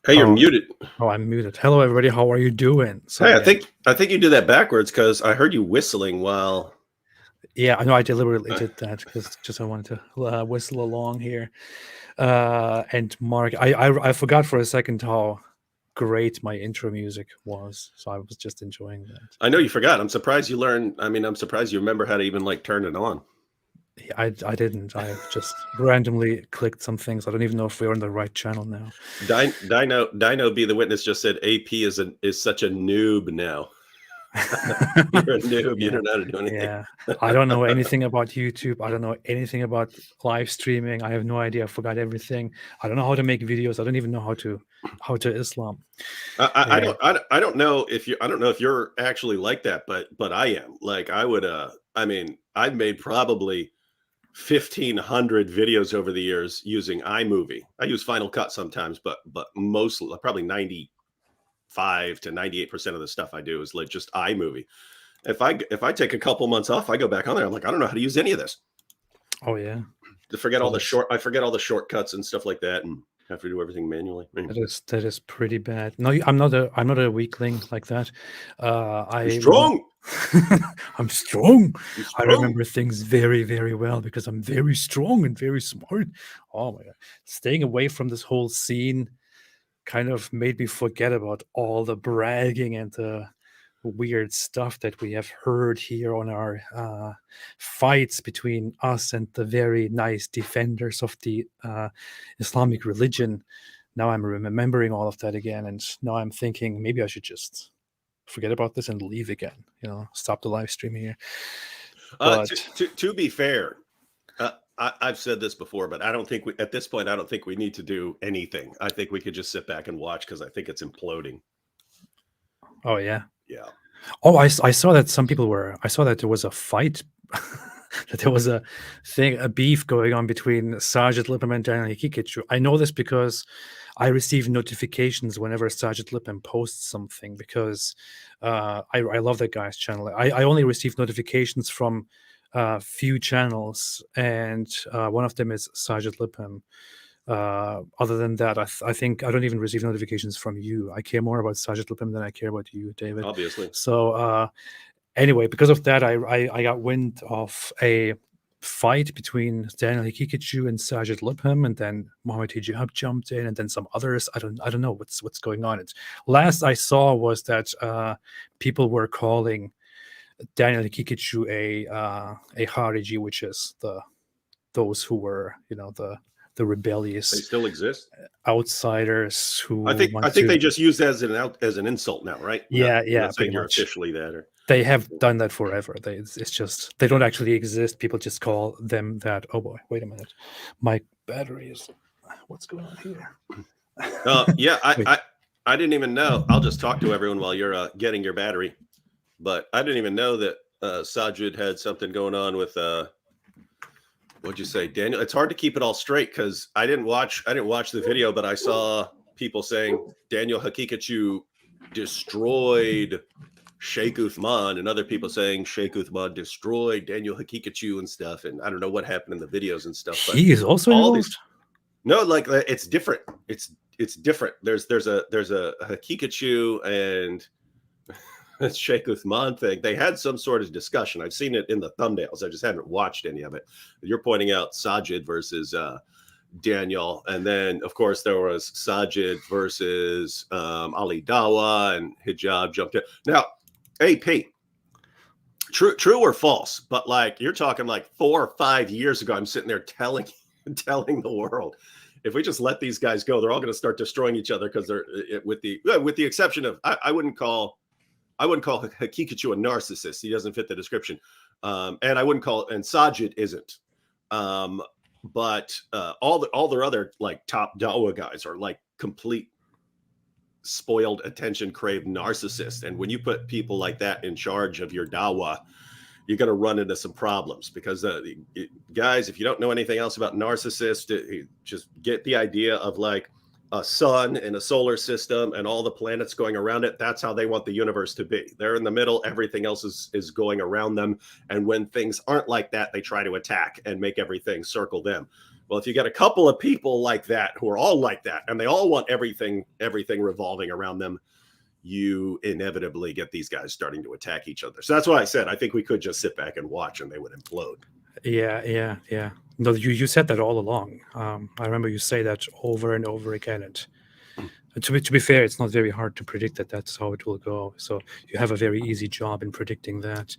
Hey, you're muted. Oh, I'm muted. Hello, everybody. How are you doing? Hey, I think you did that backwards because I heard you whistling while. Yeah, I know. I deliberately did that because just I wanted to whistle along here. And Mark, I forgot for a second how great my intro music was, so I was just enjoying that. I know you forgot. I'm surprised you learned. I mean, I'm surprised you remember how to even like turn it on. I didn't. I just randomly clicked some things. I don't even know if we're on the right channel now. Dino be the witness just said AP is such a noob now. You're a noob. Yeah. You don't know how to do anything. Yeah, I don't know anything about YouTube. I don't know anything about live streaming. I have no idea. I forgot everything. I don't know how to make videos. I don't even know how to Islam. I don't know if you. I don't know if you're actually like that, but I am. Like I would. I mean, I've made probably 1,500 videos over the years using iMovie. I use Final Cut sometimes, but mostly, probably 95 to 98% of the stuff I do is like just iMovie. If I take a couple months off, I go back on there. I'm like, I don't know how to use any of this. Oh yeah, I forget all the shortcuts and stuff like that, and have to do everything manually. That is pretty bad. No, I'm not a weakling like that. You're strong. I'm strong. I remember things very, very well because I'm very strong and very smart. Oh my God. Staying away from this whole scene kind of made me forget about all the bragging and the weird stuff that we have heard here on our fights between us and the very nice defenders of the Islamic religion. Now I'm remembering all of that again, and now I'm thinking maybe I should just forget about this and leave again. Stop the live stream here. To be fair, I've said this before, but I don't think at this point I don't think we need to do anything. I think we could just sit back and watch because I think it's imploding. Oh yeah. Yeah. Oh, I saw that some people were. I saw that there was a fight. That there was a beef going on between Sajid Lippam and Daniel Haqiqatjou. I know this because I receive notifications whenever Sajid Lippam posts something because I love that guy's channel. I only receive notifications from few channels, and one of them is Sajid Lippam. Other than that, I think I don't even receive notifications from you. I care more about Sajid Lippam than I care about you, David. Obviously. So anyway, because of that, I got wind of a fight between Daniel Haqiqatjou and Sajid Lippam, and then Mohammed Hijab jumped in, and then some others. I don't know what's going on. Last I saw was that people were calling Daniel Haqiqatjou a Khariji, which is those who were the rebellious. They still exist. Outsiders who I think they just use that as an insult now, right? Yeah. Saying you're officially that, or they have done that forever. It's just they don't actually exist. People just call them that. Oh boy, wait a minute, my battery is. What's going on here? Yeah, I didn't even know. I'll just talk to everyone while you're getting your battery. But I didn't even know that Sajid had something going on with what'd you say, Daniel? It's hard to keep it all straight because I didn't watch the video, but I saw people saying Daniel Haqiqatjou destroyed Sheikh Uthman, and other people saying Sheikh Uthman destroyed Daniel Haqiqatjou and stuff. And I don't know what happened in the videos and stuff. But he is also involved? No, like it's different. It's different. There's a Haqiqatjou, and Sheikh Uthman thing, they had some sort of discussion. I've seen it in the thumbnails. I just haven't watched any of it. You're pointing out Sajid versus Daniel. And then, of course, there was Sajid versus Ali Dawah, and Hijab jumped in. Now, AP, true or false? But like, you're talking like 4 or 5 years ago, I'm sitting there telling the world, if we just let these guys go, they're all going to start destroying each other, because they're, with the exception of, I wouldn't call Haqiqatjou a narcissist. He doesn't fit the description. And I wouldn't call it, and Sajid isn't. But all their other like top Dawah guys are like complete spoiled, attention craved narcissists. And when you put people like that in charge of your Dawah, you're going to run into some problems, because guys, if you don't know anything else about narcissists, just get the idea of like a sun and a solar system and all the planets going around it. That's how they want the universe to be. They're in the middle. Everything else is going around them. And when things aren't like that, they try to attack and make everything circle them. Well, if you get a couple of people like that who are all like that, and they all want everything revolving around them, you inevitably get these guys starting to attack each other. So that's why I said, I think we could just sit back and watch and they would implode. Yeah. No, you said that all along. I remember you say that over and over again. And to be fair, it's not very hard to predict that that's how it will go. So you have a very easy job in predicting that.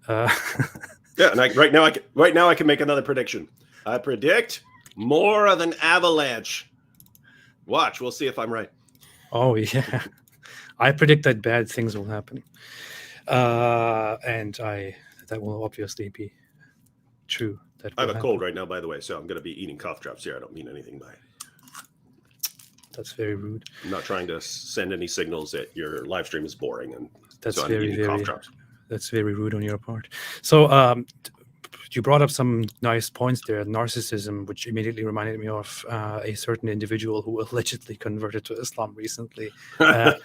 Yeah, and right now I can make another prediction. I predict more of an avalanche. Watch, we'll see if I'm right. Oh yeah, I predict that bad things will happen, and that will obviously be true. I have a cold right now, by the way, so I'm going to be eating cough drops here. I don't mean anything by it. That's very rude. I'm not trying to send any signals that your live stream is boring, and that's so I'm eating cough drops. That's very rude on your part. So you brought up some nice points there. Narcissism, which immediately reminded me of a certain individual who allegedly converted to Islam recently. And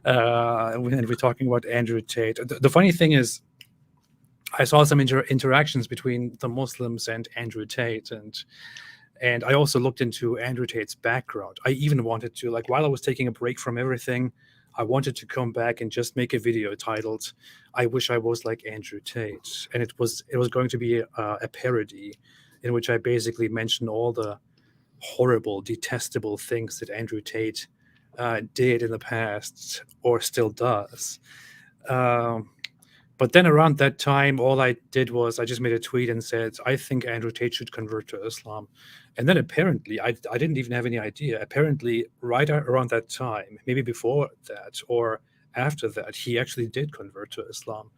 we're talking about Andrew Tate. The funny thing is, I saw some interactions between the Muslims and Andrew Tate, and I also looked into Andrew Tate's background. I even wanted to, like, while I was taking a break from everything, I wanted to come back and just make a video titled "I Wish I Was Like Andrew Tate," and it was going to be a parody in which I basically mentioned all the horrible, detestable things that Andrew Tate did in the past or still does. But then around that time, all I did was I just made a tweet and said, I think Andrew Tate should convert to Islam. And then apparently, I didn't even have any idea. Apparently, right around that time, maybe before that or after that, he actually did convert to Islam.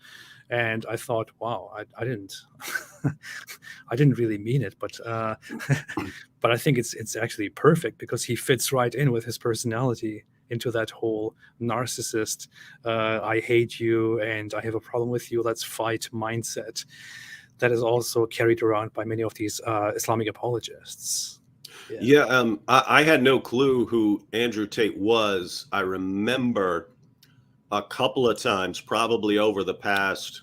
And I thought, wow, I didn't, I didn't really mean it, but I think it's actually perfect, because he fits right in with his personality into that whole narcissist, I hate you and I have a problem with you, let's fight mindset that is also carried around by many of these Islamic apologists. Yeah, I had no clue who Andrew Tate was. I remember a couple of times, probably over the past,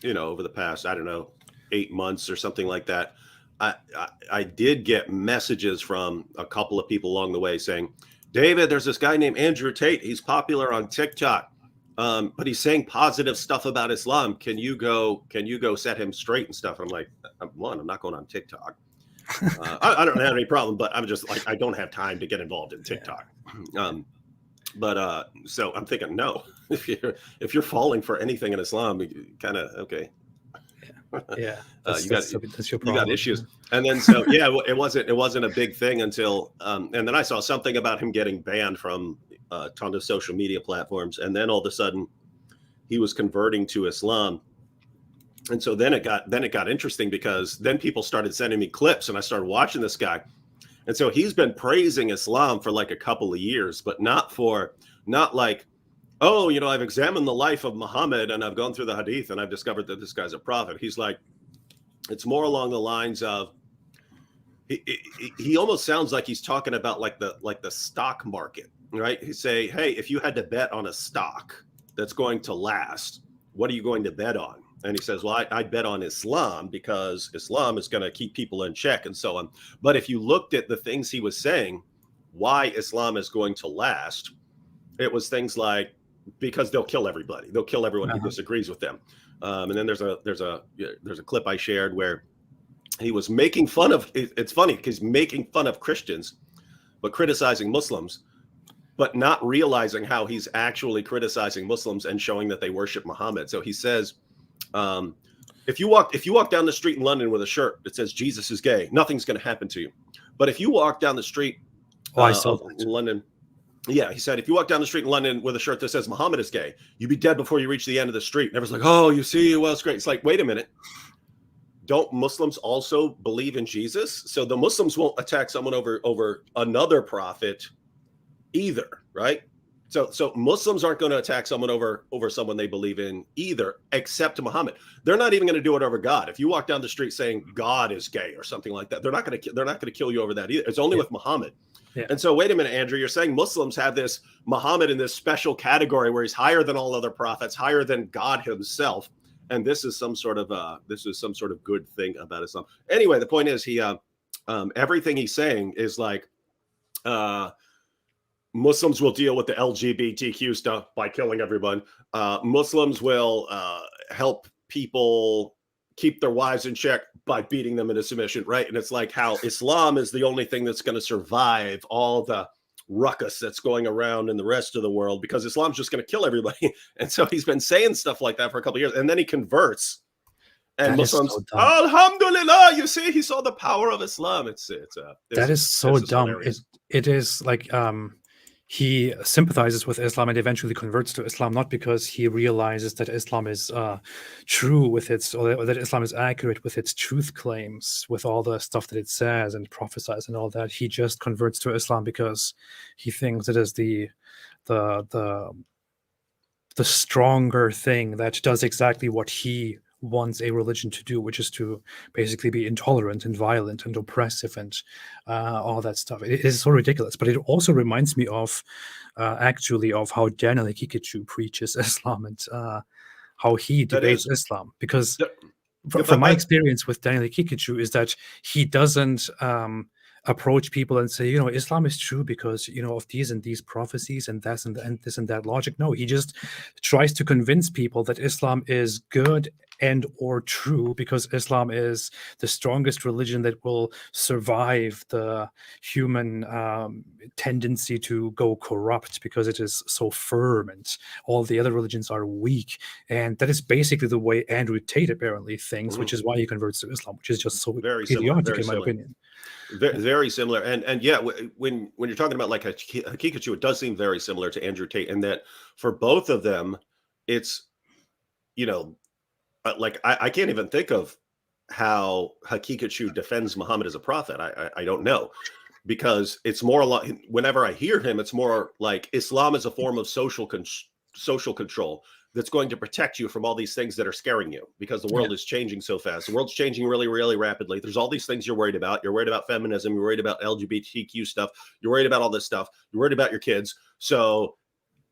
I don't know, 8 months or something like that. I did get messages from a couple of people along the way saying, David, there's this guy named Andrew Tate. He's popular on TikTok, but he's saying positive stuff about Islam. Can you go set him straight and stuff? And I'm like, one, I'm not going on TikTok. I don't have any problem, but I'm just like, I don't have time to get involved in TikTok. So I'm thinking, no, if you're falling for anything in Islam, kind of okay. Yeah, that's your problem. You got issues. And then it wasn't a big thing until and then I saw something about him getting banned from a ton of social media platforms, and then all of a sudden he was converting to Islam. And so then it got interesting, because then people started sending me clips and I started watching this guy. And so he's been praising Islam for like a couple of years, but not like, oh, I've examined the life of Muhammad and I've gone through the hadith and I've discovered that this guy's a prophet. He's like, it's more along the lines of, he almost sounds like he's talking about like the stock market, right? He say, hey, if you had to bet on a stock that's going to last, what are you going to bet on? And he says, well, I'd bet on Islam, because Islam is going to keep people in check and so on. But if you looked at the things he was saying, why Islam is going to last, it was things like because they'll kill everybody. They'll kill everyone who disagrees with them. And then there's a clip I shared where he was making fun of. It's funny because making fun of Christians, but criticizing Muslims, but not realizing how he's actually criticizing Muslims and showing that they worship Muhammad. So he says, if you walk down the street in London with a shirt that says Jesus is gay, nothing's going to happen to you. But if you walk down the street of London, yeah, he said, if you walk down the street in London with a shirt that says Muhammad is gay, you'd be dead before you reach the end of the street. And everyone's like, oh, you see, well, it's great. It's like, wait a minute. Don't Muslims also believe in Jesus? So the Muslims won't attack someone over another prophet either, right? So Muslims aren't going to attack someone over someone they believe in either, except Muhammad. They're not even going to do it over God. If you walk down the street saying God is gay or something like that, they're not going to kill you over that either. It's only with Muhammad. Yeah. And so wait a minute, Andrew, you're saying Muslims have this Muhammad in this special category where he's higher than all other prophets, higher than God himself. And this is some sort of good thing about Islam. Anyway, the point is he everything he's saying is like Muslims will deal with the LGBTQ stuff by killing everyone. Muslims will help people keep their wives in check by beating them into submission, right? And it's like how Islam is the only thing that's going to survive all the ruckus that's going around in the rest of the world, because Islam's just going to kill everybody. And so he's been saying stuff like that for a couple of years, and then he converts, and Muslims, Alhamdulillah, you see, he saw the power of Islam. That is so dumb. It is like he sympathizes with Islam and eventually converts to Islam, not because he realizes that Islam is true with its, or that Islam is accurate with its truth claims, with all the stuff that it says and prophesies and all that. He just converts to Islam because he thinks it is the stronger thing that does exactly what he wants a religion to do, which is to basically be intolerant and violent and oppressive and all that stuff. It is so ridiculous, but it also reminds me of actually of how Daniel Haqiqatjou preaches Islam and how he debates Islam. Because from my experience with Daniel Haqiqatjou is that he doesn't approach people and say, Islam is true because, of these and these prophecies and this and this and that logic. No, he just tries to convince people that Islam is good and or true because Islam is the strongest religion that will survive the human tendency to go corrupt, because it is so firm and all the other religions are weak. And that is basically the way Andrew Tate apparently thinks, which is why he converts to Islam, which is just so idiotic in my opinion. Very similar. And yeah, when you're talking about like Haqiqatjou, it does seem very similar to Andrew Tate in that for both of them, it's, like I can't even think of how Haqiqatjou defends Muhammad as a prophet. I don't know, because it's more like whenever I hear him, it's more like Islam is a form of social control that's going to protect you from all these things that are scaring you, because the world is changing so fast. The world's changing really, really rapidly. There's all these things you're worried about. You're worried about feminism. You're worried about LGBTQ stuff. You're worried about all this stuff. You're worried about your kids. So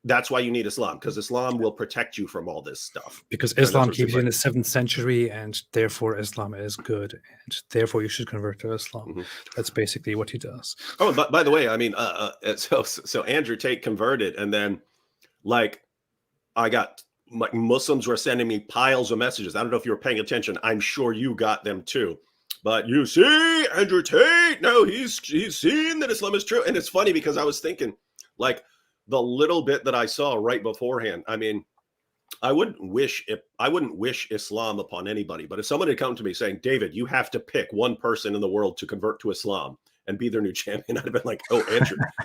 that's why you need Islam, because Islam will protect you from all this stuff. Because Islam keeps you in the 7th century, and therefore Islam is good, and therefore you should convert to Islam. That's basically what he does. Oh, but by the way, I mean, so Andrew Tate converted, and then like I got like Muslims were sending me piles of messages. I don't know if you were paying attention. I'm sure you got them too. But you see, Andrew Tate, no, he's seen that Islam is true. And it's funny because I was thinking, like, the little bit that I saw right beforehand, I mean, I wouldn't wish Islam upon anybody, but if someone had come to me saying, David, you have to pick one person in the world to convert to Islam and be their new champion, I'd have been like, oh,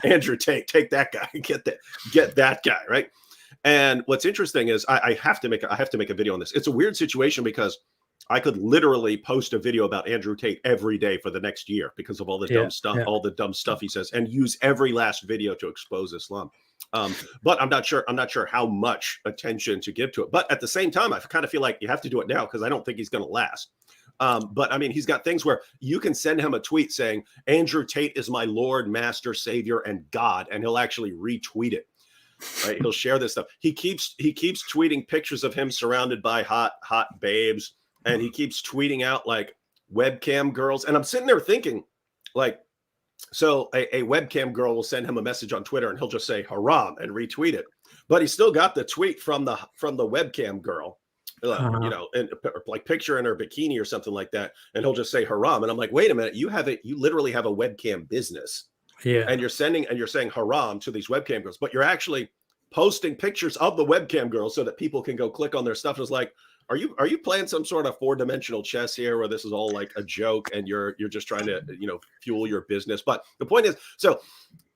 Andrew Tate, take that guy, get that guy, right? And what's interesting is I have to make a video on this. It's a weird situation because I could literally post a video about Andrew Tate every day for the next year because of all the dumb stuff, all the dumb stuff he says, and use every last video to expose Islam. But I'm not sure how much attention to give to it. But at the same time, I kind of feel like you have to do it now because I don't think he's going to last. But I mean, he's got things where you can send him a tweet saying, Andrew Tate is my Lord, Master, Savior, and God, and he'll actually retweet it. Right? He'll share this stuff. He keeps tweeting pictures of him surrounded by hot babes, and he keeps tweeting out like webcam girls. And I'm sitting there thinking, like, so a webcam girl will send him a message on Twitter and he'll just say haram and retweet it. but he still got the tweet from the webcam girl, you know, and like picture in her bikini or something like that, and he'll just say haram, and I'm like, wait a minute, you literally have a webcam business, and you're saying haram to these webcam girls, but you're actually posting pictures of the webcam girls so that people can go click on their stuff. It's like, are you playing some sort of 4-dimensional chess here, where this is all like a joke and you're just trying to, you know, fuel your business? But the point is, so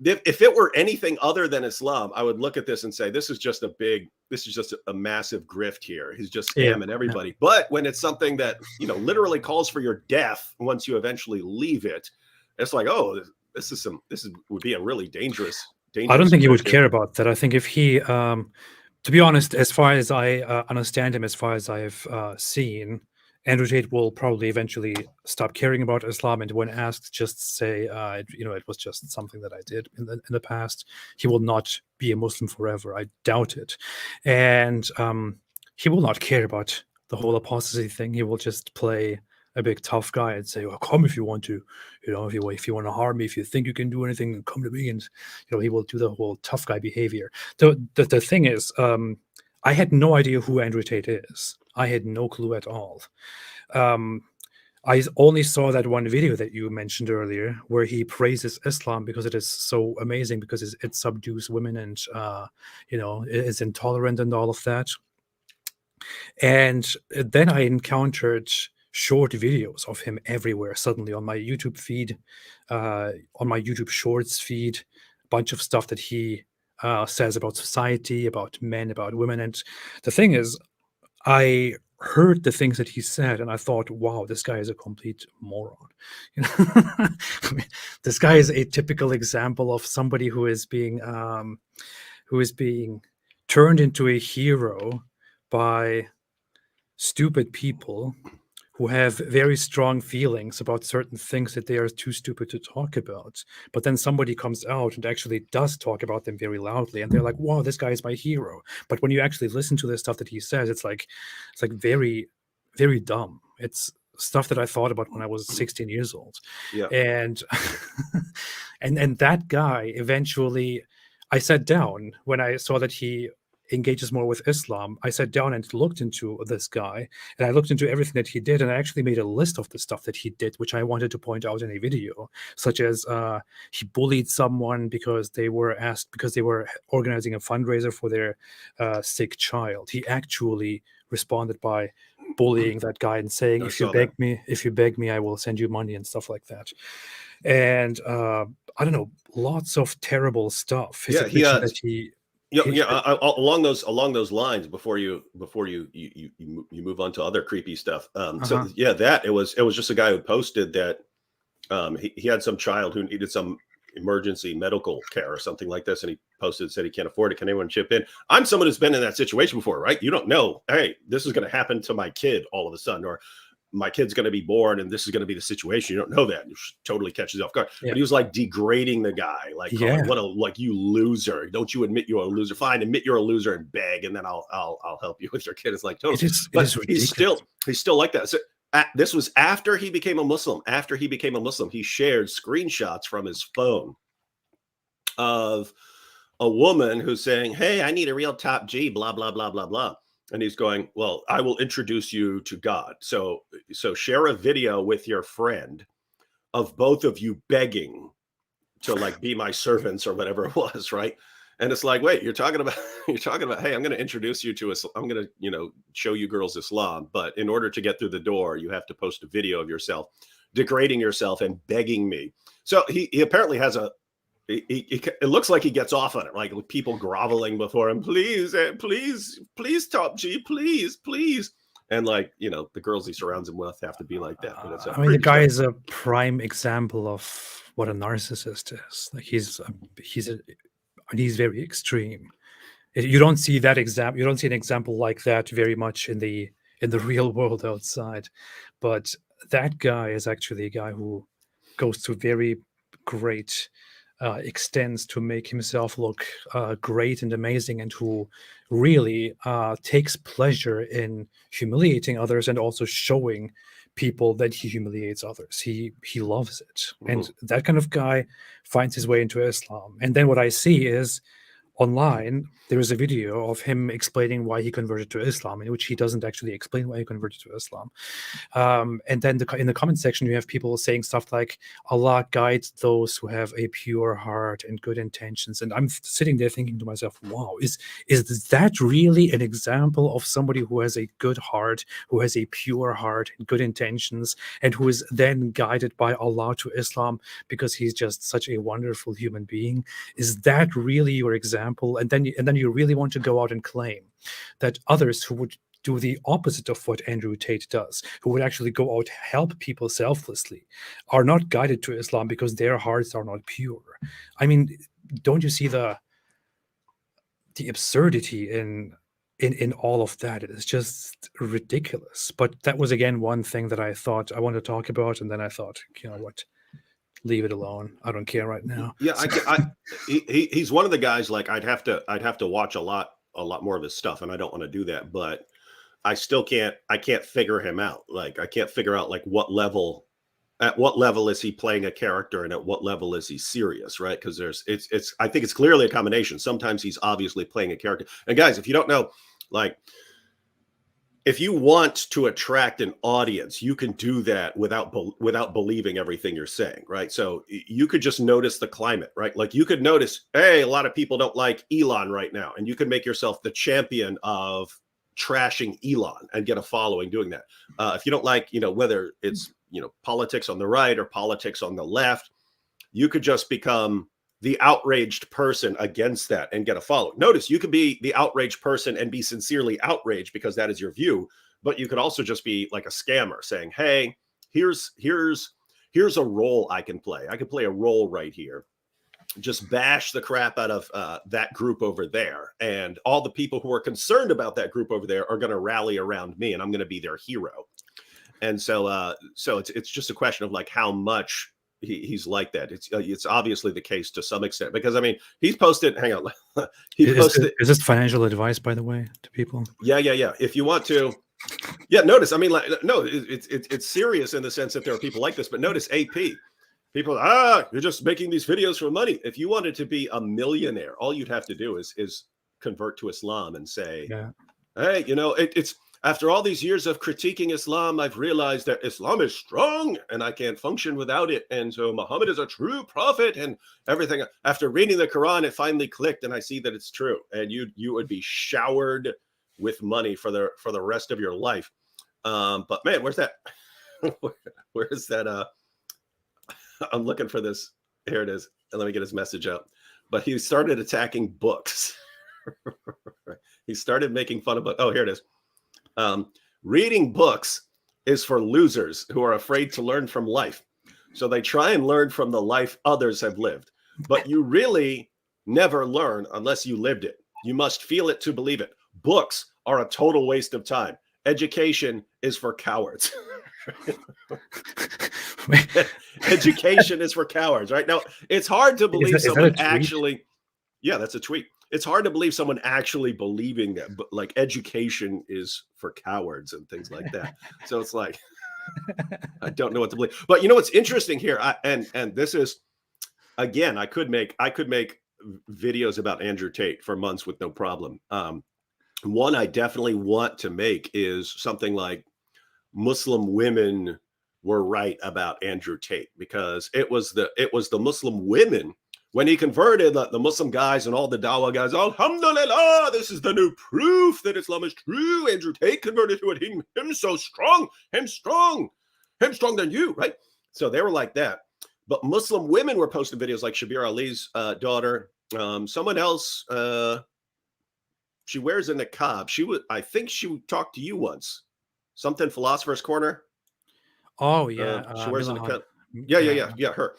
if it were anything other than Islam, I would look at this and say, this is just a massive grift here. He's just scamming everybody. But when it's something that, you know, literally calls for your death once you eventually leave it, it's like, oh, this would be a really dangerous. I don't think he would care about that. I think if he, to be honest, as far as I understand him, as far as I've seen, Andrew Tate will probably eventually stop caring about Islam, and when asked, just say, you know, it was just something that I did in the past. He will not be a Muslim forever. I doubt it, and he will not care about the whole apostasy thing. He will just play a big tough guy and say, "Well, come if you want to, you know, if you want to harm me, if you think you can do anything, come to me." And you know, he will do the whole tough guy behavior. The thing is, I had no idea who Andrew Tate is. I had no clue at all. I only saw that one video that you mentioned earlier, where he praises Islam because it is so amazing, because it subdues women and you know, is intolerant and all of that. And then I encountered short videos of him everywhere suddenly on my YouTube feed, on my YouTube Shorts feed, a bunch of stuff that he says about society, about men, about women. And the thing is, I heard the things that he said and I thought, wow, this guy is a complete moron. You know? I mean, this guy is a typical example of somebody who is being turned into a hero by stupid people who have very strong feelings about certain things that they are too stupid to talk about. But then somebody comes out and actually does talk about them very loudly, and they're like, wow, this guy is my hero. But when you actually listen to the stuff that he says, it's like very, very dumb. It's stuff that I thought about when I was 16 years old. Yeah. And and that guy, eventually, I sat down when I saw that he engages more with Islam. I sat down and looked into this guy, and I looked into everything that he did, and I actually made a list of the stuff that he did, which I wanted to point out in a video, such as he bullied someone because they were organizing a fundraiser for their sick child. He actually responded by bullying that guy and saying, if you beg me, I will send you money and stuff like that. And I don't know, lots of terrible stuff. Along those lines, before you move on to other creepy stuff. So yeah, it was just a guy who posted that he had some child who needed some emergency medical care or something like this, and he said he can't afford it. Can anyone chip in? I'm someone who's been in that situation before, right? You don't know, hey, this is going to happen to my kid all of a sudden, or my kid's going to be born and this is going to be the situation. You don't know that. It totally catches you off guard. Yeah. But he was like degrading the guy, like, like, you loser. Don't you admit you're a loser? Fine, admit you're a loser and beg, and then I'll help you with your kid. It's like, totally. He's still like that. So this was after he became a Muslim. After he became a Muslim, he shared screenshots from his phone of a woman who's saying, hey, I need a real top G, blah, blah, blah, blah, blah. And he's going, well, I will introduce you to God. So share a video with your friend of both of you begging to like be my servants or whatever it was, right? And it's like, wait, you're talking about, hey, I'm going to introduce you to I'm going to, show you girls Islam, but in order to get through the door, you have to post a video of yourself degrading yourself and begging me. So he apparently has it looks like he gets off on it, like people groveling before him, please, top G, please. And like, the girls he surrounds him with have to be like that. But the guy is a prime example of what a narcissist is. Like he's very extreme. You don't see that example. You don't see an example like that very much in the real world outside. But that guy is actually a guy who goes to very great extends to make himself look great and amazing, and who really takes pleasure in humiliating others and also showing people that he humiliates others. He loves it. And that kind of guy finds his way into Islam. And then what I see is online, there is a video of him explaining why he converted to Islam, in which he doesn't actually explain why he converted to Islam. And then in the comment section, you have people saying stuff like, Allah guides those who have a pure heart and good intentions. And I'm sitting there thinking to myself, wow, is that really an example of somebody who has a good heart, who has a pure heart and good intentions, and who is then guided by Allah to Islam because he's just such a wonderful human being? Is that really your example? And then you really want to go out and claim that others who would do the opposite of what Andrew Tate does, who would actually go out, help people selflessly, are not guided to Islam because their hearts are not pure. I mean, don't you see the absurdity in all of that? It is just ridiculous. But that was, again, one thing that I thought I wanted to talk about, and then I thought, you know what, leave it alone. I don't care right now. Yeah, he's one of the guys, like, I'd have to watch a lot more of his stuff, and I don't want to do that, but I still can't figure him out. Like, I can't figure out, like, at what level is he playing a character and at what level is he serious, right? Because I think it's clearly a combination. Sometimes he's obviously playing a character. And guys, if you don't know, like, if you want to attract an audience, you can do that without believing everything you're saying, right? So you could just notice the climate, right? Like, you could notice, hey, a lot of people don't like Elon right now, and you could make yourself the champion of trashing Elon and get a following doing that. If you don't like, whether it's, politics on the right or politics on the left, you could just become the outraged person against that and get a follow. Notice, you could be the outraged person and be sincerely outraged because that is your view, but you could also just be like a scammer saying, hey, here's a role I can play. I can play a role right here. Just bash the crap out of that group over there. And all the people who are concerned about that group over there are going to rally around me, and I'm going to be their hero. And so it's just a question of, like, how much he's like that. It's obviously the case to some extent, because, I mean, he's posted, hang on. Is this financial advice, by the way, to people? Yeah. If you want to, yeah, notice, I mean, like, no, it's serious in the sense that there are people like this, but notice AP. People, you're just making these videos for money. If you wanted to be a millionaire, all you'd have to do is convert to Islam and say, hey, it's after all these years of critiquing Islam, I've realized that Islam is strong and I can't function without it. And so Muhammad is a true prophet and everything. After reading the Quran, it finally clicked and I see that it's true. And you would be showered with money for the rest of your life. But man, where's that? Where is that? I'm looking for this. Here it is. And let me get his message out. But he started attacking books. He started making fun of books. Oh, here it is. Reading books is for losers who are afraid to learn from life. So they try and learn from the life others have lived. But you really never learn unless you lived it. You must feel it to believe it. Books are a total waste of time. Education is for cowards. Education is for cowards, right? Now, it's hard to believe someone actually. Yeah, that's a tweet. It's hard to believe someone actually believing that, but like, education is for cowards and things like that. So it's like, I don't know what to believe. But what's interesting here, and this is, again, I could make videos about Andrew Tate for months with no problem. One I definitely want to make is something like Muslim women were right about Andrew Tate, because it was the Muslim women. When he converted, the Muslim guys and all the Dawah guys, alhamdulillah, this is the new proof that Islam is true. Andrew Tate converted to it. Him so strong, him strong than you, right? So they were like that. But Muslim women were posting videos like Shabir Ali's daughter. Someone else, she wears a niqab. I think she talked to you once. Something Philosopher's Corner. Oh, yeah. She wears a niqab. Yeah, her.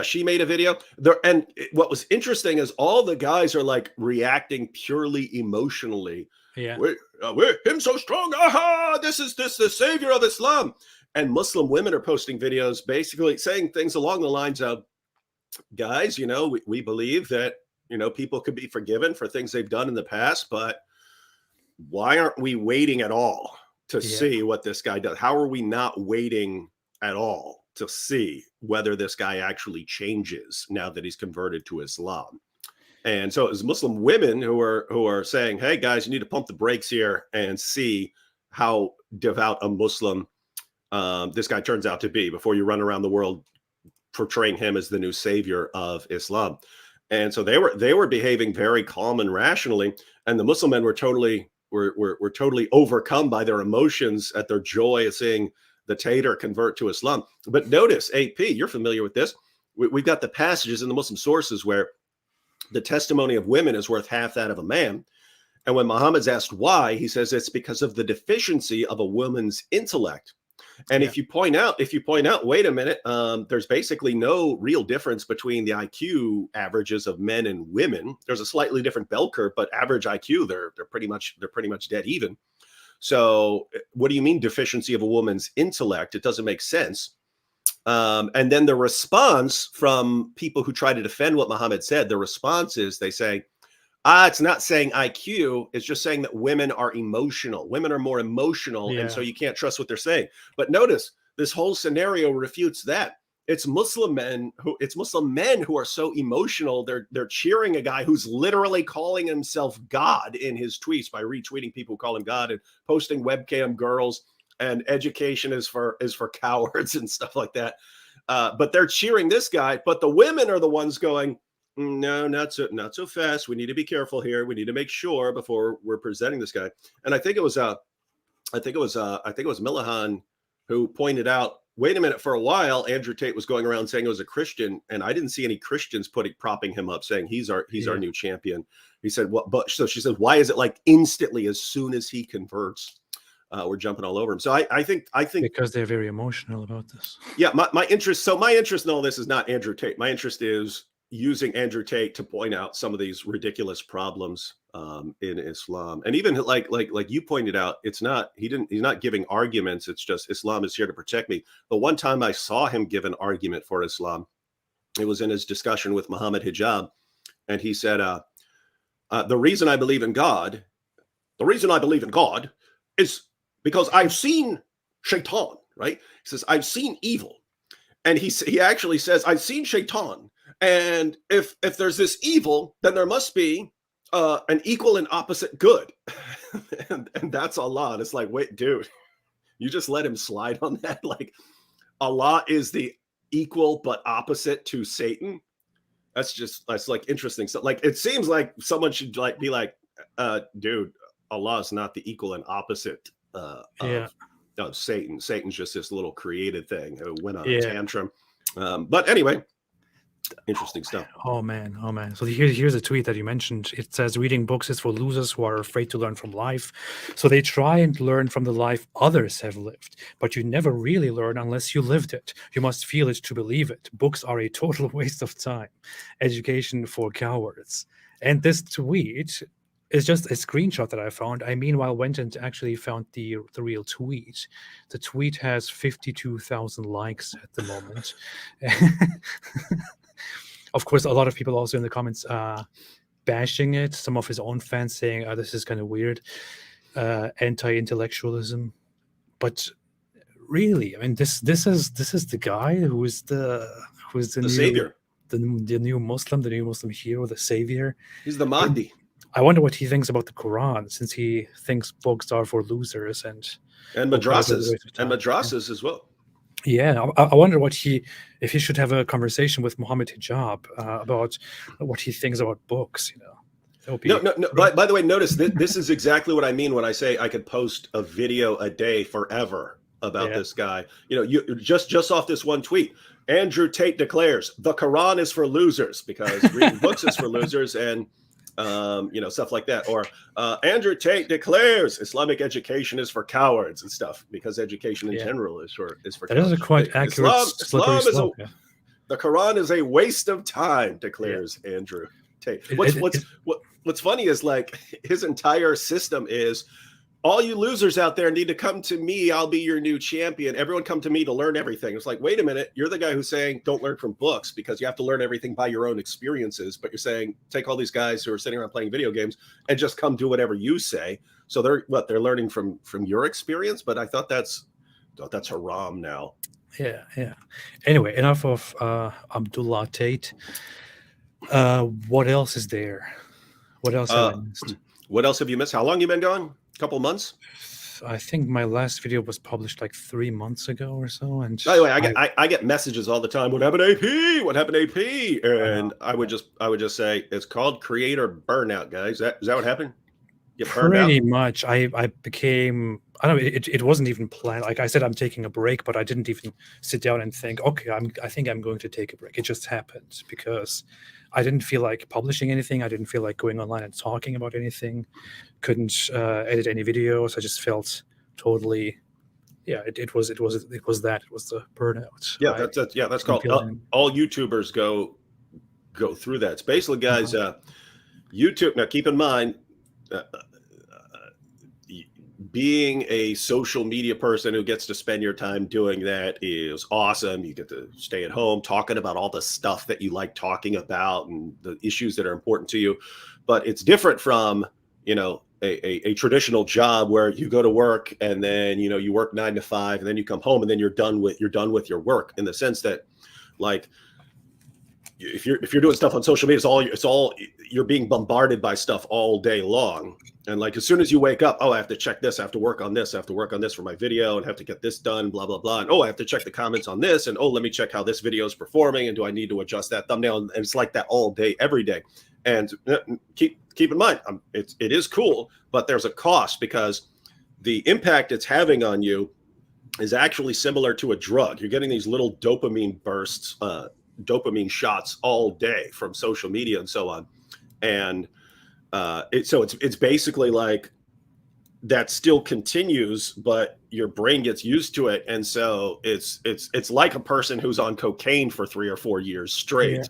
She made a video there, and what was interesting is all the guys are like reacting purely emotionally. Yeah, we're him so strong. Aha! This is the savior of Islam. And Muslim women are posting videos basically saying things along the lines of, guys, we believe that people could be forgiven for things they've done in the past, but why aren't we waiting at all to see what this guy does? How are we not waiting at all to see whether this guy actually changes now that he's converted to Islam? And so it was Muslim women who are saying, hey guys, you need to pump the brakes here and see how devout a Muslim this guy turns out to be before you run around the world portraying him as the new savior of Islam. And so they were behaving very calm and rationally, and the Muslim men were totally overcome by their emotions at their joy of seeing the Tater convert to Islam. But notice, AP, you're familiar with this. We've got the passages in the Muslim sources where the testimony of women is worth half that of a man. And when Muhammad's asked why, he says it's because of the deficiency of a woman's intellect. And if you point out, wait a minute, there's basically no real difference between the IQ averages of men and women. There's a slightly different bell curve, but average IQ, they're pretty much dead even. So what do you mean deficiency of a woman's intellect? It doesn't make sense. And then the response from people who try to defend what Muhammad said, the response is they say, it's not saying IQ, it's just saying that women are emotional. Women are more emotional, and so you can't trust what they're saying. But notice this whole scenario refutes that. It's Muslim men who are so emotional. They're cheering a guy who's literally calling himself God in his tweets by retweeting people who call him God and posting webcam girls and education is for cowards and stuff like that. But they're cheering this guy. But the women are the ones going, no, not so fast. We need to be careful here. We need to make sure before we're presenting this guy. And I think it was Millihan who pointed out, wait a minute, for a while, Andrew Tate was going around saying it was a Christian, and I didn't see any Christians propping him up, saying he's our new champion. He said, "What?" But so she said, "Why is it like instantly as soon as he converts, we're jumping all over him?" So I think because they're very emotional about this. Yeah, my interest. So my interest in all this is not Andrew Tate. My interest is using Andrew Tate to point out some of these ridiculous problems in Islam. And even like you pointed out, he's not giving arguments. It's just Islam is here to protect me. The one time I saw him give an argument for Islam, it was in his discussion with Muhammad Hijab. And he said, the reason I believe in God is because I've seen Shaitan, right? He says, I've seen evil. And he actually says, I've seen Shaitan. And if there's this evil, then there must be an equal and opposite good. and that's Allah. And it's like, wait, dude, you just let him slide on that? Like, Allah is the equal but opposite to Satan? That's like interesting. So like, it seems like someone should like be like, dude, Allah is not the equal and opposite of Satan. Satan's just this little created thing who went on a tantrum. But anyway, interesting stuff. Oh man. So here's a tweet that you mentioned. It says reading books is for losers who are afraid to learn from life. So they try and learn from the life others have lived, but you never really learn unless you lived it. You must feel it to believe it. Books are a total waste of time. Education for cowards. And this tweet is just a screenshot that I found. I meanwhile went and actually found the real tweet. The tweet has 52,000 likes at the moment. Of course, a lot of people also in the comments bashing it. Some of his own fans saying, "Oh, this is kind of weird, anti-intellectualism." But really, I mean, this is the guy who is the new savior, the new Muslim, the new Muslim hero, the savior. He's the Mahdi. I wonder what he thinks about the Quran, since he thinks books are for losers and madrasas as well. Yeah, I wonder if he should have a conversation with Muhammad Hijab about what he thinks about books. That would be no. By the way, notice this is exactly what I mean when I say I could post a video a day forever about this guy. You just off this one tweet. Andrew Tate declares the Quran is for losers because reading books is for losers, and stuff like that. Or Andrew Tate declares Islamic education is for cowards and stuff because education in general is for that cowards. Is a quite accurate Islam is the Quran is a waste of time, declares Andrew Tate. What's funny is like his entire system is, all you losers out there need to come to me. I'll be your new champion. Everyone come to me to learn everything. It's like, wait a minute. You're the guy who's saying don't learn from books because you have to learn everything by your own experiences. But you're saying take all these guys who are sitting around playing video games and just come do whatever you say. So they're learning from your experience. But I thought that's haram now. Yeah. Anyway, enough of Abdullah Tate. What else is there? What else have I missed? What else have you missed? How long you been gone? A couple months? I think my last video was published like 3 months ago or so. And By the way, I get messages all the time. What happened, AP? What happened, AP? And I would just say it's called creator burnout, guys. Is that what happened? Get burned out? pretty much. I became. I don't know. It wasn't even planned. Like I said, I'm taking a break, but I didn't even sit down and think, okay, I think I'm going to take a break. It just happened because I didn't feel like publishing anything. I didn't feel like going online and talking about anything. Couldn't edit any videos. I just felt totally. Yeah, it was that. It was the burnout. Yeah, that's called. All YouTubers go through that. It's basically, guys. YouTube. Now, keep in mind. Being a social media person who gets to spend your time doing that is awesome. You get to stay at home talking about all the stuff that you like talking about and the issues that are important to you. But it's different from, a traditional job where you go to work and then, you work 9 to 5 and then you come home and then you're done with your work, in the sense that, like, if you're doing stuff on social media, it's all you're being bombarded by stuff all day long. And like, as soon as you wake up, I have to check this, I have to work on this, for my video and have to get this done, blah, blah, blah. And I have to check the comments on this. And let me check how this video is performing. And do I need to adjust that thumbnail? And it's like that all day, every day. And keep in mind, it is cool, but there's a cost, because the impact it's having on you is actually similar to a drug. You're getting these little dopamine bursts, dopamine shots all day from social media and so on. And it's basically like that still continues, but your brain gets used to it. And so it's like a person who's on cocaine for 3 or 4 years straight. Yeah.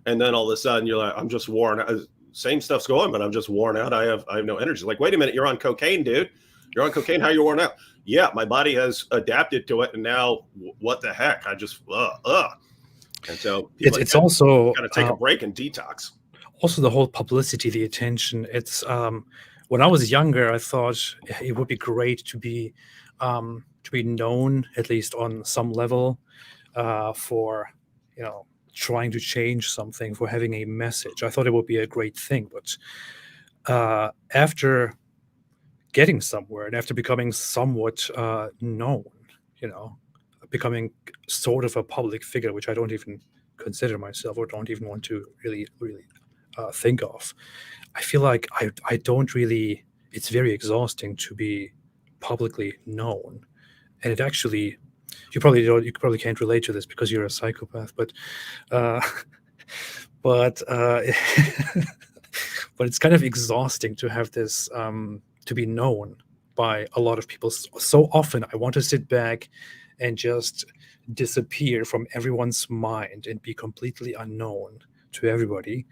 And then all of a sudden you're like, I'm just worn out. Same stuff's going, but I'm just worn out. I have no energy. Like, wait a minute, you're on cocaine, dude. You're on cocaine. How are you worn out? Yeah, my body has adapted to it. And now what the heck? I just, And so it's also got to take a break and detox. Also, the whole publicity, the attention. It's when I was younger, I thought it would be great to be known, at least on some level, for trying to change something, for having a message. I thought it would be a great thing, but after getting somewhere and after becoming somewhat known, becoming sort of a public figure, which I don't even consider myself or don't even want to really think of, I feel like I don't really. It's very exhausting to be publicly known, and it actually. You probably can't relate to this because you're a psychopath, but but it's kind of exhausting to have this to be known by a lot of people so often. I want to sit back and just disappear from everyone's mind and be completely unknown to everybody.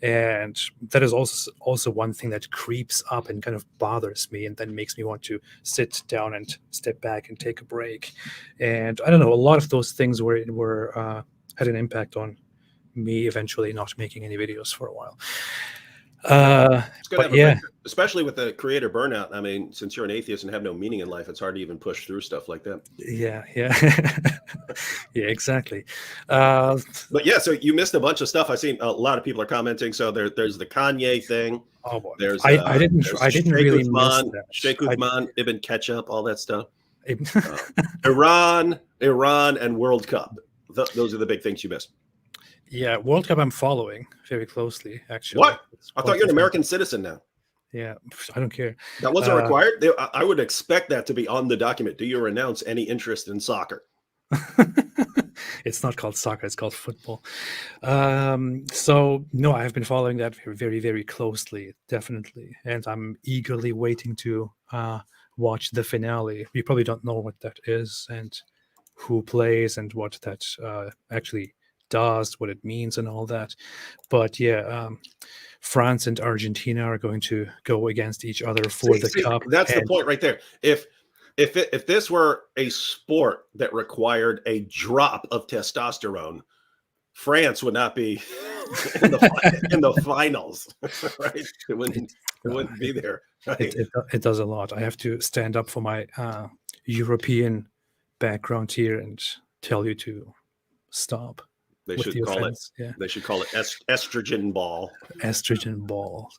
And that is also one thing that creeps up and kind of bothers me, and then makes me want to sit down and step back and take a break. And I don't know, a lot of those things were had an impact on me eventually not making any videos for a while. But yeah, especially with the creator burnout. I mean, since you're an atheist and have no meaning in life, it's hard to even push through stuff like that. Yeah. Yeah, exactly. But yeah, so you missed a bunch of stuff. I've seen a lot of people are commenting. So there's the Kanye thing. Oh boy, there's I didn't really miss that. Sheikh Uthman, Ibn Ketchup, all that stuff. Iran, and World Cup. Those are the big things you missed. Yeah, World Cup I'm following very closely, actually. What? I thought you're an American citizen now. Yeah, I don't care. That wasn't required? I would expect that to be on the document. Do you renounce any interest in soccer? It's not called soccer, it's called football. So, no, I have been following that very, very, very closely, definitely. And I'm eagerly waiting to watch the finale. We probably don't know what that is and who plays and what that actually does, what it means and all that. But yeah, France and Argentina are going to go against each other for the cup. That's the point right there. If this were a sport that required a drop of testosterone, France would not be in the finals, right? It wouldn't be there. Right? It does a lot. I have to stand up for my European background here and tell you to stop. They with should the call offense. it. Yeah, They should call it estrogen ball. estrogen ball.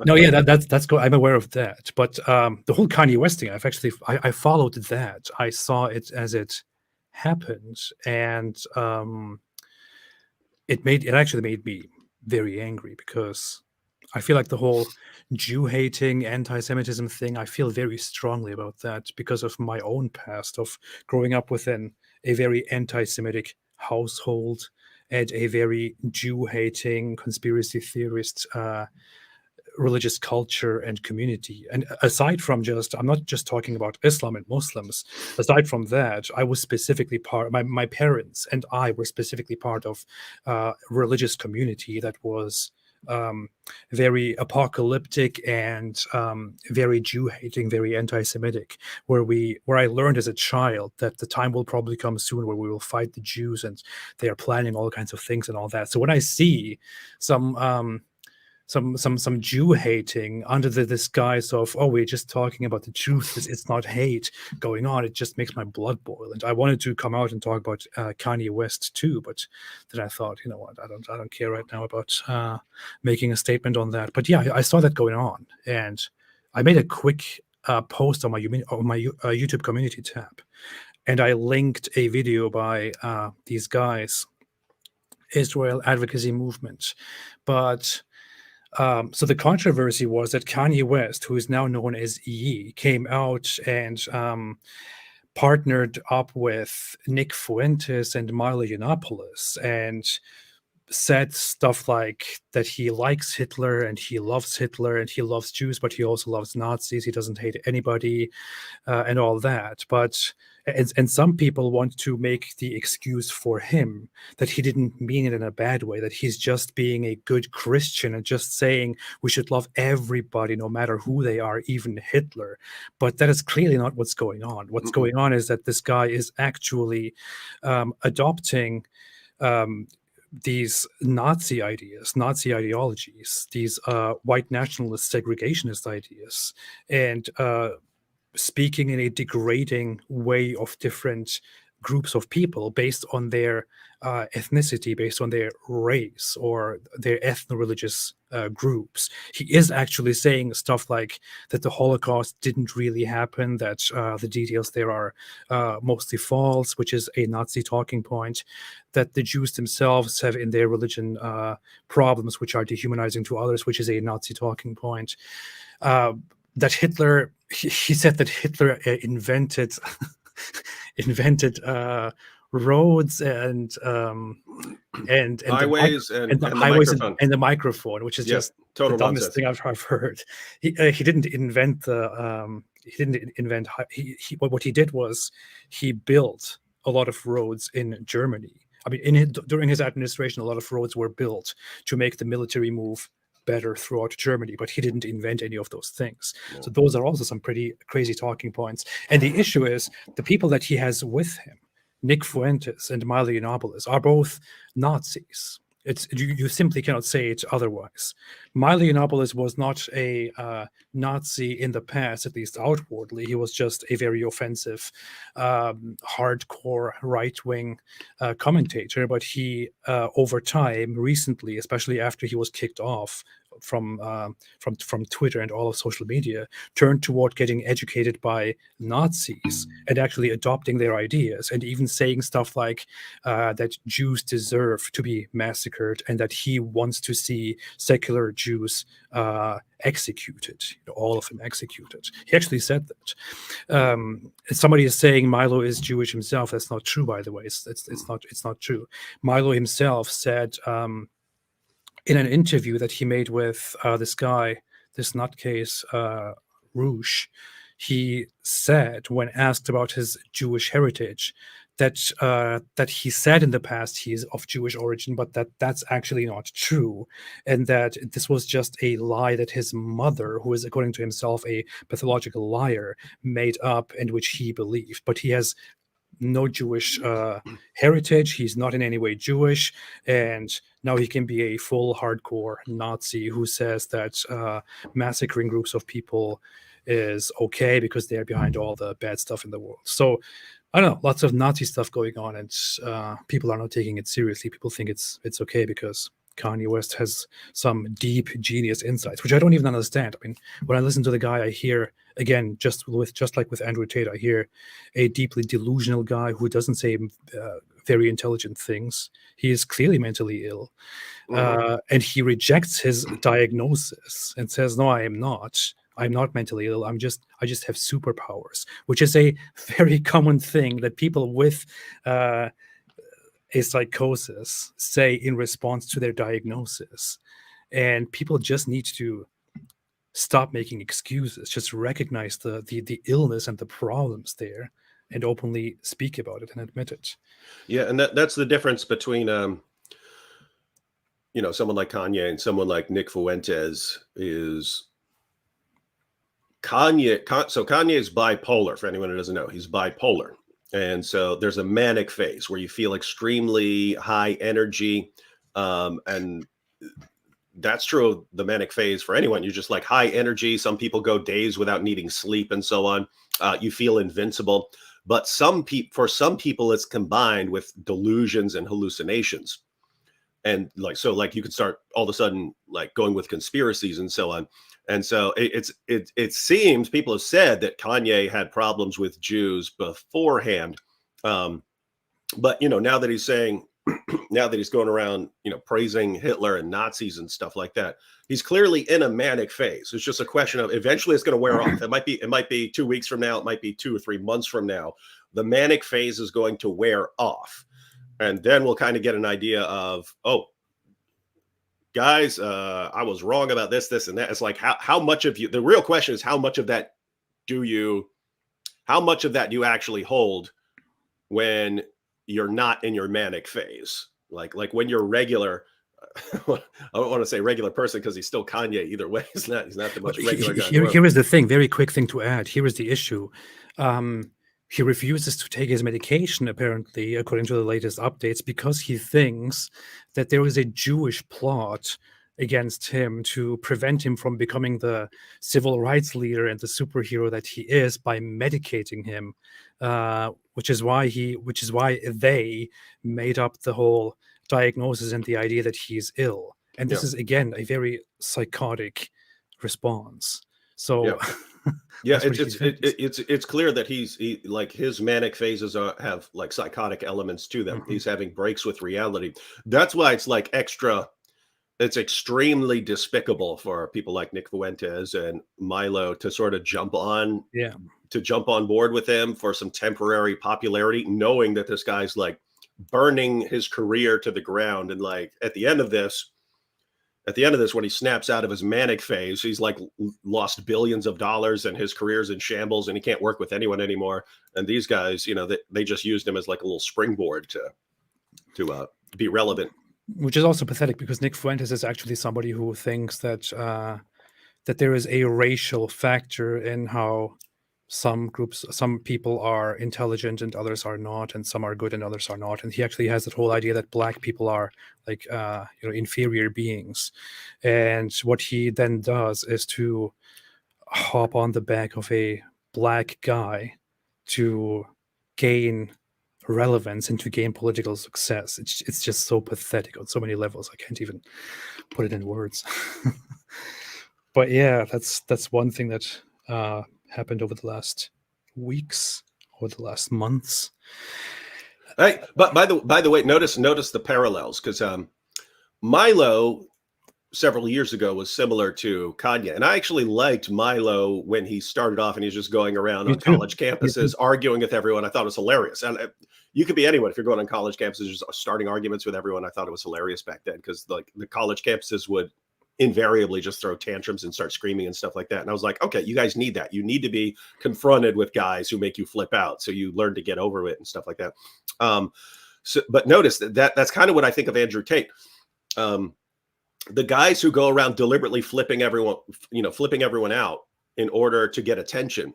No, yeah, that's good. I'm aware of that. But the whole Kanye West thing, I followed that. I saw it as it happened, and it actually made me very angry because I feel like the whole Jew hating, anti-Semitism thing, I feel very strongly about that because of my own past of growing up within a very anti-Semitic household and a very Jew hating, conspiracy theorist religious culture and community. And aside from I'm not just talking about Islam and Muslims, aside from that, I was specifically my parents and I were specifically part of a religious community that was very apocalyptic and very Jew hating, very anti-Semitic, where I learned as a child that the time will probably come soon where we will fight the Jews and they are planning all kinds of things and all that. So when I see some Jew hating under the disguise of, oh, we're just talking about the truth, it's not hate going on, it just makes my blood boil. And I wanted to come out and talk about Kanye West too, but then I thought, you know what, I don't care right now about making a statement on that. But yeah, I saw that going on, and I made a quick post on my YouTube community tab, and I linked a video by these guys, Israel Advocacy Movement, but so the controversy was that Kanye West, who is now known as Ye, came out and partnered up with Nick Fuentes and Milo Yiannopoulos and said stuff like that he likes Hitler and he loves Jews, but he also loves Nazis. He doesn't hate anybody and all that. But and some people want to make the excuse for him that he didn't mean it in a bad way, that he's just being a good Christian and just saying we should love everybody no matter who they are, even Hitler. But that is clearly not what's going on. What's going on is that this guy is actually adopting these Nazi ideas, Nazi ideologies, these white nationalist segregationist ideas, and speaking in a degrading way of different groups of people based on their ethnicity, based on their race or their ethno-religious groups. He is actually saying stuff like that the Holocaust didn't really happen, that the details there are mostly false, which is a Nazi talking point, that the Jews themselves have in their religion problems which are dehumanizing to others, which is a Nazi talking point. That Hitler, he said that Hitler invented roads and highways and the microphone, which is just the dumbest thing I've heard. He didn't invent the what he did was he built a lot of roads in Germany. I mean, during his administration, a lot of roads were built to make the military move better throughout Germany, but he didn't invent any of those things. No. So those are also some pretty crazy talking points. And the issue is the people that he has with him, Nick Fuentes and Milo Yiannopoulos, are both Nazis. You simply cannot say it otherwise. Milo Yiannopoulos was not a Nazi in the past, at least outwardly. He was just a very offensive, hardcore right-wing commentator. But he, over time, recently, especially after he was kicked off from Twitter and all of social media, turned toward getting educated by Nazis and actually adopting their ideas, and even saying stuff like that Jews deserve to be massacred and that he wants to see secular Jews executed, all of them executed. He actually said that. Somebody is saying Milo is Jewish himself. That's not true, by the way. It's not true. Milo himself said in an interview that he made with this nutcase, Rouge, he said, when asked about his Jewish heritage, that he said in the past he is of Jewish origin, but that's actually not true, and that this was just a lie that his mother, who is according to himself a pathological liar, made up and which he believed. But he has no Jewish heritage. He's not in any way Jewish, and now he can be a full hardcore Nazi who says that massacring groups of people is okay because they're behind all the bad stuff in the world. So I don't know, lots of Nazi stuff going on, and people are not taking it seriously. People think it's okay because Kanye West has some deep genius insights, which I don't even understand. I mean, when I listen to the guy, I hear, again, just like with Andrew Tate, I hear a deeply delusional guy who doesn't say very intelligent things. He is clearly mentally ill, and he rejects his diagnosis and says, "No, I am not. I'm not mentally ill. I just have superpowers," which is a very common thing that people with a psychosis say in response to their diagnosis. And people just need to stop making excuses, just recognize the illness and the problems there, and openly speak about it and admit it. Yeah, and that's the difference between someone like Kanye and someone like Nick Fuentes is Kanye. So Kanye is bipolar. For anyone who doesn't know, he's bipolar. And so there's a manic phase where you feel extremely high energy. And that's true of the manic phase for anyone. You're just like high energy. Some people go days without needing sleep and so on. You feel invincible. But for some people, it's combined with delusions and hallucinations. And like you could start all of a sudden like going with conspiracies and so on. And so it seems people have said that Kanye had problems with Jews beforehand. But, now that he's saying, now that he's going around, praising Hitler and Nazis and stuff like that, he's clearly in a manic phase. It's just a question of eventually it's going to wear off. It might be 2 weeks from now. It might be 2 or 3 months from now. The manic phase is going to wear off. And then we'll kind of get an idea of, oh, guys, I was wrong about this, and that. It's like how much of you, the real question is how much of that do you actually hold when you're not in your manic phase? Like when you're regular, I don't want to say regular person because he's still Kanye either way. He's not the most regular guy. Here is the thing, very quick thing to add. Here is the issue. He refuses to take his medication, apparently, according to the latest updates, because he thinks that there is a Jewish plot against him to prevent him from becoming the civil rights leader and the superhero that he is by medicating him, which is why they made up the whole diagnosis and the idea that he's ill. And this is, again, a very psychotic response. So yeah, it's clear that his manic phases have like psychotic elements to them. He's having breaks with reality. That's why it's like it's extremely despicable for people like Nick Fuentes and Milo to sort of jump on board with him for some temporary popularity, knowing that this guy's like burning his career to the ground. And like at the end of this, when he snaps out of his manic phase, he's like lost billions of dollars and his career's in shambles and he can't work with anyone anymore. And these guys, they just used him as like a little springboard to be relevant. Which is also pathetic because Nick Fuentes is actually somebody who thinks that there is a racial factor in how some people are intelligent and others are not, and some are good and others are not. And he actually has that whole idea that black people are like inferior beings. And what he then does is to hop on the back of a black guy to gain relevance and to gain political success. It's just so pathetic on so many levels. I can't even put it in words. But yeah, that's one thing that happened over the last weeks or the last months. Hey, but by the way, notice the parallels, because Milo several years ago was similar to Kanye, and I actually liked Milo when he started off and he's just going around on college campuses arguing with everyone. I thought it was hilarious. And you could be anyone if you're going on college campuses just starting arguments with everyone. I thought it was hilarious back then because like the college campuses would invariably just throw tantrums and start screaming and stuff like that. And I was like, okay, you guys need that. You need to be confronted with guys who make you flip out, so you learn to get over it and stuff like that. But notice that's kind of what I think of Andrew Tate. The guys who go around deliberately flipping everyone out in order to get attention,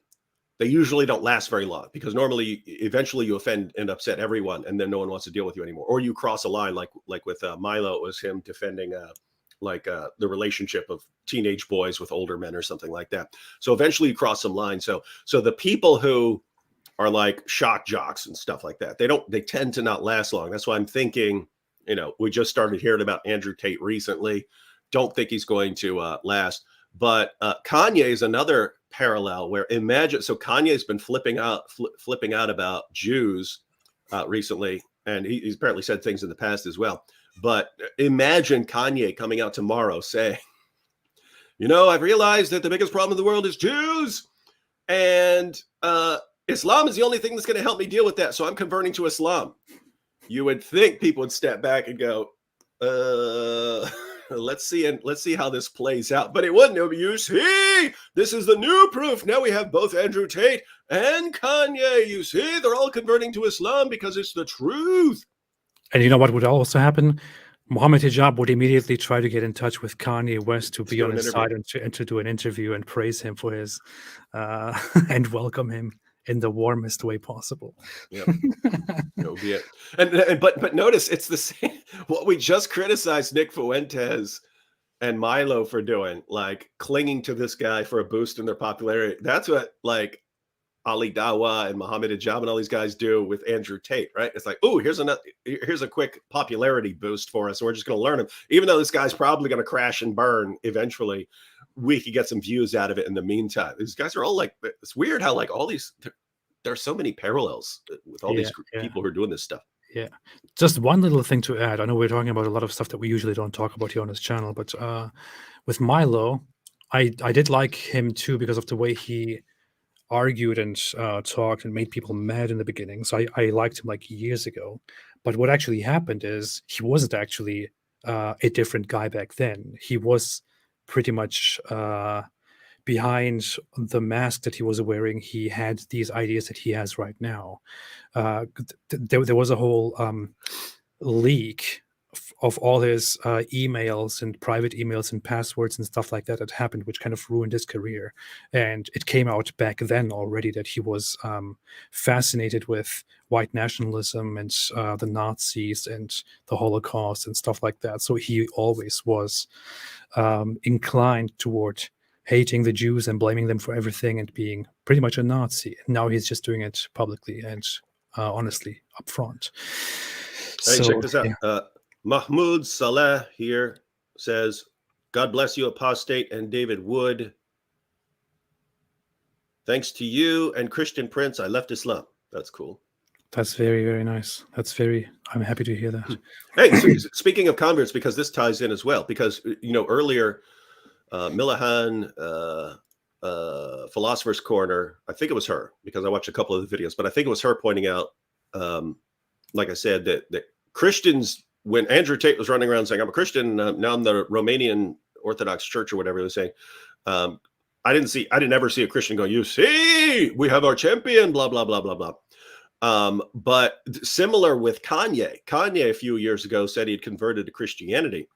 they usually don't last very long, because normally eventually you offend and upset everyone and then no one wants to deal with you anymore. Or you cross a line like with Milo, it was him defending the relationship of teenage boys with older men or something like that. So eventually you cross some lines. So the people who are like shock jocks and stuff like that. They tend to not last long. That's why I'm thinking, we just started hearing about Andrew Tate recently. Don't think he's going to last. But Kanye is another parallel where so Kanye's been flipping out about Jews recently, and he's apparently said things in the past as well. But imagine Kanye coming out tomorrow saying, I've realized that the biggest problem in the world is Jews, and Islam is the only thing that's going to help me deal with that. So I'm converting to Islam. You would think people would step back and go, let's see how this plays out. But it wouldn't. It would be, you see, this is the new proof. Now we have both Andrew Tate and Kanye. You see, they're all converting to Islam because it's the truth. And you know what would also happen? Mohammed Hijab would immediately try to get in touch with Kanye West to be on his side and to do an interview and praise him for his and welcome him in the warmest way possible. Yeah, it'll be it. And but notice it's the same. What we just criticized Nick Fuentes and Milo for doing, like clinging to this guy for a boost in their popularity. That's what like Ali Dawah and Mohammed Hijab and all these guys do with Andrew Tate, right? It's like, oh, here's a quick popularity boost for us. We're just going to learn him, even though this guy's probably going to crash and burn eventually. We could get some views out of it in the meantime. These guys are all like, it's weird how like all these, there are so many parallels with all these people who are doing this stuff. Yeah. Just one little thing to add. I know we're talking about a lot of stuff that we usually don't talk about here on this channel, but with Milo, I did like him too because of the way he argued and talked and made people mad in the beginning. So I liked him like years ago. But what actually happened is he wasn't actually a different guy back then. He was pretty much behind the mask that he was wearing. He had these ideas that he has right now. There was a whole leak of all his emails and private emails and passwords and stuff like that that happened, which kind of ruined his career. And it came out back then already that he was fascinated with white nationalism and the Nazis and the Holocaust and stuff like that. So he always was inclined toward hating the Jews and blaming them for everything and being pretty much a Nazi. Now he's just doing it publicly and honestly up front. Hey, check this out. Yeah. Mahmoud Saleh here says, God bless you, Apostate and David Wood. Thanks to you and Christian Prince, I left Islam. That's cool. That's very, very nice. I'm happy to hear that. Hey, so speaking of converts, because this ties in as well, because, earlier, Milahan, Philosopher's Corner, I think it was her, because I watched a couple of the videos, but I think it was her pointing out, like I said, that Christians, when Andrew Tate was running around saying, I'm a Christian, now I'm the Romanian Orthodox Church or whatever he was saying, I didn't ever see a Christian go, you see, we have our champion, blah, blah, blah, blah, blah. But similar with Kanye. Kanye a few years ago said he'd converted to Christianity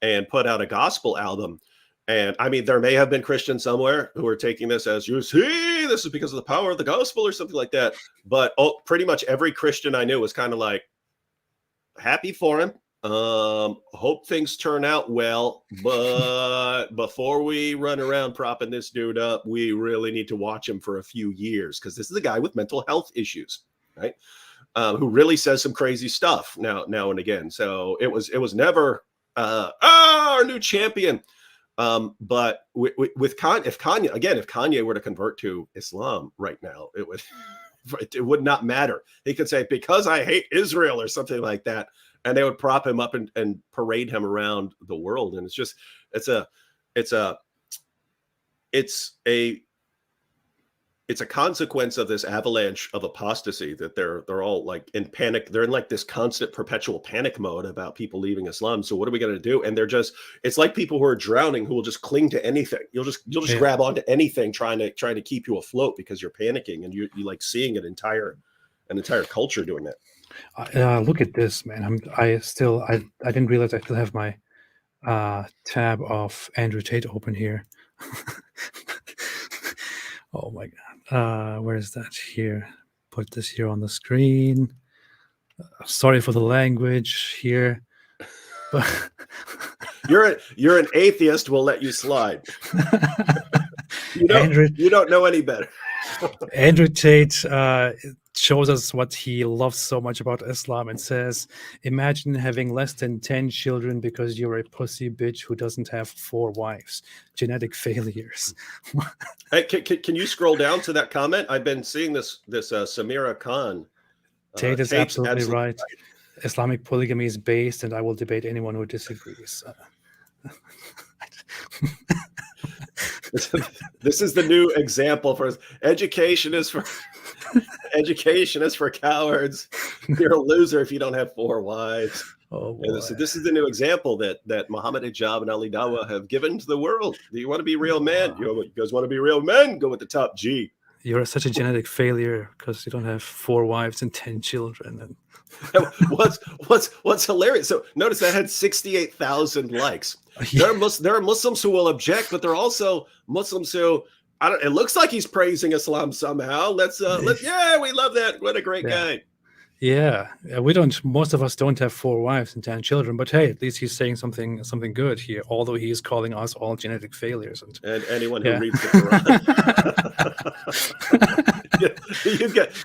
and put out a gospel album. And I mean, there may have been Christians somewhere who are taking this as, you see, this is because of the power of the gospel or something like that. But pretty much every Christian I knew was kind of like, happy for him. Hope things turn out well. But before we run around propping this dude up, we really need to watch him for a few years, because this is a guy with mental health issues, right? Who really says some crazy stuff now and again. So it was never our new champion. But with Kanye were to convert to Islam right now, it would not matter. He could say, because I hate Israel or something like that, and they would prop him up and parade him around the world. And it's a consequence of this avalanche of apostasy that they're all like in panic. They're in like this constant perpetual panic mode about people leaving Islam. So what are we going to do? And it's like people who are drowning who will just cling to anything. You'll just grab onto anything trying to keep you afloat because you're panicking, and you like seeing an entire culture doing that. Look at this, man. I didn't realize I still have my tab of Andrew Tate open here. Oh my God. Where is that? Here. Put this here on the screen. Sorry for the language here. But you're an atheist, we'll let you slide. You don't know any better. Andrew Tate shows us what he loves so much about Islam and says, imagine having less than 10 children because you're a pussy bitch who doesn't have 4 wives. Genetic failures. Hey, can you scroll down to that comment? I've been seeing this Samira Khan. Tate is absolutely right. Islamic polygamy is based, and I will debate anyone who disagrees. This is the new example for education is for cowards. You're a loser if you don't have 4 wives. Oh, this is the new example that Muhammad Hijab and Ali Dawah have given to the world. Do you want to be real men? You guys want to be real men? Go with the top G. You're such a genetic failure because you don't have 4 wives and 10 children. And what's hilarious? So notice that had 68,000 likes. Yeah. There are Muslims who will object, but there are also Muslims who it looks like he's praising Islam somehow. Let's we love that. What a great guy. Yeah, most of us don't have 4 wives and 10 children, but hey, at least he's saying something good here, although he is calling us all genetic failures. And anyone who reads the Quran.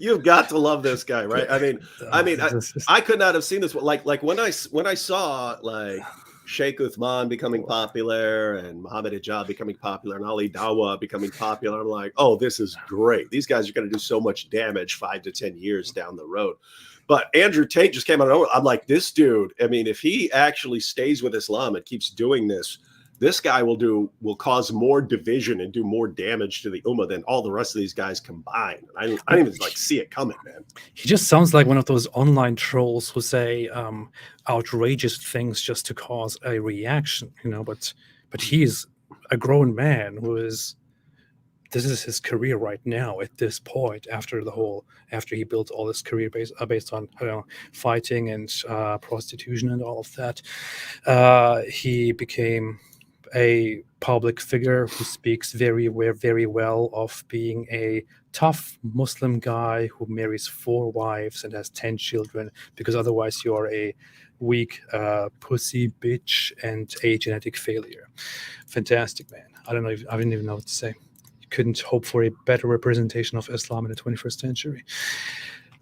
You've got to love this guy, right? I could not have seen this. Like when I saw like Sheikh Uthman becoming popular and Muhammad Hijab becoming popular and Ali Dawah becoming popular, I'm like, oh, this is great. These guys are going to do so much damage 5 to 10 years down the road. But Andrew Tate just came out of nowhere. I'm like, this dude, I mean, if he actually stays with Islam and keeps doing this, this guy will cause more division and do more damage to the ummah than all the rest of these guys combined. I didn't even see it coming, man. He just sounds like one of those online trolls who say outrageous things just to cause a reaction, but he's a grown man this is his career right now at this point after he built all this career based on fighting and prostitution and all of that. He became a public figure who speaks very well of being a tough Muslim guy who marries 4 wives and has 10 children, because otherwise you are a weak pussy bitch and a genetic failure. Fantastic, man. I didn't even know what to say. You couldn't hope for a better representation of Islam in the 21st century.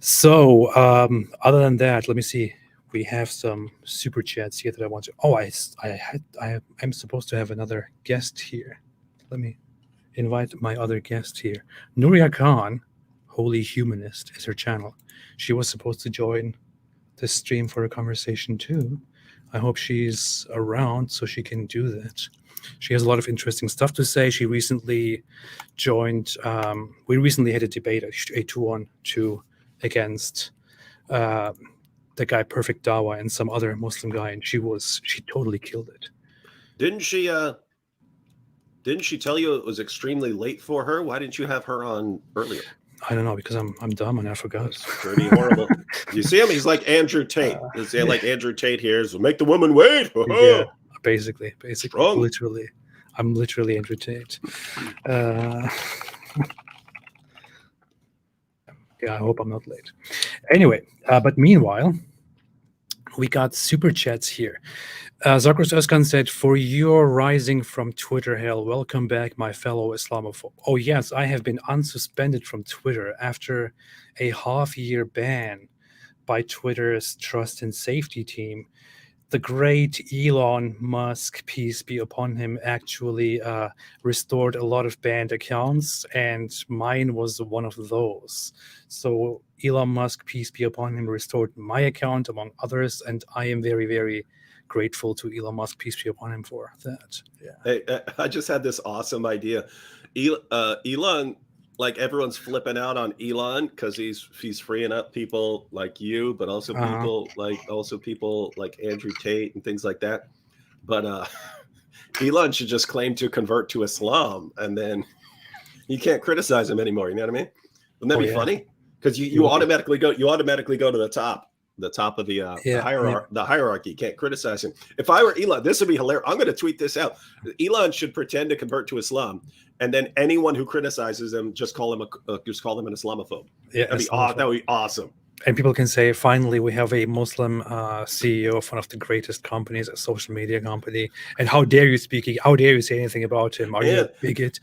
So other than that, let me see. We have some super chats here that I want to. Oh, I'm supposed to have another guest here. Let me invite my other guest here. Nuriyah Khan, Holy Humanist, is her channel. She was supposed to join this stream for a conversation too. I hope she's around so she can do that. She has a lot of interesting stuff to say. She recently joined. We recently had a debate, a 2-on-2 against the guy Perfect Dawah and some other Muslim guy, and she totally killed it. Didn't she tell you it was extremely late for her? Why didn't you have her on earlier? I don't know, because I'm dumb and I forgot. That's pretty horrible. You see him? He's like Andrew Tate. Like Andrew Tate here. So make the woman wait. Yeah, basically. Strong. Literally. I'm literally Andrew Tate. Yeah, I hope I'm not late. Anyway, but meanwhile, we got super chats here. Zakros Özkan said, for your rising from Twitter hell, welcome back, my fellow Islamophobe. Oh, yes, I have been unsuspended from Twitter after a half-year ban by Twitter's trust and safety team. The great Elon Musk, peace be upon him, actually restored a lot of banned accounts, and mine was one of those. So Elon Musk, peace be upon him, restored my account, among others, and I am very, very grateful to Elon Musk, peace be upon him, for that. Yeah. Hey, I just had this awesome idea. Elon, like everyone's flipping out on Elon because he's freeing up people like you, but also people like Andrew Tate and things like that. But Elon should just claim to convert to Islam, and then you can't criticize him anymore. You know what I mean? Wouldn't that be funny? Because you automatically go to the top of the hierarchy. You can't criticize him. If I were Elon, this would be hilarious. I'm going to tweet this out. Elon should pretend to convert to Islam, and then anyone who criticizes him just call him an Islamophobe. Yeah, that would be awesome. And people can say, finally, we have a Muslim CEO of one of the greatest companies, a social media company. And how dare you how dare you say anything about him? Are you a bigot?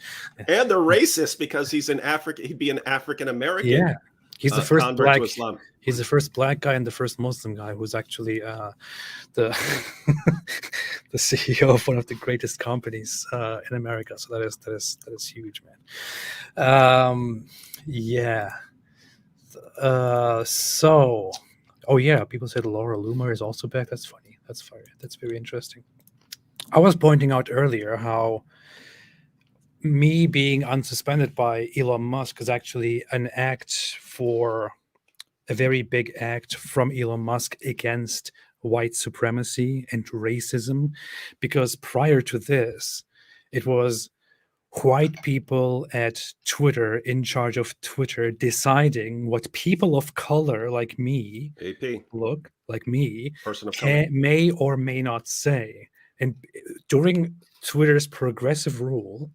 And they're racist because he's he'd be an African-American. Yeah. He's the first convert to Islam. He's the first black guy and the first Muslim guy who's actually the the CEO of one of the greatest companies in America. So that is huge, man. Yeah. So, oh yeah, people said Laura Loomer is also back. That's funny. That's very interesting. I was pointing out earlier how me being unsuspended by Elon Musk is actually a very big act from Elon Musk against white supremacy and racism, because prior to this, it was white people at Twitter, in charge of Twitter, deciding what people of color like me, person of color, may or may not say. And during Twitter's progressive rule,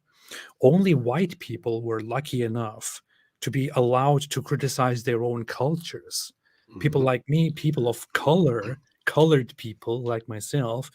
only white people were lucky enough to be allowed to criticize their own cultures. Mm-hmm. People like me, people of color, colored people like myself,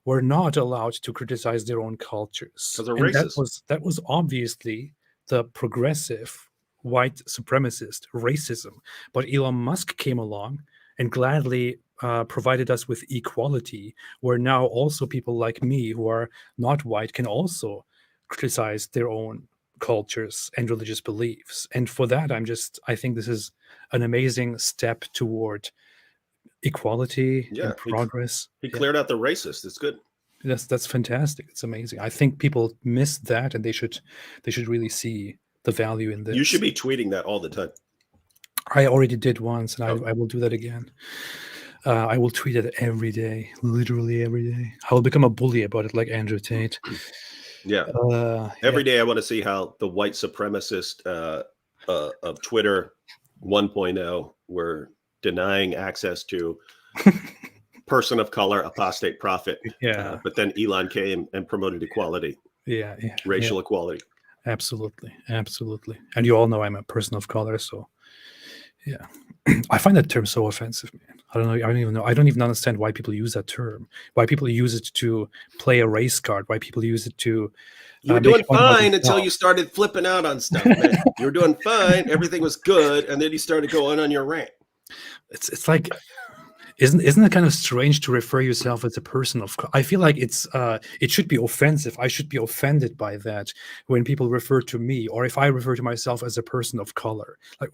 were not allowed to criticize their own cultures. Because they're racist. That was obviously the progressive white supremacist racism. But Elon Musk came along and gladly provided us with equality, where now also people like me who are not white can also criticize their own cultures and religious beliefs. And for that, I think this is an amazing step toward equality and progress. He cleared out the racist. It's good. That's fantastic. It's amazing. I think people miss that, and they should really see the value in this. You should be tweeting that all the time. I already did once, and I will do that again. I will tweet it every day, literally every day. I will become a bully about it, like Andrew Tate. Yeah. Every day I want to see how the white supremacist of Twitter 1.0 were denying access to person of color, apostate prophet. Yeah. But then Elon came and promoted equality. Yeah. Racial equality. Absolutely. And you all know I'm a person of color, so yeah. I find that term so offensive, man. I don't even know. I don't even understand why people use that term. Why people use it to play a race card. Why people use it to. You were doing fine until you started flipping out on stuff, man. You were doing fine. Everything was good. And then you started going on your rant. It's like, isn't it kind of strange to refer yourself as a person of color? I feel like it should be offensive. I should be offended by that when people refer to me, or if I refer to myself as a person of color. Like,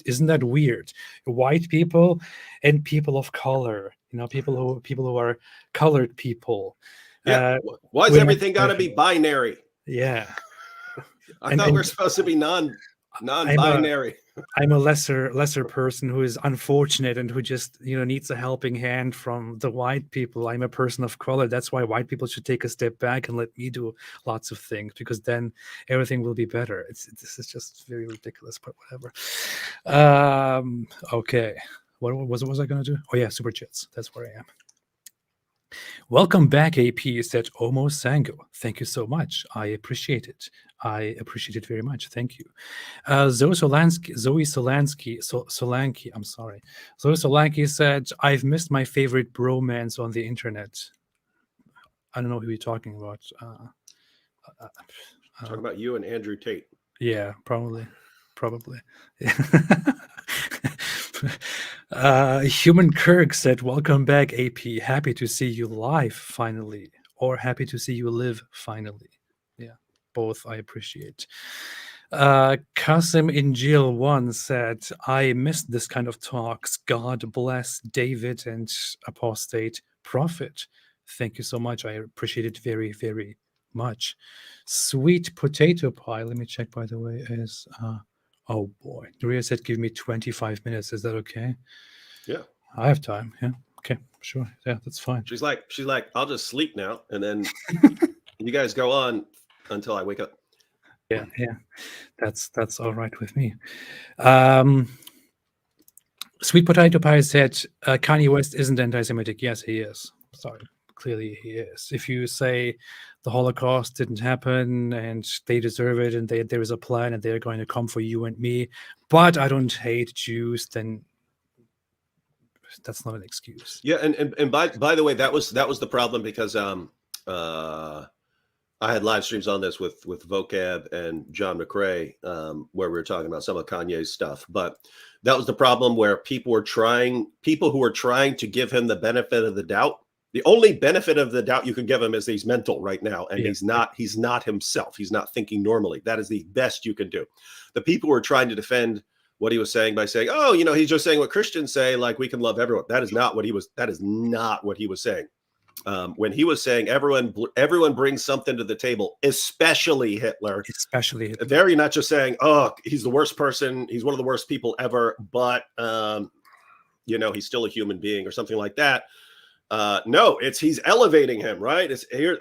isn't that weird? White people and people of color, people who are colored people. Yeah. Why is everything got to be binary? Yeah. I thought we're supposed to be non-binary. I'm a lesser person who is unfortunate and who just needs a helping hand from the white people. I'm a person of color. That's why white people should take a step back and let me do lots of things, because then everything will be better. This is just very ridiculous, but whatever. Okay, what was I going to do? Oh yeah, Superchats. That's where I am. Welcome back, AP, said Omo Sango. Thank you so much. I appreciate it. I appreciate it very much. Thank you. Zoe Solanki, I'm sorry. Zoe Solanki said, I've missed my favorite bromance on the internet. I don't know who you're talking about. Talking about you and Andrew Tate. Yeah, probably. Human Kirk said, welcome back, AP. Happy to see you live finally, or happy to see you live finally. Yeah, both I appreciate. Kasim Injil 1 said, I missed this kind of talks. God bless David and Apostate Prophet. Thank you so much. I appreciate it very, very much. Sweet Potato Pie, let me check, by the way, is oh boy. Nuriyah said, give me 25 minutes. Is that okay? Yeah. I have time. Yeah. Okay. Sure. Yeah, that's fine. She's like, I'll just sleep now. And then you guys go on until I wake up. Yeah. That's all right with me. Sweet Potato Pie said, Kanye West isn't anti-Semitic. Yes, he is. Sorry. Clearly he is. If you say the Holocaust didn't happen and they deserve it and there is a plan and they're going to come for you and me, but I don't hate Jews, then That's not an excuse. Yeah, and by the way, that was the problem, because I had live streams on this with Vocab and John McRae, where we were talking about some of Kanye's stuff. But that was the problem, where people who were trying to give him the benefit of the doubt. The only benefit of the doubt you can give him is that he's mental right now, and he's not himself. He's not thinking normally. That is the best you can do. The people who are trying to defend what he was saying by saying, "Oh, he's just saying what Christians say, like we can love everyone." That is not what he was. That is not what he was saying. When he was saying everyone brings something to the table, especially Hitler. There, you're not just saying, "Oh, he's the worst person. He's one of the worst people ever," but he's still a human being or something like that. No, he's elevating him, right? It's here.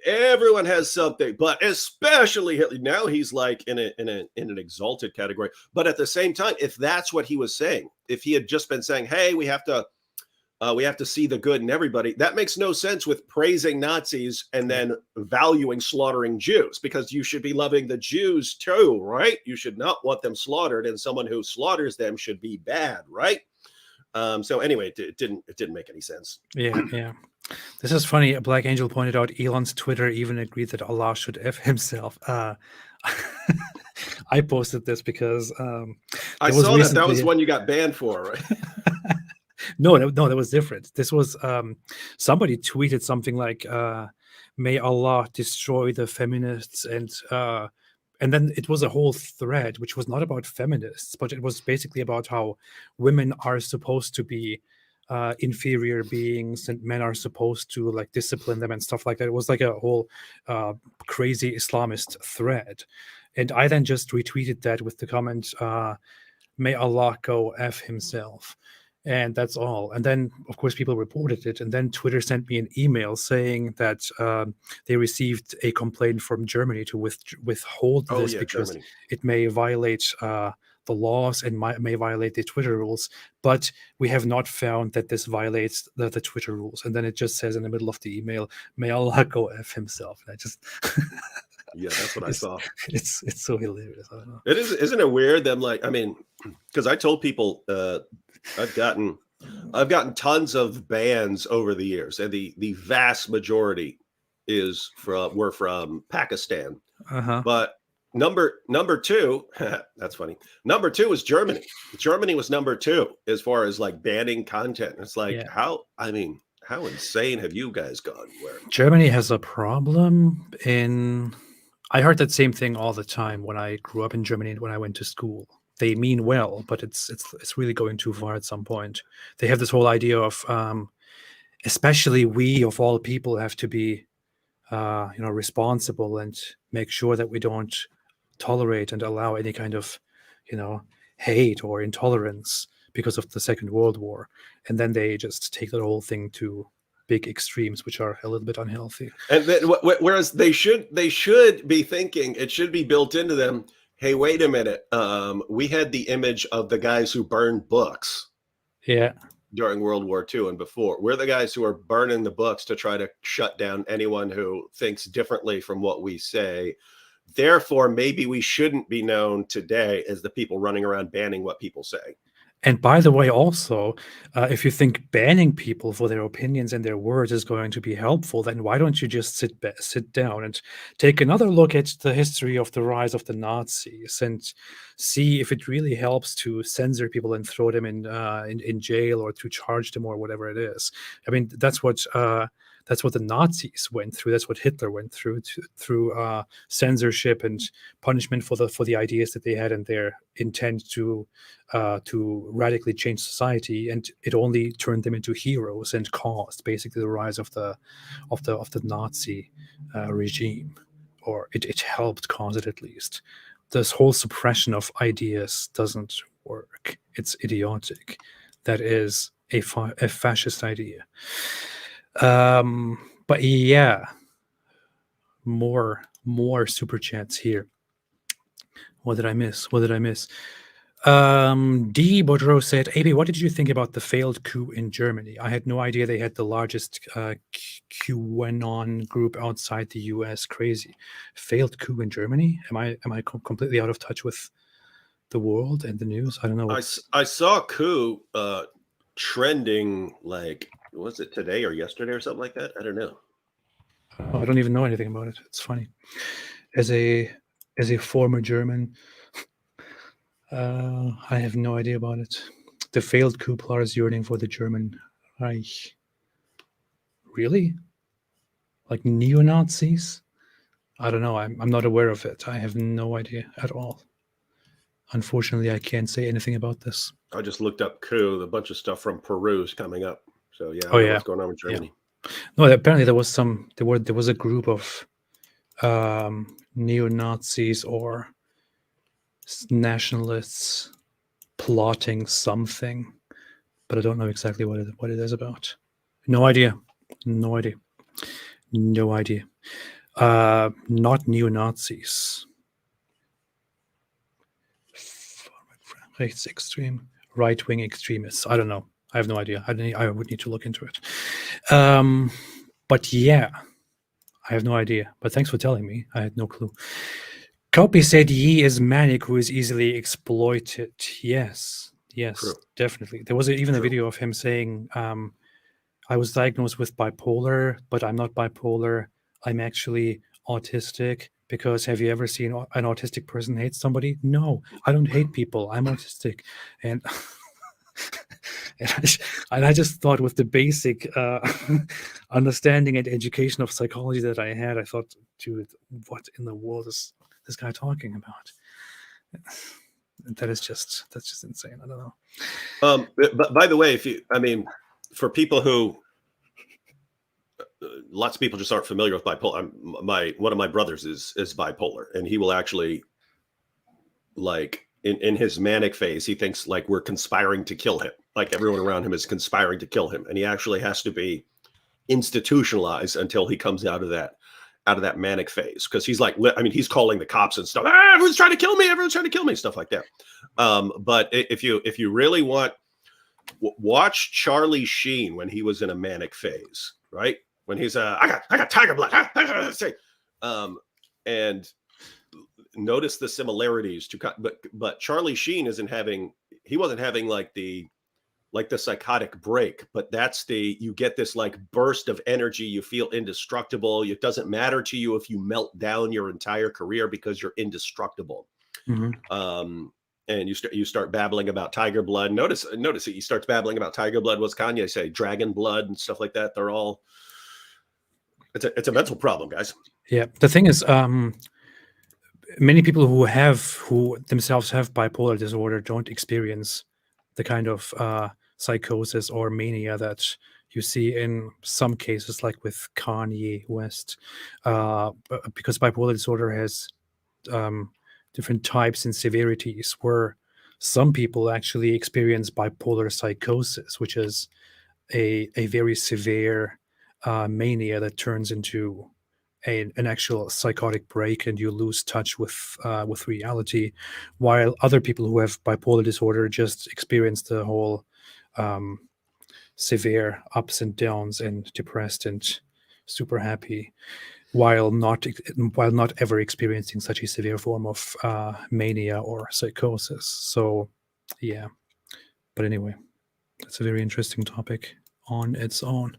Everyone has something, but especially Hitler. Now he's like in an exalted category. But at the same time, if that's what he was saying, if he had just been saying, "Hey, we have to see the good in everybody," that makes no sense with praising Nazis and then valuing slaughtering Jews, because you should be loving the Jews too, right? You should not want them slaughtered, and someone who slaughters them should be bad, right? So anyway, it didn't make any sense. Yeah. This is funny. Black Angel pointed out Elon's Twitter even agreed that Allah should F himself. I posted this because I saw that was one you got banned for, right? No, that was different. This was somebody tweeted something like, "May Allah destroy the feminists," and then it was a whole thread which was not about feminists, but it was basically about how women are supposed to be inferior beings and men are supposed to like discipline them and stuff like that. It was like a whole crazy Islamist thread, and I then just retweeted that with the comment, "May Allah go F himself." And that's all. And then, of course, people reported it. And then Twitter sent me an email saying that they received a complaint from Germany to withhold this because Germany. It may violate the laws and may violate the Twitter rules. But we have not found that this violates the Twitter rules. And then it just says in the middle of the email, "May Allah go F himself." And I just... Yeah, that's what I saw. It's so hilarious. I don't know. It is, isn't it weird? Them because I told people I've gotten tons of bans over the years, and the vast majority were from Pakistan. But number two, that's funny. Number two is Germany. Germany was number two as far as like banning content. It's like how insane have you guys gone? Where Germany has a problem in. I heard that same thing all the time when I grew up in Germany and when I went to school. They mean well, but it's really going too far at some point. They have this whole idea of, especially we of all people have to be, responsible and make sure that we don't tolerate and allow any kind of, hate or intolerance because of the Second World War. And then they just take that whole thing to big extremes, which are a little bit unhealthy. And then, whereas they should be thinking, it should be built into them, hey, wait a minute. We had the image of the guys who burned books during World War II and before. We're the guys who are burning the books to try to shut down anyone who thinks differently from what we say. Therefore, maybe we shouldn't be known today as the people running around banning what people say. And by the way, also, if you think banning people for their opinions and their words is going to be helpful, then why don't you just sit down and take another look at the history of the rise of the Nazis and see if it really helps to censor people and throw them in jail or to charge them or whatever it is. I mean, that's what the Nazis went through. That's what Hitler went through censorship and punishment for the ideas that they had and their intent to radically change society. And it only turned them into heroes and caused basically the rise of the Nazi regime, or it helped cause it at least. This whole suppression of ideas doesn't work. It's idiotic. That is a fascist idea. But yeah, more super chats here. What did I miss? D. Bodro said, AB, what did you think about the failed coup in Germany? I had no idea they had the largest QAnon group outside the US. Crazy. Failed coup in Germany? Am I completely out of touch with the world and the news? I don't know. I saw coup trending, like, was it today or yesterday or something like that? I don't know. Oh, I don't even know anything about it. It's funny. As a former German, I have no idea about it. The failed coup plotters yearning for the German Reich. Really? Like neo-Nazis? I don't know. I'm not aware of it. I have no idea at all. Unfortunately, I can't say anything about this. I just looked up coup. A bunch of stuff from Peru is coming up. So yeah, I Oh, don't know yeah. what's going on with Germany. No, apparently there was a group of neo-Nazis or nationalists plotting something, but I don't know exactly what it is about. No idea. Not neo-Nazis. It's extreme right-wing extremists. I don't know. I have no idea. I would need to look into it. But yeah, I have no idea. But thanks for telling me. I had no clue. Copy said he is manic who is easily exploited. Yes, True. definitely. There was even a video of him saying, I was diagnosed with bipolar, but I'm not bipolar. I'm actually autistic. Because have you ever seen an autistic person hate somebody? No, I don't hate people. I'm autistic. And and I just thought with the basic understanding and education of psychology that I had, I thought, dude, what in the world is this guy talking about? That's just insane. I don't know. But by the way, for people who, lots of people just aren't familiar with bipolar. One of my brothers is bipolar, and he will actually, like, in his manic phase, he thinks like we're conspiring to kill him. Like everyone around him is conspiring to kill him, and he actually has to be institutionalized until he comes out of that manic phase. Because he's like, he's calling the cops and stuff. Everyone's trying to kill me. Everyone's trying to kill me. Stuff like that. But if you really want, watch Charlie Sheen when he was in a manic phase, right? When he's I got tiger blood, and notice the similarities to, but Charlie Sheen wasn't having like the psychotic break, but you get this like burst of energy. You feel indestructible. It doesn't matter to you if you melt down your entire career because you're indestructible. Mm-hmm. And you start babbling about tiger blood. Notice that he starts babbling about tiger blood. What's Kanye say? Dragon blood and stuff like that. They're all. It's a mental problem, guys. Yeah, the thing is, many people who themselves have bipolar disorder don't experience the kind of psychosis or mania that you see in some cases, like with Kanye West, because bipolar disorder has different types and severities, where some people actually experience bipolar psychosis, which is a very severe mania that turns into an actual psychotic break, and you lose touch with reality, while other people who have bipolar disorder just experience the whole severe ups and downs and depressed and super happy, while not ever experiencing such a severe form of mania or psychosis. So yeah, but anyway, that's a very interesting topic on its own.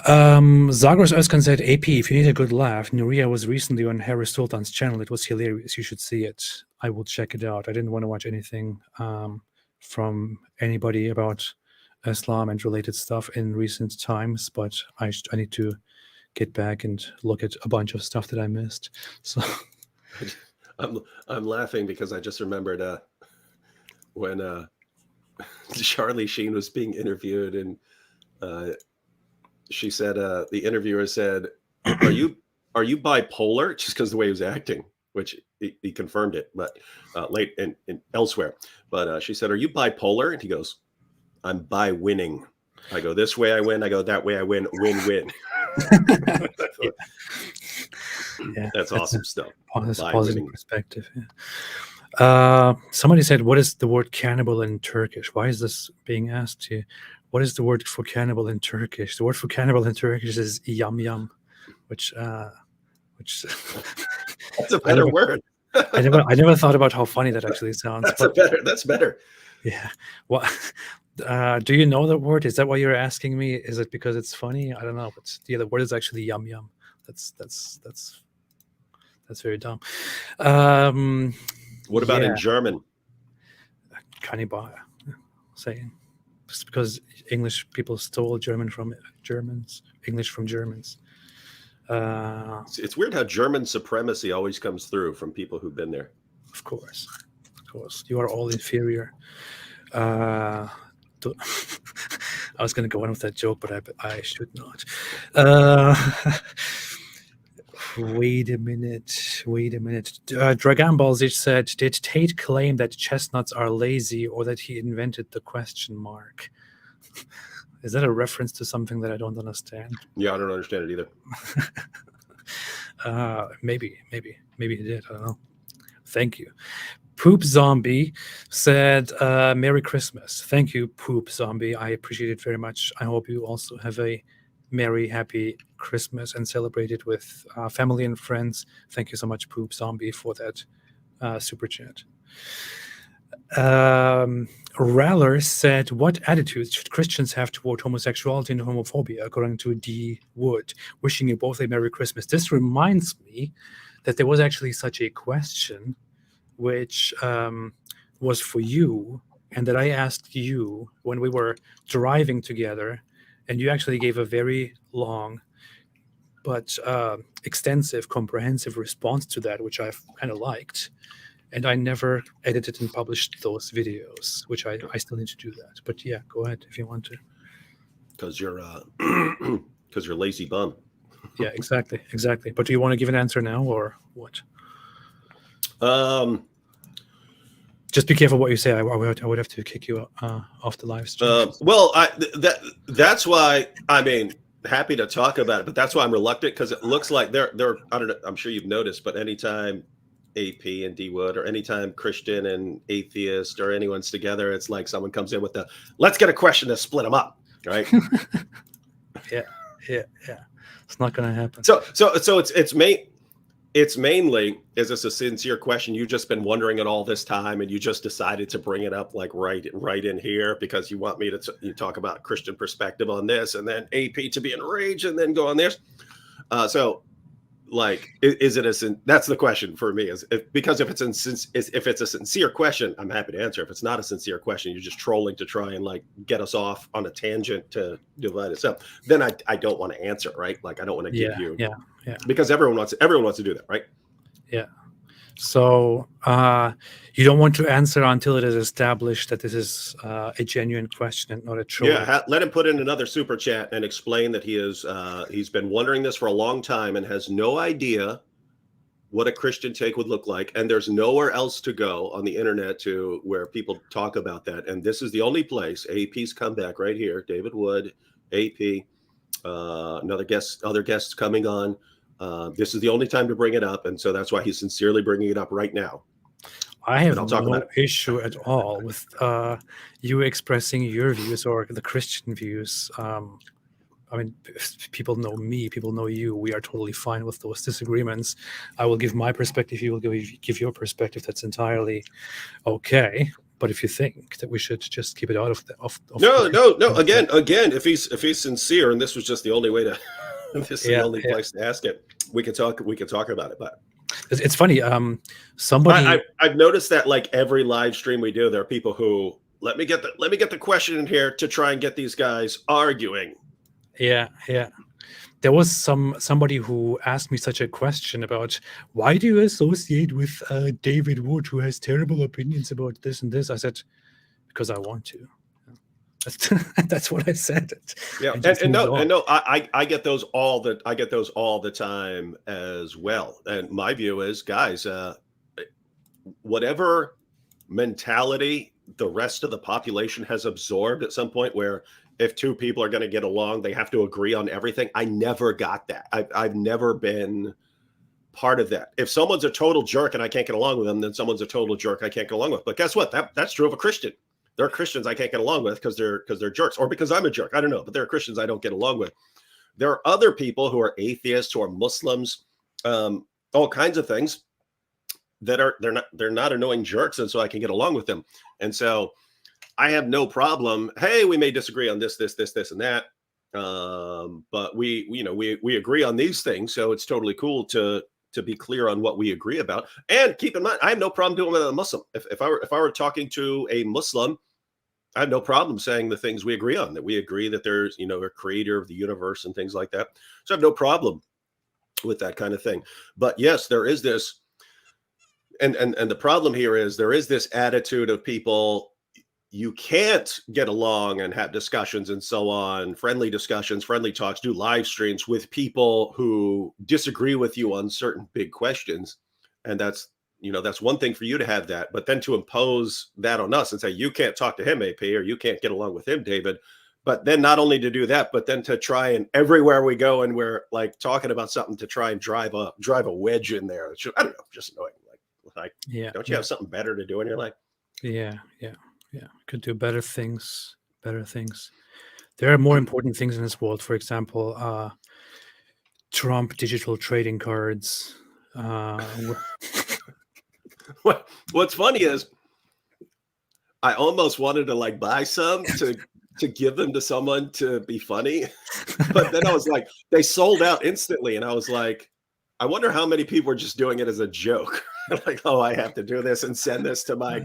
Zagros Özkan said, AP, if you need a good laugh, Nuriyah was recently on Harris Sultan's channel. It was hilarious. You should see it. I will check it out. I didn't want to watch anything from anybody about Islam and related stuff in recent times, but I need to get back and look at a bunch of stuff that I missed. So I'm laughing because I just remembered when Charlie Sheen was being interviewed, and she said, the interviewer said, are you bipolar? Just because the way he was acting, which he confirmed it, but late and elsewhere. But she said, are you bipolar? And he goes, I'm bi-winning. I go this way, I win. I go that way, I win. Win-win. Yeah, that's awesome stuff. That's a positive perspective. Yeah. Somebody said, what is the word cannibal in Turkish? Why is this being asked here? What is the word for cannibal in Turkish? The word for cannibal in Turkish is yam yam, which that's a better word. I never thought about how funny that actually sounds. That's better. Yeah. Well, Do you know the word? Is that why you're asking me? Is it because it's funny? I don't know. But yeah, the word is actually yum yum. That's very dumb. What about in German? Cannibal. Saying just because English people stole German from Germans, English from Germans. It's weird how German supremacy always comes through from people who've been there. Of course, you are all inferior. I was going to go on with that joke, but I should not. Wait a minute. Dragon Ball Z said, did Tate claim that chestnuts are lazy or that he invented the question mark? Is that a reference to something that I don't understand? Yeah, I don't understand it either. Maybe he did. I don't know. Thank you. Poop Zombie said, Merry Christmas. Thank you, Poop Zombie. I appreciate it very much. I hope you also have a merry, happy Christmas and celebrate it with family and friends. Thank you so much, Poop Zombie, for that super chat. Raller said, what attitudes should Christians have toward homosexuality and homophobia, according to D. Wood? Wishing you both a Merry Christmas. This reminds me that there was actually such a question which was for you, and that I asked you when we were driving together, and you actually gave a very long but extensive, comprehensive response to that, which I've kind of liked. And I never edited and published those videos, which I still need to do that. But yeah, go ahead if you want to. Because you're lazy bum. Yeah, exactly. But do you want to give an answer now or what? Just be careful what you say. I would have to kick you off the live stream. Well, that's why, I mean, happy to talk about it, but that's why I'm reluctant, because it looks like they're I don't know, I'm sure you've noticed, but anytime AP and D Wood, or anytime Christian and atheist or anyone's together, it's like someone comes in with let's get a question to split them up, right? Yeah. It's not going to happen. So it's mainly, is this a sincere question? You've just been wondering it all this time, and you just decided to bring it up like right in here because you want me to you talk about Christian perspective on this, and then AP to be enraged and then go on this. So like, is it that's the question for me, because if it's a sincere question, I'm happy to answer. If it's not a sincere question, you're just trolling to try and like get us off on a tangent to divide us up, then I don't want to answer, right? Like, I don't want to give you, because everyone wants to do that, right? Yeah. So you don't want to answer until it is established that this is a genuine question and not a troll. Yeah, let him put in another super chat and explain that he's been wondering this for a long time and has no idea what a Christian take would look like, and there's nowhere else to go on the internet to where people talk about that, and this is the only place. AP's come back right here. David Wood, AP, other guests coming on. This is the only time to bring it up, and so that's why he's sincerely bringing it up right now. I have no issue at all with you expressing your views or the Christian views. I mean, people know me, people know you. We are totally fine with those disagreements. I will give my perspective. You will give your perspective. That's entirely okay. But if you think that we should just keep it out of no. Again, if he's sincere, and this was just the only way to, this is the only place to ask it. We can talk about it. But it's funny. I've noticed that like every live stream we do, there are people who let me get the question in here to try and get these guys arguing. Yeah. There was somebody who asked me such a question about why do you associate with David Wood, who has terrible opinions about this and this. I said, because I want to. That's what I said. Yeah, I get those all the time as well. And my view is, guys, whatever mentality the rest of the population has absorbed at some point, where if two people are going to get along, they have to agree on everything. I never got that. I've never been part of that. If someone's a total jerk and I can't get along with them, then someone's a total jerk I can't get along with. But guess what? That's true of a Christian. There are Christians I can't get along with because they're jerks, or because I'm a jerk. I don't know, but there are Christians I don't get along with. There are other people who are atheists, who are Muslims, all kinds of things that they're not annoying jerks, and so I can get along with them. And so I have no problem. Hey, we may disagree on this, and that. But we agree on these things. So it's totally cool to be clear on what we agree about. And keep in mind, I have no problem doing it with a Muslim. If I were talking to a Muslim, I have no problem saying the things we agree on, that we agree that there's, a creator of the universe and things like that. So I have no problem with that kind of thing. But yes, there is this, and the problem here is there is this attitude of people, you can't get along and have discussions and so on, friendly discussions, friendly talks, do live streams with people who disagree with you on certain big questions. And that's one thing for you to have that, but then to impose that on us and say, you can't talk to him, AP, or you can't get along with him, David. But then not only to do that, but then to try and everywhere we go and we're like talking about something to try and drive a wedge in there. I don't know, just annoying. Like, don't you have something better to do in your life? Yeah. Could do better things. There are more important things in this world. For example, Trump digital trading cards. What's funny is I almost wanted to like buy some to give them to someone to be funny. But then I was like, they sold out instantly. And I was like, I wonder how many people are just doing it as a joke. Like, oh, I have to do this and send this to my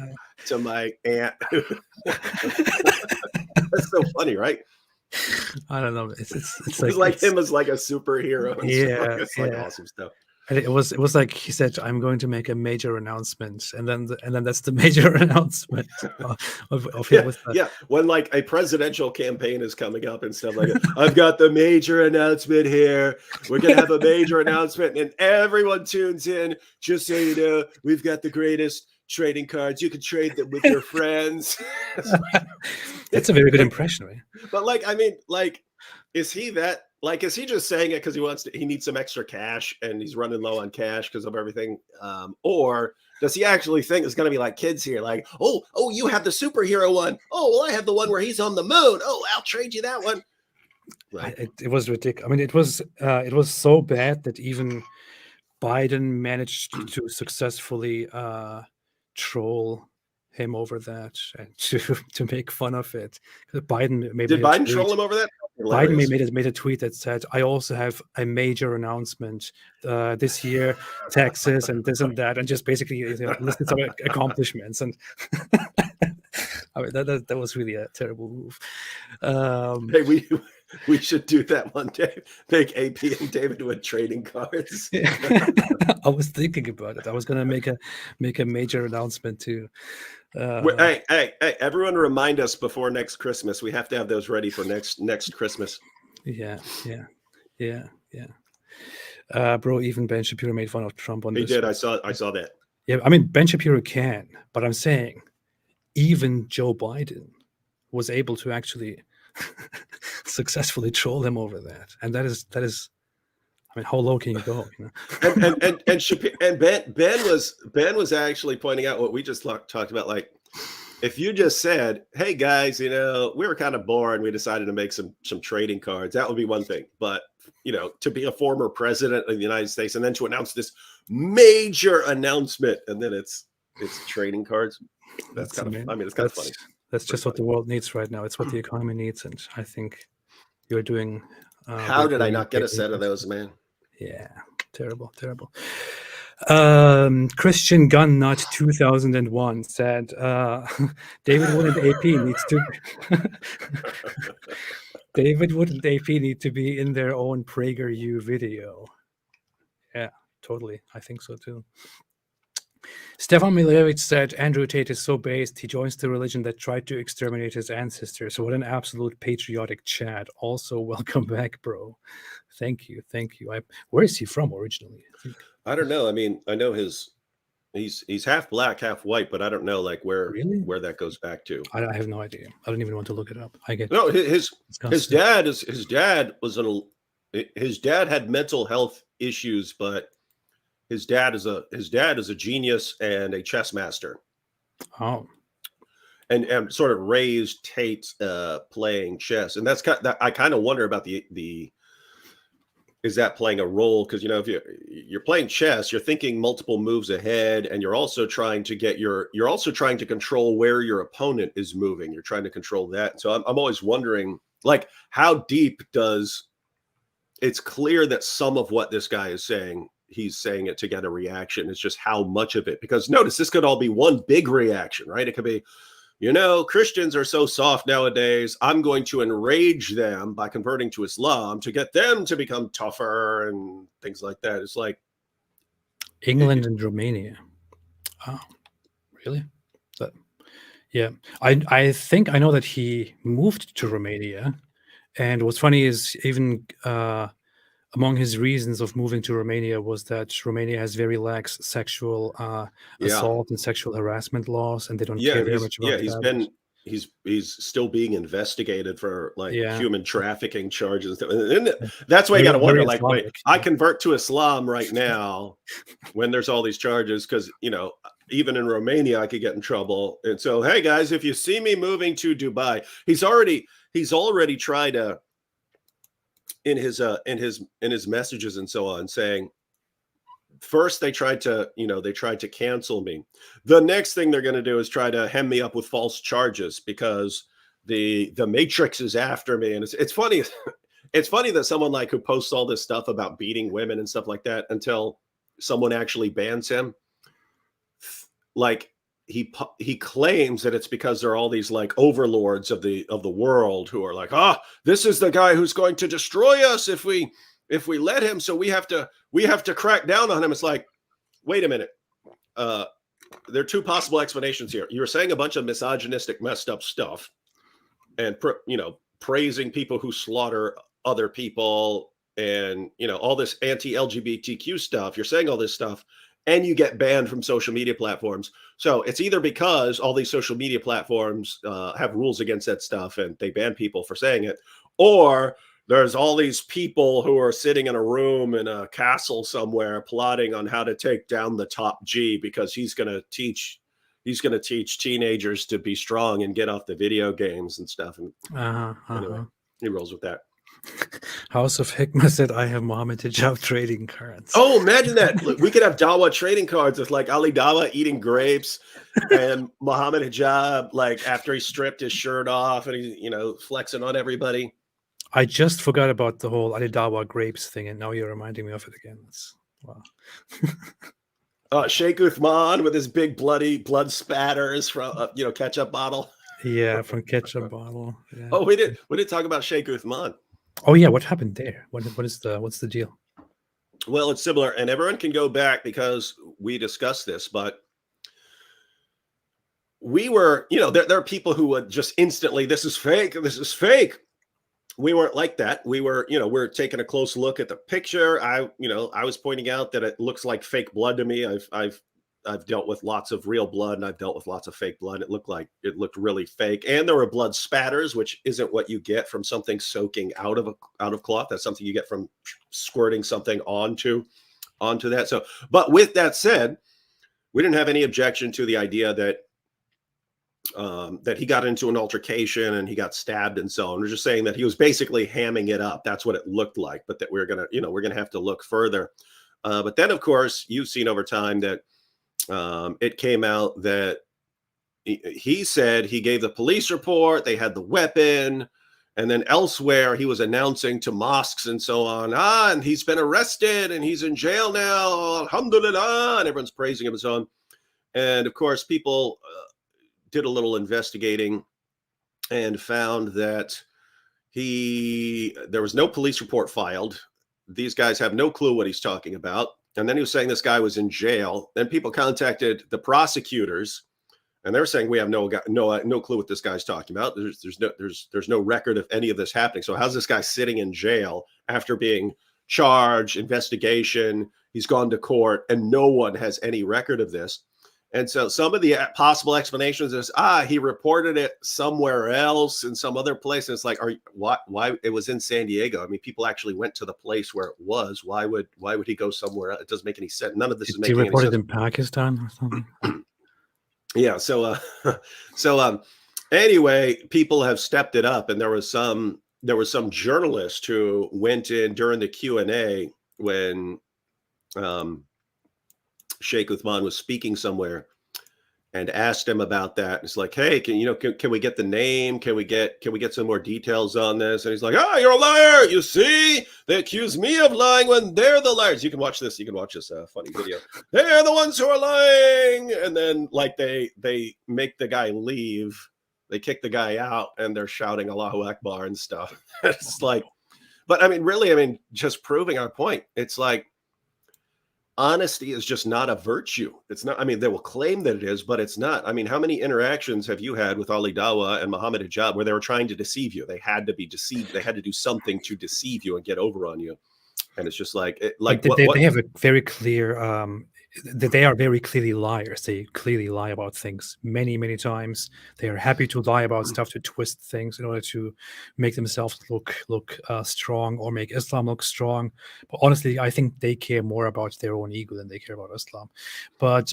aunt. That's so funny, right? I don't know. It's like him as like a superhero. And yeah, it's like awesome stuff. And it was like he said, "I'm going to make a major announcement," and then that's the major announcement of him. Yeah. When like a presidential campaign is coming up and stuff like that, I've got the major announcement here. We're gonna have a major announcement, and everyone tunes in. Just so you know, we've got the greatest trading cards. You can trade them with your friends. That's a very good impression, right? But like, I mean, like, is he that? Like, is he just saying it because he needs some extra cash and he's running low on cash because of everything? Or does he actually think it's going to be like kids here? Like, oh, you have the superhero one. Oh, well, I have the one where he's on the moon. Oh, I'll trade you that one. Right. It was ridiculous. I mean, it was so bad that even Biden managed to successfully troll him over that and to make fun of it. Did Biden troll him over that? Biden made a tweet that said, "I also have a major announcement this year, Texas, and this and that," and just basically listed some accomplishments. And I mean, that was really a terrible move. Hey, we should do that one day. Make AP and David with trading cards. I was thinking about it. I was going to make a major announcement too. Hey! Everyone, remind us before next Christmas. We have to have those ready for next Christmas. Yeah. Bro, even Ben Shapiro made fun of Trump on this. He did. I saw that. Yeah, I mean, Ben Shapiro can, but I'm saying even Joe Biden was able to actually successfully troll him over that, and that is. I mean, how low can you go? You know? and Ben was actually pointing out what we just talked about. Like, if you just said, "Hey guys, we were kind of bored, we decided to make some trading cards," that would be one thing. But to be a former president of the United States and then to announce this major announcement, and then it's trading cards. That's kind of. I mean, it's kind of funny. That's just what the world needs right now. It's what the economy needs, and I think you're doing. How did I not get a set of those, man? Yeah, terrible. Christian Gunnut 2001 said, David Wood and AP needs to David Wood and AP need to be in their own PragerU video. Yeah, totally. I think so too. Stefan Milevich said, Andrew Tate is so based, he joins the religion that tried to exterminate his ancestors. What an absolute patriotic chat. Also, welcome back, bro. Thank you. Where is he from originally? I don't know. I mean, I know he's half black, half white, but I don't know like where that goes back to. I have no idea. I don't even want to look it up. His dad had mental health issues, but his dad is a genius and a chess master. Oh, and sort of raised Tate playing chess, and that's I kind of wonder about the is that playing a role? Because, you know, if you're playing chess, you're thinking multiple moves ahead, and you're also trying to control where your opponent is moving. You're trying to control that. So I'm always wondering, like, how deep does it's clear that some of what this guy is saying, he's saying it to get a reaction. It's just how much of it, because notice this could all be one big reaction, right? It could be, you know, Christians are so soft nowadays. I'm going to enrage them by converting to Islam to get them to become tougher and things like that. It's like England and Romania. Oh, really? Yeah. I think I know that he moved to Romania. And what's funny is even among his reasons of moving to Romania was that Romania has very lax sexual assault and sexual harassment laws, and they don't care very much about that. He's still being investigated for like human trafficking charges. And that's why you got to wonder, like, wait, I convert to Islam right now when there's all these charges, because, you know, even in Romania I could get in trouble. And so, hey guys, if you see me moving to Dubai, he's already tried to in his messages and so on, saying, first they tried to cancel me. The next thing they're going to do is try to hem me up with false charges because the Matrix is after me. And it's funny. It's funny that someone like who posts all this stuff about beating women and stuff like that until someone actually bans him. Like he claims that it's because there are all these like overlords of the world who are like, this is the guy who's going to destroy us if we let him. So we have to crack down on him. It's like, wait a minute. There are two possible explanations here. You're saying a bunch of misogynistic, messed up stuff, and praising people who slaughter other people, and all this anti-LGBTQ stuff. You're saying all this stuff, and you get banned from social media platforms. So it's either because all these social media platforms have rules against that stuff and they ban people for saying it, or there's all these people who are sitting in a room in a castle somewhere plotting on how to take down the top G because he's going to teach teenagers to be strong and get off the video games and stuff. And anyway, he rolls with that. House of Hikmah said, I have Mohammed Hijab trading cards. Oh, imagine that. We could have Dawah trading cards with like Ali Dawah eating grapes and Mohammed Hijab, like after he stripped his shirt off and he's, flexing on everybody. I just forgot about the whole Ali Dawah grapes thing, and now you're reminding me of it again. Wow. Sheikh Uthman with his big blood spatters from ketchup bottle. Yeah, from ketchup bottle. Yeah. Oh, we did talk about Sheikh Uthman. Oh yeah, what happened there? What's the deal? Well, it's similar, and everyone can go back because we discussed this, but we were, there are people who would just instantly, this is fake. We weren't like that. We were, we're taking a close look at the picture. I was pointing out that it looks like fake blood to me. I've dealt with lots of real blood and I've dealt with lots of fake blood. It looked really fake. And there were blood spatters, which isn't what you get from something soaking out of cloth. That's something you get from squirting something onto that. So, but with that said, we didn't have any objection to the idea that he got into an altercation and he got stabbed and so on. We're just saying that he was basically hamming it up. That's what it looked like, but that we're going to have to look further. But then of course you've seen over time that it came out that he said he gave the police report, they had the weapon, and then elsewhere he was announcing to mosques and so on, and he's been arrested and he's in jail now, alhamdulillah, and everyone's praising him and so on. And of course people did a little investigating and found that there was no police report filed. These guys have no clue what he's talking about. And then he was saying this guy was in jail. Then people contacted the prosecutors and they're saying, we have no clue what this guy's talking about. There's no record of any of this happening. So how's this guy sitting in jail after being charged, investigation, he's gone to court, and no one has any record of this? And so some of the possible explanations is, he reported it somewhere else in some other place. And it's like, why it was in San Diego? I mean, people actually went to the place where it was. Why would he go somewhere else? It doesn't make any sense. None of this is making any sense. He reported in Pakistan or something? Yeah. So anyway, people have stepped it up, and there was some there was some journalist who went in during the Q&A when Sheikh Uthman was speaking somewhere, and asked him about that. It's like, hey, can we get the name? Can we get some more details on this? And he's like, oh, you're a liar. You see, they accuse me of lying when they're the liars. You can watch this. You can watch this funny video. They're the ones who are lying. And then like they make the guy leave. They kick the guy out and they're shouting Allahu Akbar and stuff. It's like, but I mean, really, just proving our point. It's like, honesty is just not a virtue. It's not, they will claim that it is, but it's not. How many interactions have you had with Ali Dawah and Muhammad Hijab where they were trying to deceive you? They had to be deceived. They had to do something to deceive you and get over on you. And it's just like, they have a very clear, they are very clearly liars. They clearly lie about things many, many times. They are happy to lie about stuff, to twist things in order to make themselves look strong or make Islam look strong. But honestly, I think they care more about their own ego than they care about Islam. But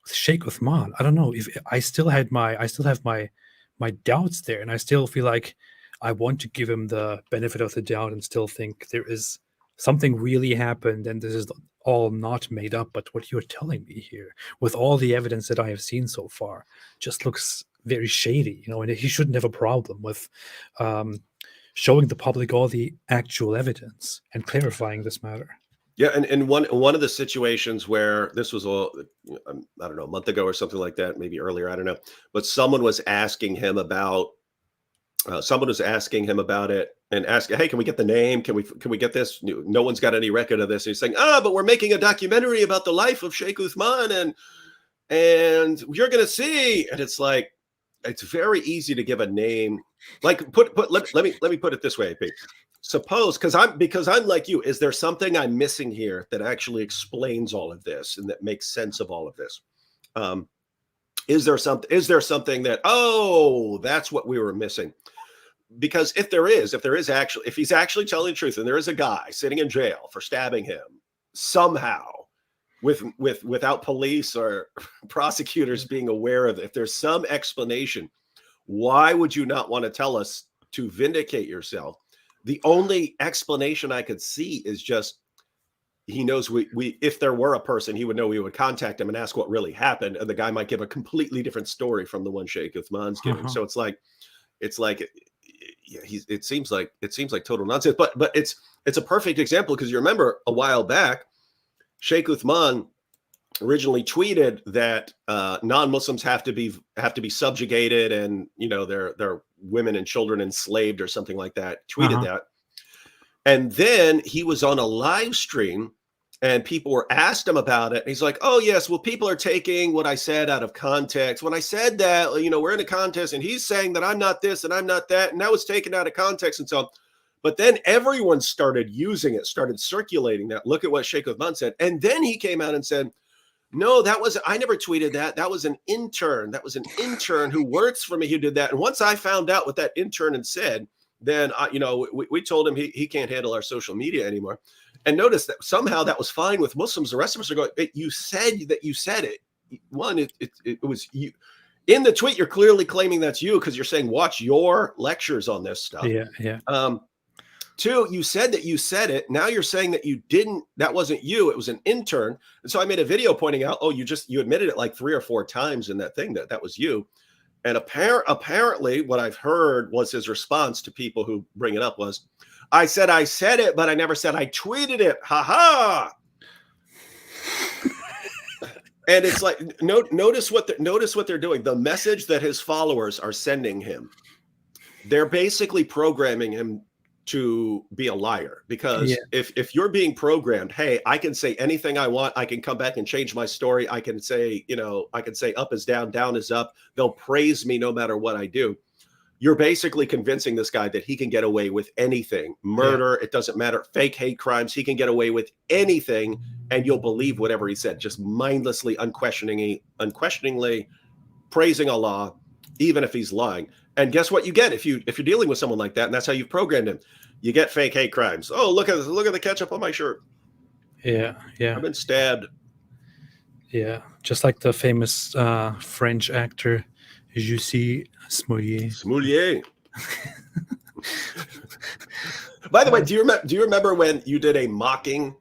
Sheikh Uthman, I don't know if I still have my doubts there, and I still feel like I want to give him the benefit of the doubt and still think there is something really happened and this is all not made up. But what you're telling me here, with all the evidence that I have seen so far, just looks very shady, and he shouldn't have a problem with showing the public all the actual evidence and clarifying this matter. Yeah, and one of the situations where this was I don't know, a month ago or something like that, maybe earlier, I don't know, but someone was asking him about it and asking, hey, can we get the name? Can we get this? No one's got any record of this. And he's saying, but we're making a documentary about the life of Sheikh Uthman and you're going to see. And it's like, it's very easy to give a name. Like let me put it this way, Pete. Suppose, because I'm like you, is there something I'm missing here that actually explains all of this and that makes sense of all of this? Is there something that, that's what we were missing? Because if he's actually telling the truth, and there is a guy sitting in jail for stabbing him somehow without police or prosecutors being aware of it, if there's some explanation, why would you not want to tell us to vindicate yourself? The only explanation I could see is just, he knows we if there were a person, he would know we would contact him and ask what really happened, and the guy might give a completely different story from the one Sheikh Uthman's giving. So it's like it seems like total nonsense. But it's a perfect example, because you remember a while back, Sheikh Uthman originally tweeted that non-Muslims have to be subjugated and their women and children enslaved or something like that. Tweeted that. And then he was on a live stream and people were asked him about it. And he's like, oh, yes, well, people are taking what I said out of context. When I said that, we're in a contest and he's saying that I'm not this and I'm not that. And that was taken out of context and so on. But then everyone started using it, started circulating that. Look at what Sheikh Uthman said. And then he came out and said, no, I never tweeted that. That was an intern. That was an intern who works for me who did that. And once I found out what that intern had said, then we told him he can't handle our social media anymore. And notice that somehow that was fine with Muslims. The rest of us are going, you said that you said it. One, it was you. In the tweet, you're clearly claiming that's you because you're saying, watch your lectures on this stuff. Yeah. Two, you said that you said it. Now you're saying that you didn't, that wasn't you. It was an intern. And so I made a video pointing out, you admitted it like 3 or 4 times in that thing that was you. And apparently what I've heard was his response to people who bring it up was, I said it, but I never said I tweeted it. Ha ha. And it's like, notice what they're doing. The message that his followers are sending him, they're basically programming him to be a liar, because if you're being programmed, hey, I can say anything I want, I can come back and change my story, I can say up is down, down is up, they'll praise me no matter what I do. You're basically convincing this guy that he can get away with anything. Murder, it doesn't matter, fake hate crimes, he can get away with anything, and you'll believe whatever he said, just mindlessly, unquestioningly praising Allah, even if he's lying. And guess what you get if you're dealing with someone like that, and that's how you've programmed him? You get fake hate crimes. Oh, look at the ketchup on my shirt. Yeah. I've been stabbed. Yeah, just like the famous French actor Jussi Smollett. By the way, do you remember when you did a mocking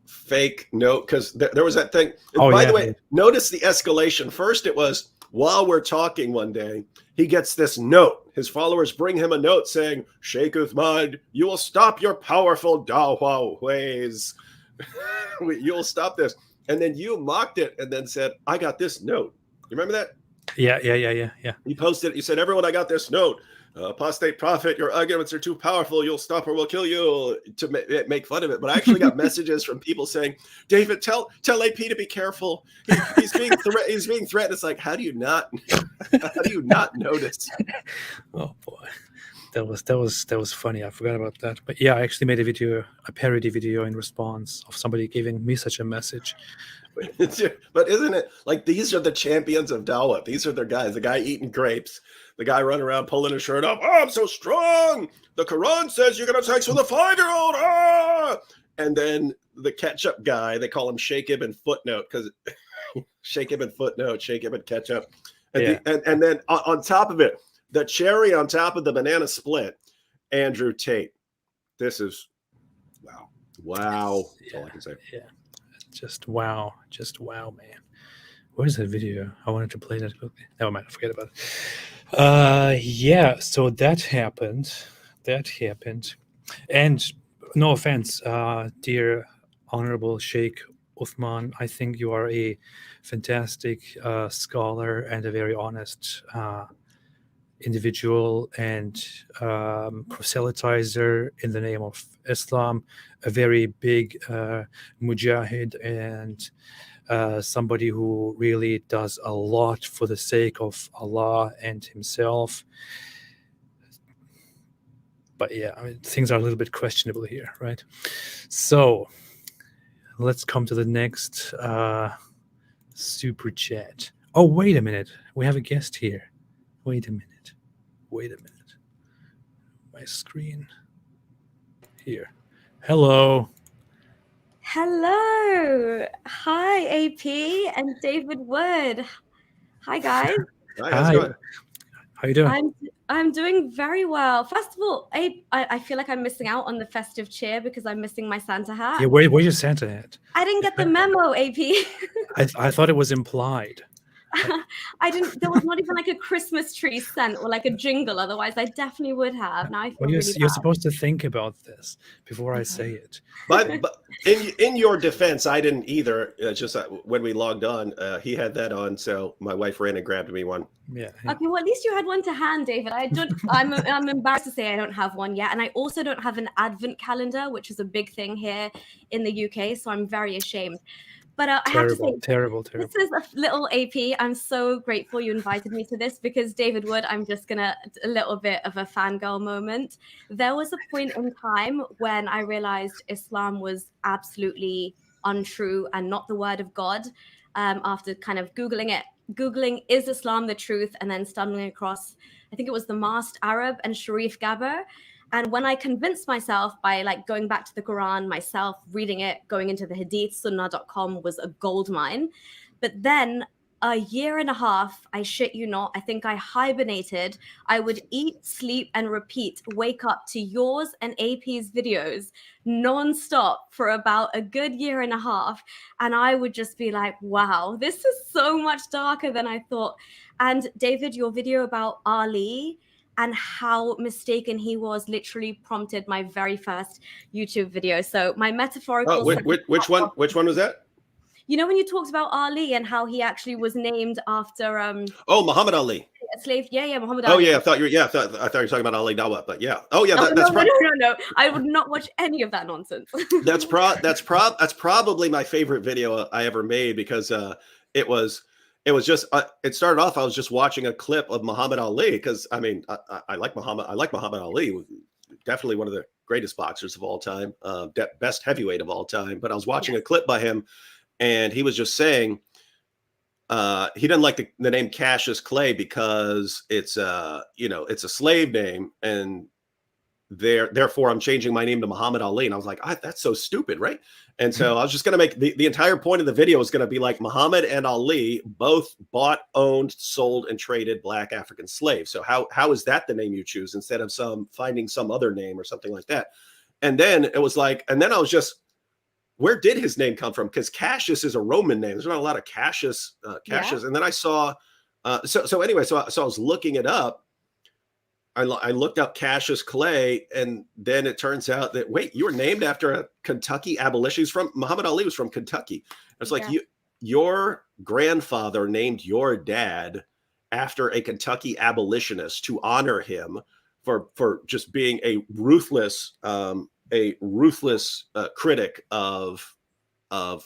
fake note? Because there was that thing. Oh, By yeah, the way, yeah. notice the escalation. First, it was while we're talking one day, he gets this note. His followers bring him a note saying, Sheikh Uthman, you will stop your powerful Dawah ways. You will stop this. And then you mocked it and then said, I got this note. You remember that? Yeah. You posted it. You said, everyone, I got this note. Apostate prophet, your arguments are too powerful. You'll stop or we'll kill you, to make fun of it. But I actually got messages from people saying, David, tell AP to be careful. He's being threatened. It's like, how do you not notice? Oh boy. That was funny. I forgot about that. But yeah, I actually made a parody video in response of somebody giving me such a message. But isn't it like these are the champions of Dawah? These are their guys. The guy eating grapes, the guy running around pulling his shirt up. Oh, I'm so strong. The Quran says you're gonna have sex with a 5-year-old. Ah! And then the ketchup guy, they call him Sheikh Ibn Footnote because Sheikh Ibn Footnote, Sheikh Ibn Ketchup. And, and then on top of it, the cherry on top of the banana split, Andrew Tate. This is wow. That's all I can say. Yeah. Just wow, man. Where's that video? I wanted to play that quickly. Never mind, forget about it. Yeah, so that happened. And no offense, dear Honorable Sheikh Uthman, I think you are a fantastic scholar and a very honest individual and proselytizer in the name of Islam, a very big mujahid and somebody who really does a lot for the sake of Allah and himself. But yeah, I mean, things are a little bit questionable here, right? So let's come to the next super chat. Oh, wait a minute. We have a guest here. Wait a minute. My screen. Here. Hello. Hi, AP and David Wood. Hi, guys. Hi, how's it going? How you doing? I'm doing very well. First of all, I feel like I'm missing out on the festive cheer because I'm missing my Santa hat. Yeah, where's your Santa hat? I didn't get the memo, AP. I thought it was implied. There was not even like a Christmas tree scent or like a jingle. Otherwise, I definitely would have. Now I feel really you're bad. supposed to think about this before I say it. But in your defense, I didn't either. It's just when we logged on, he had that on, so my wife ran and grabbed me one. Yeah. Okay, well, at least you had one to hand, David. I'm embarrassed to say I don't have one yet, and I also don't have an advent calendar, which is a big thing here in the UK. So I'm very ashamed. But I have to say, terrible. This is a little AP. I'm so grateful you invited me to this because David Wood, I'm just a little bit of a fangirl moment. There was a point in time when I realized Islam was absolutely untrue and not the word of God. After kind of Googling is Islam the truth, and then stumbling across, I think it was the Masked Arab and Sharif Gabber. And when I convinced myself by like going back to the Quran myself, reading it, going into the Hadith, sunnah.com was a goldmine. But then a year and a half, I shit you not, I think I hibernated. I would eat, sleep, and repeat, wake up to yours and AP's videos nonstop for about a good year and a half. And I would just be like, wow, this is so much darker than I thought. And David, your video about Ali and how mistaken he was literally prompted my very first YouTube video. So my metaphorical... Which one was that? You know, when you talked about Ali and how he actually was named after... Muhammad Ali. A slave. Yeah, Muhammad Ali. Oh, yeah, I thought you were talking about Ali Dawah, but yeah. Oh, yeah, no. I would not watch any of that nonsense. That's probably my favorite video I ever made because it was just it started off, I was just watching a clip of Muhammad Ali because I mean I like Muhammad Ali, definitely one of the greatest boxers of all time, best heavyweight of all time. But I was watching a clip by him, and he was just saying he didn't like the name Cassius Clay because it's it's a slave name, and therefore I'm changing my name to Muhammad Ali. And I was like, that's so stupid, right? And so I was just going to make the entire point of the video is going to be like Muhammad and Ali both bought, owned, sold, and traded black African slaves. So how is that the name you choose instead of finding some other name or something like that? And then it was like, and then I was just, where did his name come from? Because Cassius is a Roman name. There's not a lot of Cassius. And then I saw, so anyway, so I was looking it up. I looked up Cassius Clay, and then it turns out that, wait, you were named after a Kentucky abolitionist. Muhammad Ali was from Kentucky. It's like your grandfather named your dad after a Kentucky abolitionist to honor him for just being a ruthless critic of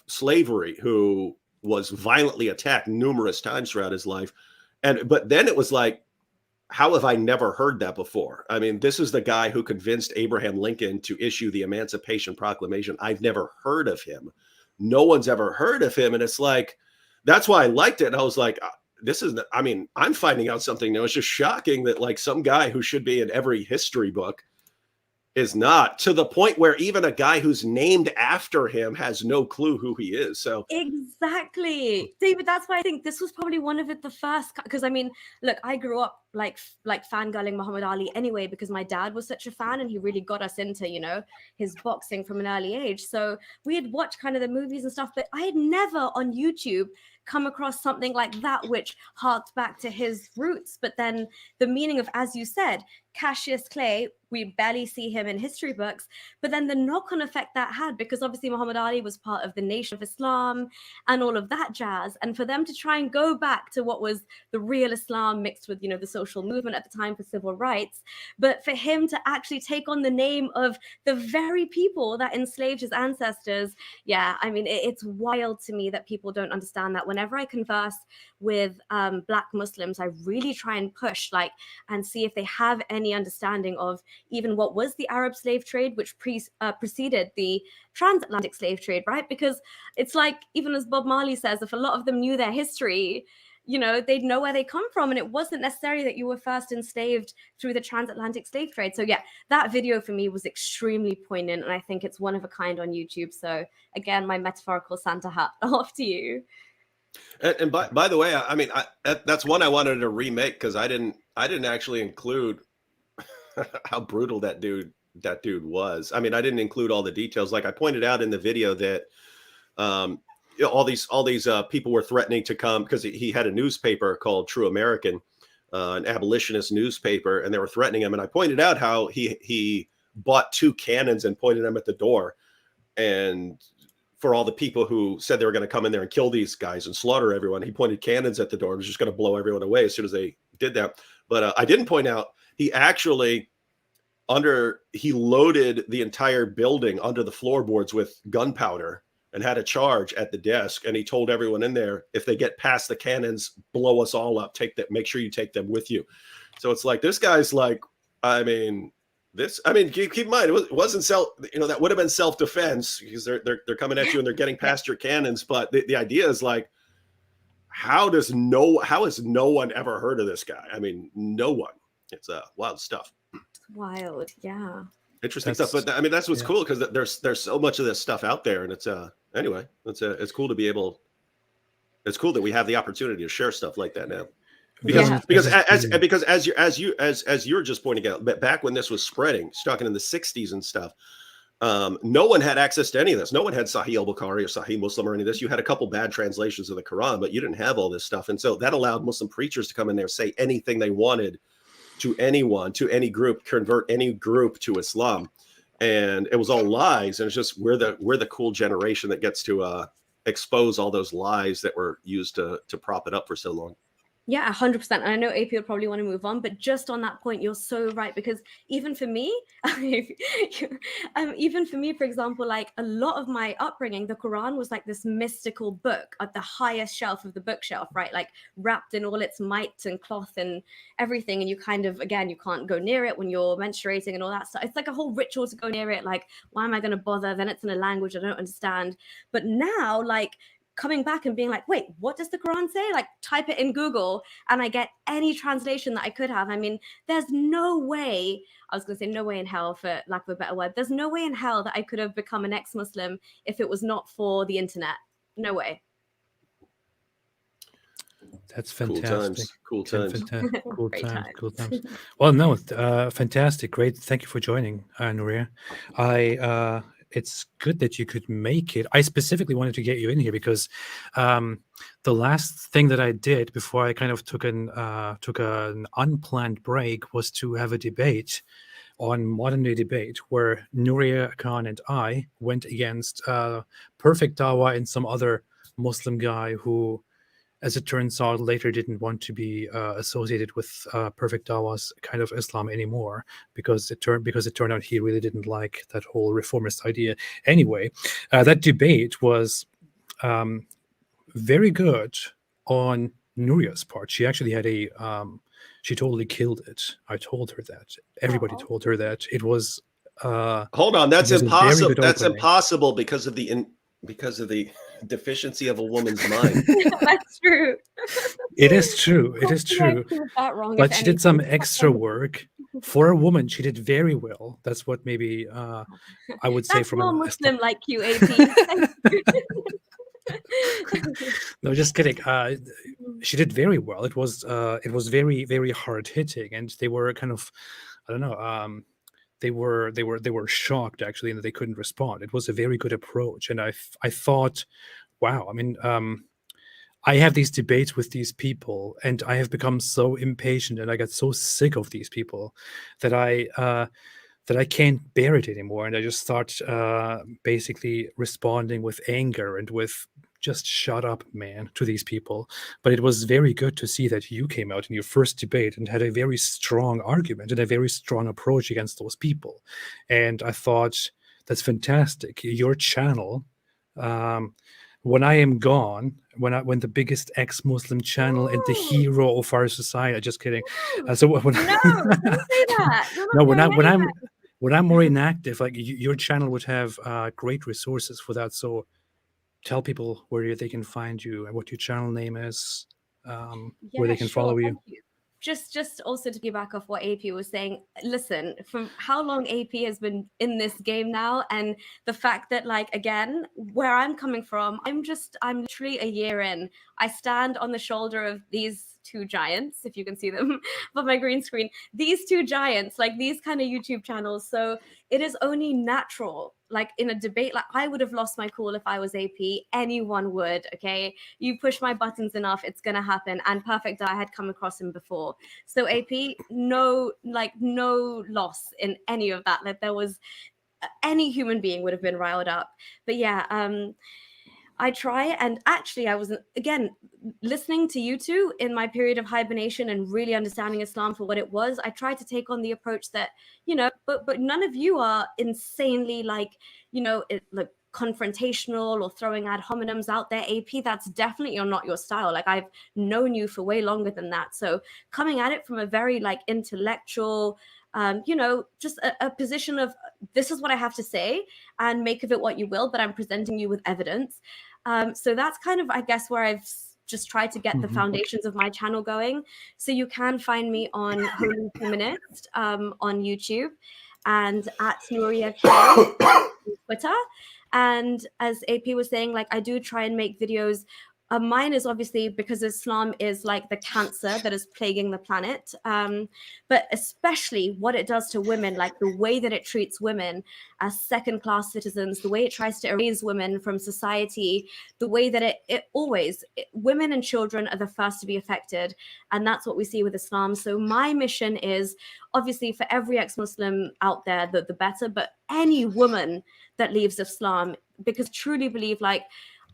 slavery, who was violently attacked numerous times throughout his life. But then it was like, how have I never heard that before? I mean, this is the guy who convinced Abraham Lincoln to issue the Emancipation Proclamation. I've never heard of him. No one's ever heard of him. And it's like, that's why I liked it. And I was like, I'm finding out something new. It's just shocking that like some guy who should be in every history book is not, to the point where even a guy who's named after him has no clue who he is. So exactly, David, that's why I think this was probably one of the first, because I mean, look, I grew up like fangirling Muhammad Ali anyway, because my dad was such a fan and he really got us into, you know, his boxing from an early age. So we had watched kind of the movies and stuff, but I had never on YouTube come across something like that, which harked back to his roots. But then the meaning of, as you said, Cassius Clay, we barely see him in history books, but then the knock-on effect that had, because obviously Muhammad Ali was part of the Nation of Islam and all of that jazz. And for them to try and go back to what was the real Islam mixed with, you know, the social movement at the time for civil rights, but for him to actually take on the name of the very people that enslaved his ancestors. Yeah, I mean, it's wild to me that people don't understand that. Whenever I converse with Black Muslims, I really try and push and see if they have any understanding of even what was the Arab slave trade, which preceded the transatlantic slave trade, right? Because it's like, even as Bob Marley says, if a lot of them knew their history, you know, they'd know where they come from. And it wasn't necessarily that you were first enslaved through the transatlantic slave trade. So yeah, that video for me was extremely poignant. And I think it's one of a kind on YouTube. So again, my metaphorical Santa hat off to you. And by the way, I mean, that's one I wanted to remake, because I didn't actually include how brutal that dude was. I mean, I didn't include all the details. Like I pointed out in the video that you know, all these people were threatening to come, because he had a newspaper called True American, an abolitionist newspaper, and they were threatening him. And I pointed out how he bought 2 cannons and pointed them at the door, and for all the people who said they were going to come in there and kill these guys and slaughter everyone, he pointed cannons at the door and was just going to blow everyone away as soon as they did that. But I didn't point out, he actually he loaded the entire building under the floorboards with gunpowder and had a charge at the desk. And he told everyone in there, if they get past the cannons, blow us all up, make sure you take them with you. So it's like, this guy's like, keep in mind, it wasn't that would have been self-defense, because they're coming at you and they're getting past your cannons. But the idea is like, how has no one ever heard of this guy? I mean, no one. It's wild stuff. Wild, yeah. Interesting stuff. But I mean, that's what's cool, because there's so much of this stuff out there, and it's anyway, it's cool to be able. It's cool that we have the opportunity to share stuff like that now. Because as you were just pointing out, back when this was spreading, talking in the 60s and stuff, no one had access to any of this. No one had Sahih al-Bukhari or Sahih Muslim or any of this. You had a couple bad translations of the Quran, but you didn't have all this stuff. And so that allowed Muslim preachers to come in there, say anything they wanted to anyone, to any group, convert any group to Islam. And it was all lies. And it's just, we're the cool generation that gets to expose all those lies that were used to prop it up for so long. Yeah, 100%. And I know AP would probably want to move on, but just on that point, you're so right. Because even for me, for example, like a lot of my upbringing, the Quran was like this mystical book at the highest shelf of the bookshelf, right? Like wrapped in all its might and cloth and everything. And you kind of, again, you can't go near it when you're menstruating and all that stuff. It's like a whole ritual to go near it. Like, why am I going to bother? Then it's in a language I don't understand. But now, like, coming back and being like, wait, what does the Quran say? Like, type it in Google and I get any translation that I could have. I mean, there's no way, I was going to say no way in hell, for lack of a better word, there's no way in hell that I could have become an ex-Muslim if it was not for the internet. No way. That's fantastic. Cool times. Cool times. Well, no, fantastic. Great. Thank you for joining, Nuriyah. It's good that you could make it. I specifically wanted to get you in here because the last thing that I did before I kind of took an unplanned break was to have a debate on Modern Day Debate where Nuriyah Khan and I went against Perfect Dawah and some other Muslim guy who, as it turns out, later didn't want to be associated with Perfect Dawah's kind of Islam anymore because it turned out he really didn't like that whole reformist idea. Anyway, that debate was very good on Nuriyah's part. She actually had she totally killed it. I told her that. Everybody told her that. It was. Hold on, that's impossible. That's impossible because of the deficiency of a woman's mind. That's true. It is true. It is true. But she did some extra work. For a woman, she did very well. That's what maybe I would say from a Muslim like you, AP. No, just kidding. She did very well. It was very, very hard hitting, and they were kind of, I don't know. They were shocked actually that they couldn't respond. It was a very good approach, and I thought, wow. I mean, I have these debates with these people, and I have become so impatient, and I got so sick of these people that I can't bear it anymore, and I just start basically responding with anger and with just shut up, man, to these people. But it was very good to see that you came out in your first debate and had a very strong argument and a very strong approach against those people. And I thought, that's fantastic. Your channel, when I am gone, when the biggest ex-Muslim channel and the hero of our society, just kidding. So when don't say that. No, when I'm more inactive, like your channel would have great resources for that. So tell people where they can find you and what your channel name is, where they can follow you. Just also to piggyback off what AP was saying, listen, from how long AP has been in this game now, and the fact that, like, again, where I'm coming from, I'm literally a year in. I stand on the shoulder of these two giants, if you can see them on my green screen, these two giants, like these kind of YouTube channels. So it is only natural, like in a debate, like I would have lost my cool if I was AP. Anyone would, okay? You push my buttons enough, it's gonna happen. And Perfect, I had come across him before. So AP, no loss in any of that. Like there was, any human being would have been riled up. But yeah, I try, and actually I was, again, listening to you two in my period of hibernation and really understanding Islam for what it was. I tried to take on the approach that, but none of you are insanely like confrontational or throwing ad hominems out there. AP, that's definitely not your style. Like I've known you for way longer than that. So coming at it from a very like intellectual, just a position of this is what I have to say and make of it what you will, but I'm presenting you with evidence. So that's kind of, I guess, where I've just tried to get the foundations of my channel going. So you can find me on Holy Feminist on YouTube and at Nuriyah Khan on Twitter. And as AP was saying, like I do try and make videos. Mine is obviously because Islam is like the cancer that is plaguing the planet, but especially what it does to women, like the way that it treats women as second-class citizens, the way it tries to erase women from society, the way that women and children are the first to be affected. And that's what we see with Islam. So my mission is obviously for every ex-Muslim out there, the better, but any woman that leaves Islam, because truly believe, like,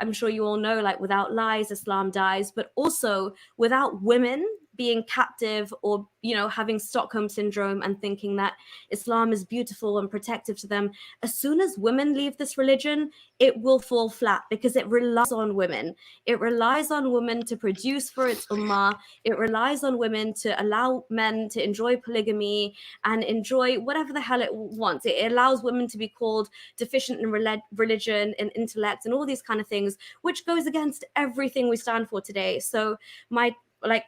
I'm sure you all know, like without lies, Islam dies, but also without women, being captive or, you know, having Stockholm syndrome and thinking that Islam is beautiful and protective to them. As soon as women leave this religion, it will fall flat because it relies on women. It relies on women to produce for its ummah. It relies on women to allow men to enjoy polygamy and enjoy whatever the hell it wants. It allows women to be called deficient in religion and intellect and all these kind of things, which goes against everything we stand for today. So my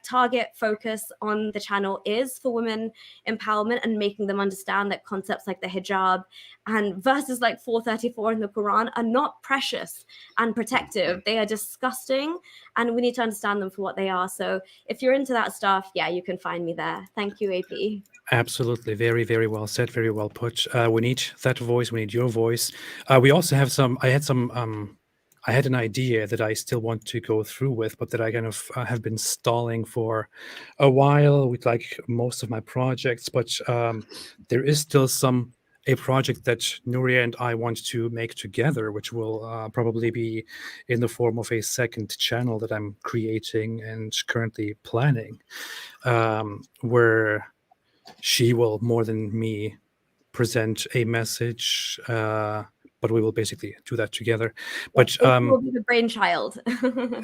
target focus on the channel is for women empowerment and making them understand that concepts like the hijab and verses like 434 in the Quran are not precious and protective. They are disgusting, and we need to understand them for what they are. So if you're into that stuff, yeah, you can find me there. Thank you, AP. Absolutely. Very, very well said. Very well put. We need that voice. We need your voice. We also have I had an idea that I still want to go through with, but that I kind of have been stalling for a while with like most of my projects. But there is still a project that Nuriyah and I want to make together, which will probably be in the form of a second channel that I'm creating and currently planning, where she will, more than me, present a message, but we will basically do that together. But will be the brainchild. Yeah.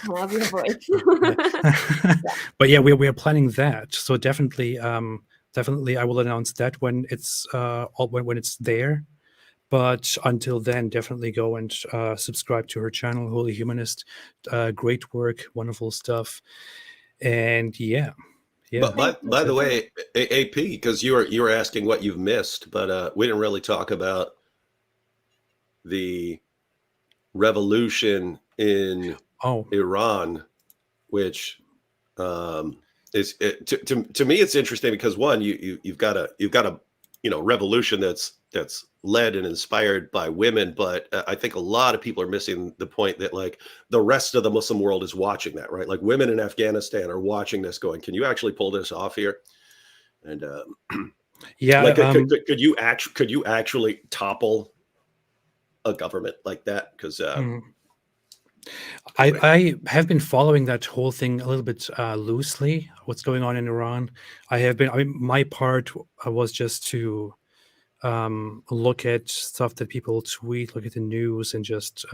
I'll be the voice. But yeah, we are planning that. So definitely, I will announce that when it's when it's there. But until then, definitely go and subscribe to her channel, Holy Humanist. Great work, wonderful stuff, and yeah. But by the way, AP, because you were asking what you've missed, but we didn't really talk about the revolution in Iran, which is to me it's interesting because one, you've got a revolution that's led and inspired by women, but I think a lot of people are missing the point that like the rest of the Muslim world is watching that, right? Like women in Afghanistan are watching this going, can you actually pull this off here? And yeah, like could you actually topple a government like that? Because I have been following that whole thing a little bit loosely, what's going on in Iran. My part was just to look at stuff that people tweet, look at the news, and just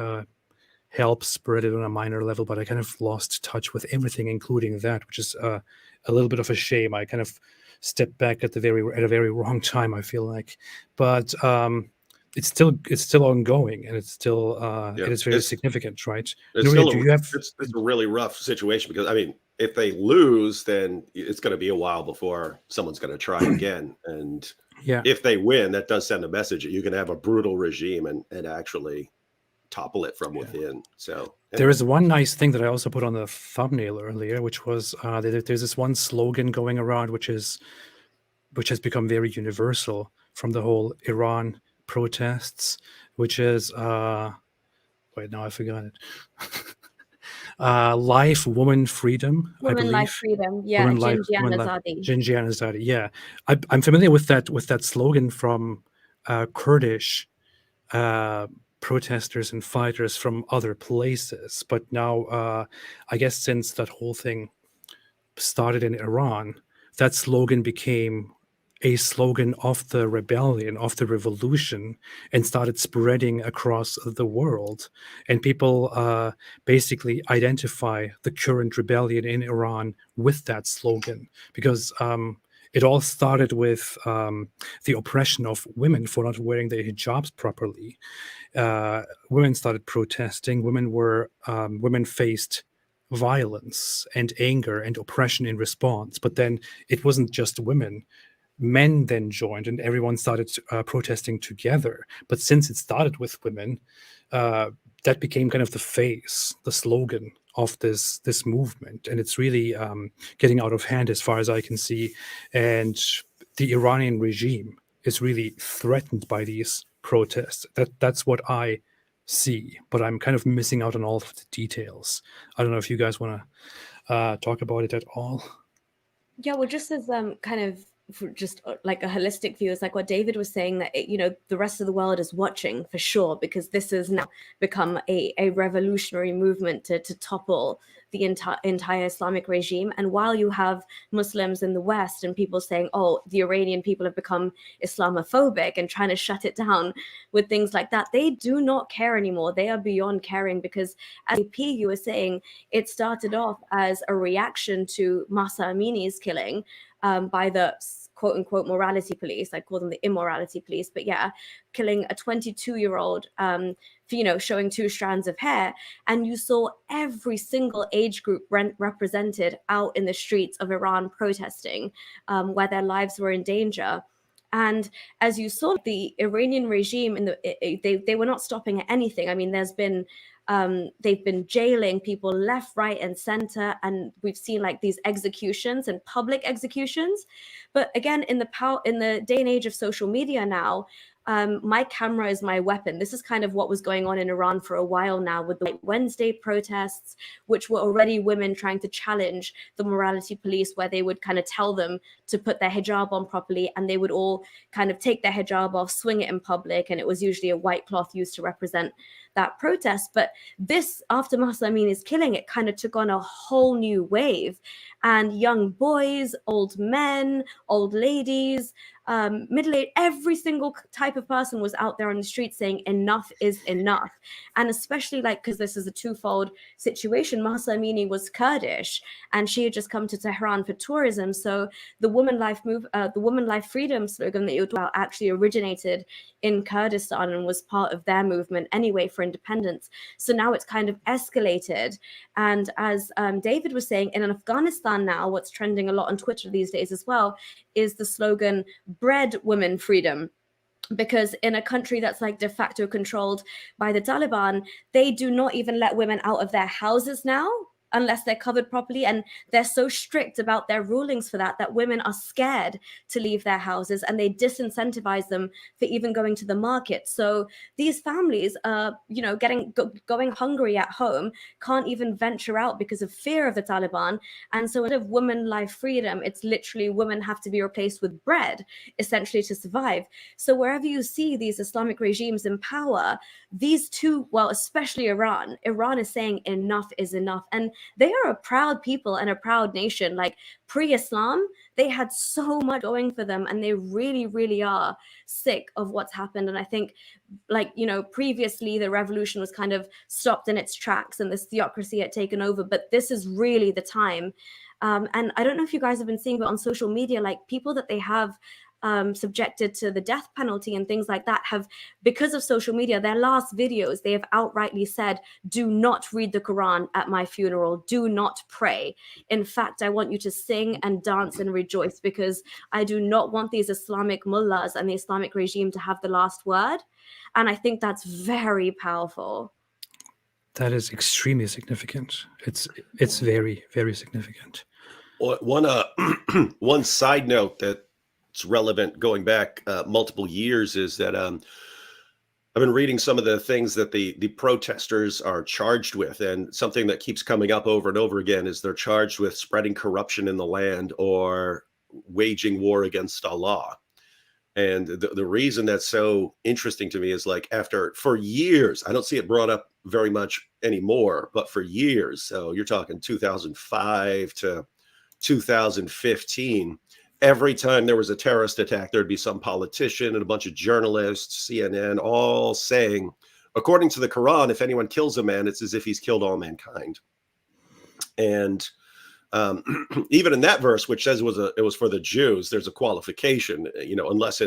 help spread it on a minor level. But I kind of lost touch with everything, including that, which is a little bit of a shame. I kind of stepped back at a very wrong time, I feel like. But it's still ongoing, and it's still it is very significant, right? Nuriyah, it's a really rough situation because I mean, if they lose, then it's going to be a while before someone's going to try again. And if they win, that does send a message that you can have a brutal regime and actually topple it from within. So there is one nice thing that I also put on the thumbnail earlier, which was there's this one slogan going around, which has become very universal from the whole Iran protests, which is wait, now I forgot it. Life, woman, freedom. Woman, life, freedom. Yeah, Jinjian Azadi. Yeah, I'm familiar with that slogan from Kurdish protesters and fighters from other places. But now, I guess since that whole thing started in Iran, that slogan became a slogan of the rebellion, of the revolution, and started spreading across the world. And people basically identify the current rebellion in Iran with that slogan, because it all started with the oppression of women for not wearing their hijabs properly. Women started protesting. Women faced violence and anger and oppression in response. But then it wasn't just women. Men then joined, and everyone started protesting together. But since it started with women, that became kind of the face, the slogan of this movement, and it's really getting out of hand as far as I can see. And the Iranian regime is really threatened by these protests. That's what I see, but I'm kind of missing out on all of the details. I don't know if you guys want to talk about it at all. Yeah, well, just as kind of for just like a holistic view, is like what David was saying, that the rest of the world is watching for sure, because this has now become a revolutionary movement to topple the entire Islamic regime. And while you have Muslims in the West and people saying, oh, the Iranian people have become Islamophobic and trying to shut it down with things like that, they do not care anymore. They are beyond caring, because as you were saying, it started off as a reaction to Mahsa Amini's killing by the quote unquote morality police. I call them the immorality police, but yeah, killing a 22-year-old for, showing 2 strands of hair. And you saw every single age group represented out in the streets of Iran protesting, where their lives were in danger. And as you saw, the Iranian regime they were not stopping at anything. I mean, they've been jailing people left, right, and center, and we've seen like these executions and public executions. But again, in the day and age of social media now, my camera is my weapon. This is kind of what was going on in Iran for a while now, with the White Wednesday protests, which were already women trying to challenge the morality police, where they would kind of tell them to put their hijab on properly, and they would all kind of take their hijab off, swing it in public, and it was usually a white cloth used to represent that protest. But this, after Mahsa Amini's killing, it kind of took on a whole new wave, and young boys, old men, old ladies, middle-aged, every single type of person was out there on the street saying enough is enough. And especially because this is a twofold situation, Mahsa Amini was Kurdish, and she had just come to Tehran for tourism. So the Woman Life Freedom slogan that you talk about actually originated in Kurdistan and was part of their movement anyway for independence. So now it's kind of escalated. And as David was saying, in Afghanistan now, what's trending a lot on Twitter these days as well is the slogan, bread women freedom. Because in a country that's like de facto controlled by the Taliban, they do not even let women out of their houses now unless they're covered properly. And they're so strict about their rulings for that women are scared to leave their houses, and they disincentivize them for even going to the market. So these families are, going hungry at home, can't even venture out because of fear of the Taliban. And so instead of woman life freedom, it's literally women have to be replaced with bread, essentially, to survive. So wherever you see these Islamic regimes in power, these two, well, especially Iran is saying enough is enough. And they are a proud people and a proud nation. Like pre-Islam, they had so much going for them, and they really, really are sick of what's happened. And I think, previously the revolution was kind of stopped in its tracks and this theocracy had taken over, but this is really the time. And I don't know if you guys have been seeing, but on social media, like people that they have subjected to the death penalty and things like that have, because of social media, their last videos, they have outrightly said, do not read the Quran at my funeral, do not pray. In fact, I want you to sing and dance and rejoice, because I do not want these Islamic mullahs and the Islamic regime to have the last word. And I think that's very powerful. That is extremely significant. It's very, very significant. One side note that it's relevant going back multiple years is that I've been reading some of the things that the protesters are charged with, and something that keeps coming up over and over again is they're charged with spreading corruption in the land or waging war against Allah. And the reason that's so interesting to me is for years, I don't see it brought up very much anymore, but for years, so you're talking 2005 to 2015, every time there was a terrorist attack, there'd be some politician and a bunch of journalists, CNN, all saying, according to the Quran, if anyone kills a man, it's as if he's killed all mankind. And even in that verse, which says it was for the Jews, there's a qualification, unless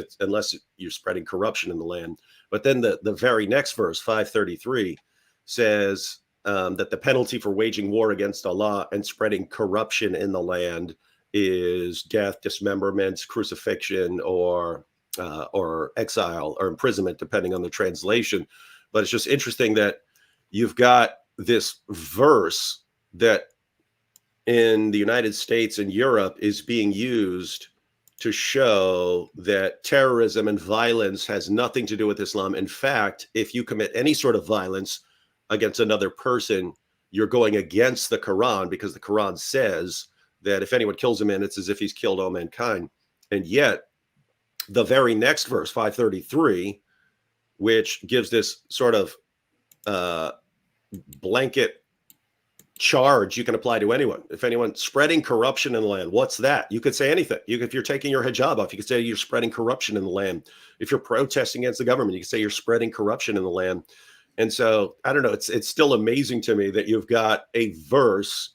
you're spreading corruption in the land. But then the very next verse, 533, says that the penalty for waging war against Allah and spreading corruption in the land is death, dismemberment, crucifixion, or exile or imprisonment, depending on the translation. But it's just interesting that you've got this verse that in the United States and Europe is being used to show that terrorism and violence has nothing to do with Islam. In fact, if you commit any sort of violence against another person, you're going against the Quran, because the Quran says that if anyone kills a man, it's as if he's killed all mankind. And yet the very next verse, 533, which gives this sort of blanket charge you can apply to anyone. If anyone spreading corruption in the land, what's that? You could say anything. If you're taking your hijab off, you could say you're spreading corruption in the land. If you're protesting against the government, you can say you're spreading corruption in the land. And so I don't know. It's still amazing to me that you've got a verse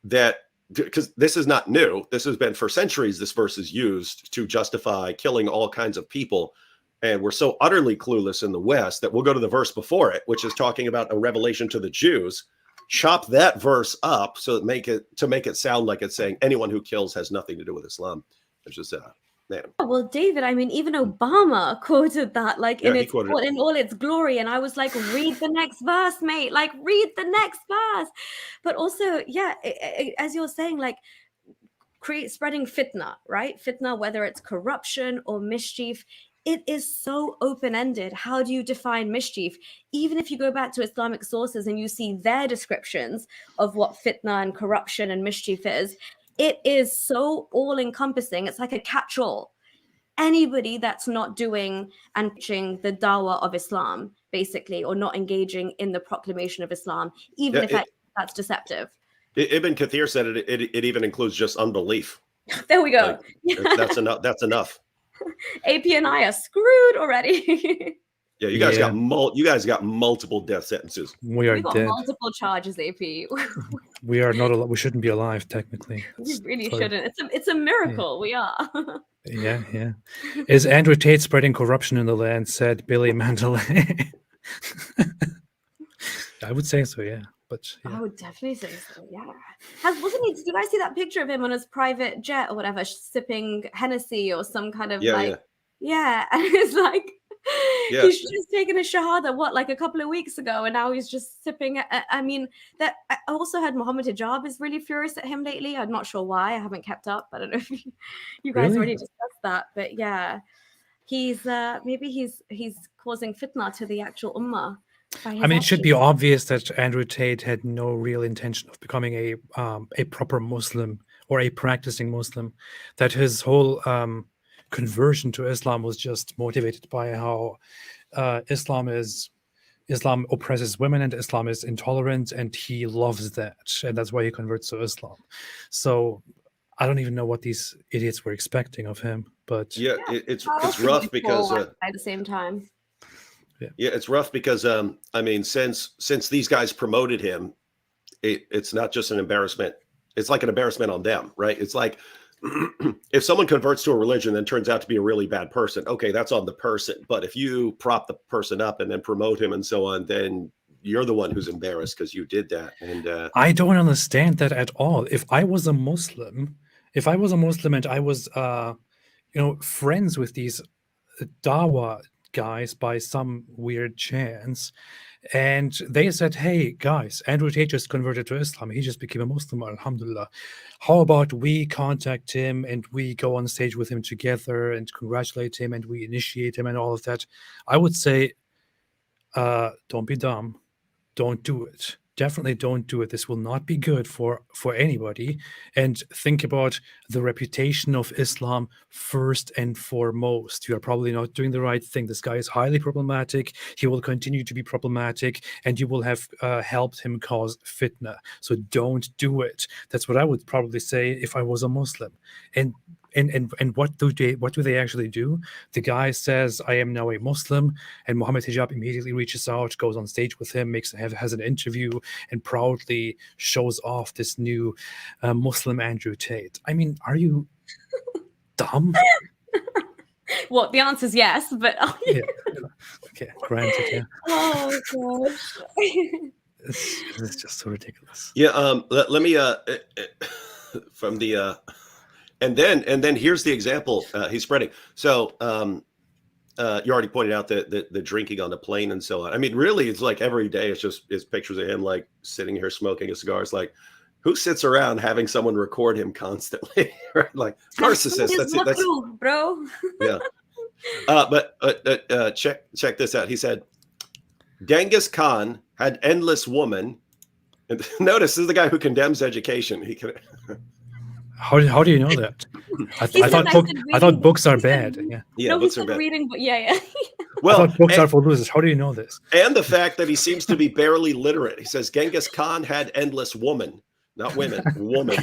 that, because this is not new. This has been for centuries. This verse is used to justify killing all kinds of people. And we're so utterly clueless in the West that we'll go to the verse before it, which is talking about a revelation to the Jews. Chop that verse up so that to make it sound like it's saying anyone who kills has nothing to do with Islam. It's just man. Well, David, I mean, even Obama quoted that like in all its glory, and I was like, read the next verse, mate. Like, read the next verse. But also, yeah, as you're saying, like, spreading fitna, right? Fitna, whether it's corruption or mischief. It is so open-ended. How do you define mischief? Even if you go back to Islamic sources and you see their descriptions of what fitna and corruption and mischief is, it is so all-encompassing. It's like a catch-all. Anybody that's not doing and preaching the dawah of Islam, basically, or not engaging in the proclamation of Islam, even if that's deceptive. Ibn Kathir said it even includes just unbelief. There we go. Like, that's enough. That's enough. AP and I are screwed already. Yeah, you guys got multiple death sentences. We are dead. Multiple charges, AP. We are not. We shouldn't be alive technically. We really shouldn't. It's a miracle. Yeah. We are. Yeah. Is Andrew Tate spreading corruption in the land? Said Billy Mandalay. I would say so. Yeah. But I would definitely say so. Yeah. Wasn't he? Did you guys see that picture of him on his private jet or whatever, sipping Hennessy or some kind of Yeah, and it's like he's just taken a shahada like a couple of weeks ago, and now he's just sipping. I mean, that I also heard Muhammad Hijab is really furious at him lately. I'm not sure why. I haven't kept up. I don't know if you guys already discussed that, but yeah, he's maybe he's causing fitna to the actual ummah. I mean, it should be obvious that Andrew Tate had no real intention of becoming a proper Muslim or a practicing Muslim, that his whole conversion to Islam was just motivated by how Islam oppresses women and Islam is intolerant, and he loves that, and that's why he converts to Islam. So I don't even know what these idiots were expecting of him, but it's rough because at the same time. Yeah, it's rough because I mean, since these guys promoted him, it's not just an embarrassment. It's like an embarrassment on them, right? It's like if someone converts to a religion and turns out to be a really bad person, okay, that's on the person. But if you prop the person up and then promote him and so on, then you're the one who's embarrassed because you did that. And I don't understand that at all. If I was a Muslim and I was friends with these Dawah guys by some weird chance, and they said, hey guys, Andrew Tate just converted to Islam, he just became a Muslim, alhamdulillah, how about we contact him and we go on stage with him together and congratulate him and we initiate him and all of that, I would say don't be dumb, don't do it. Definitely don't do it. This will not be good for anybody. And think about the reputation of Islam first and foremost. You are probably not doing the right thing. This guy is highly problematic. He will continue to be problematic, and you will have helped him cause fitna. So don't do it. That's what I would probably say if I was a Muslim. And what do they actually do? The guy says, I am now a Muslim, and Muhammad Hijab immediately reaches out, goes on stage with him, has an interview, and proudly shows off this new Muslim Andrew Tate. I mean, are you dumb? Well, the answer is yes, but yeah. Okay, granted. Yeah. Oh gosh. It's just so ridiculous. Yeah. Let me from the. And then here's the example he's spreading. So you already pointed out the drinking on the plane and so on. I mean, really, it's like every day it's pictures of him like sitting here smoking a cigar. It's like, who sits around having someone record him constantly? Right? Like narcissist. That's it, bro. Yeah. But check this out. He said, Genghis Khan had endless woman. And notice this is the guy who condemns education. He can. How do you know that? I thought books are bad. Yeah. Yeah, No, he books are said bad. reading, but yeah. Well, I thought books are for losers. How do you know this? and the fact that he seems to be barely literate. He says Genghis Khan had endless woman, not women, woman.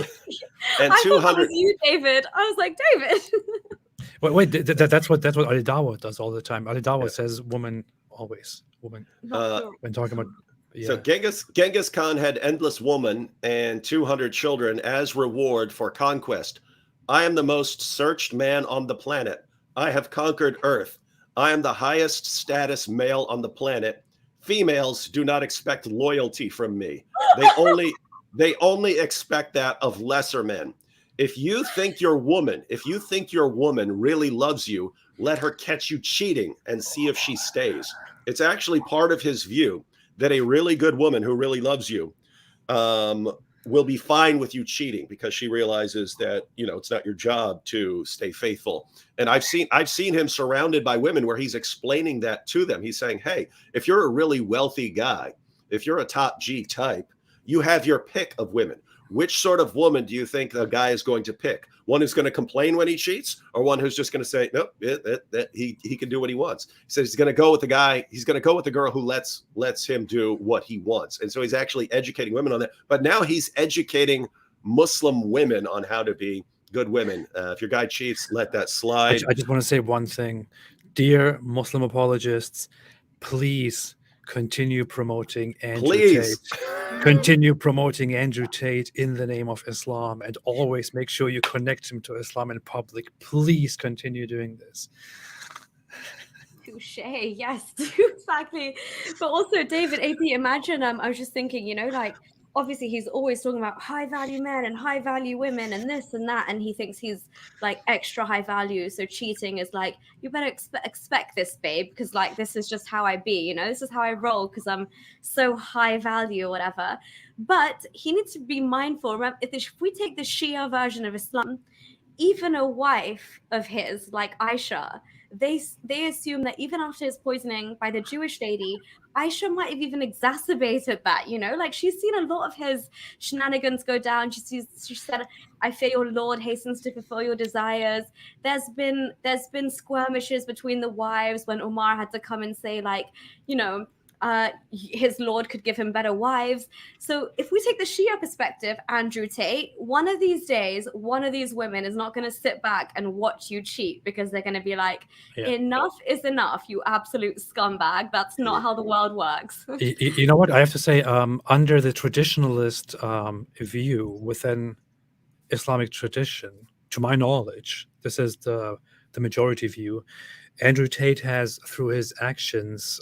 And I thought that 200. was you, David. I was like, David. Wait, that's what Ali Dawah does all the time. Ali Dawah says woman always, woman when talking about. Yeah. So Genghis Khan had endless woman and 200 children as reward for conquest. I am the most searched man on the planet. I have conquered Earth. I am the highest status male on the planet. Females do not expect loyalty from me. They only expect that of lesser men. If you think your woman really loves you, let her catch you cheating and see if she stays. It's actually part of his view that a really good woman who really loves you will be fine with you cheating because she realizes that, you know, it's not your job to stay faithful. And I've seen him surrounded by women where he's explaining that to them. He's saying, hey, if you're a really wealthy guy, if you're a top G type, you have your pick of women. Which sort of woman do you think a guy is going to pick? One who's going to complain when he cheats, or one who's just going to say, nope, he can do what he wants. He says he's going to go with the guy. He's going to go with the girl who lets him do what he wants. And so he's actually educating women on that. But now he's educating Muslim women on how to be good women. If your guy cheats, let that slide. I just want to say one thing. Dear Muslim apologists, please continue promoting Andrew Tate. Continue promoting Andrew Tate in the name of Islam, and always make sure you connect him to Islam in public. Please continue doing this. Touche, yes, exactly. But also, David, AP, imagine, I was just thinking, you know, like, obviously he's always talking about high value men and high value women and this and that, and he thinks he's like extra high value. So cheating is like, you better expect this, babe, because like this is just how I be, you know, this is how I roll because I'm so high value or whatever. But he needs to be mindful. Remember, if we take the Shia version of Islam, even a wife of his like Aisha, they assume that even after his poisoning by the Jewish lady, Aisha might have even exacerbated that, you know, like she's seen a lot of his shenanigans go down. She said, I fear your Lord hastens to fulfill your desires. There's been skirmishes between the wives when Umar had to come and say, like, you know, his Lord could give him better wives. So if we take the Shia perspective, Andrew Tate, one of these days, one of these women is not going to sit back and watch you cheat because they're going to be like, enough is enough, you absolute scumbag. That's not how the world works. You know what? I have to say, under the traditionalist view within Islamic tradition, to my knowledge, this is the majority view, Andrew Tate has, through his actions,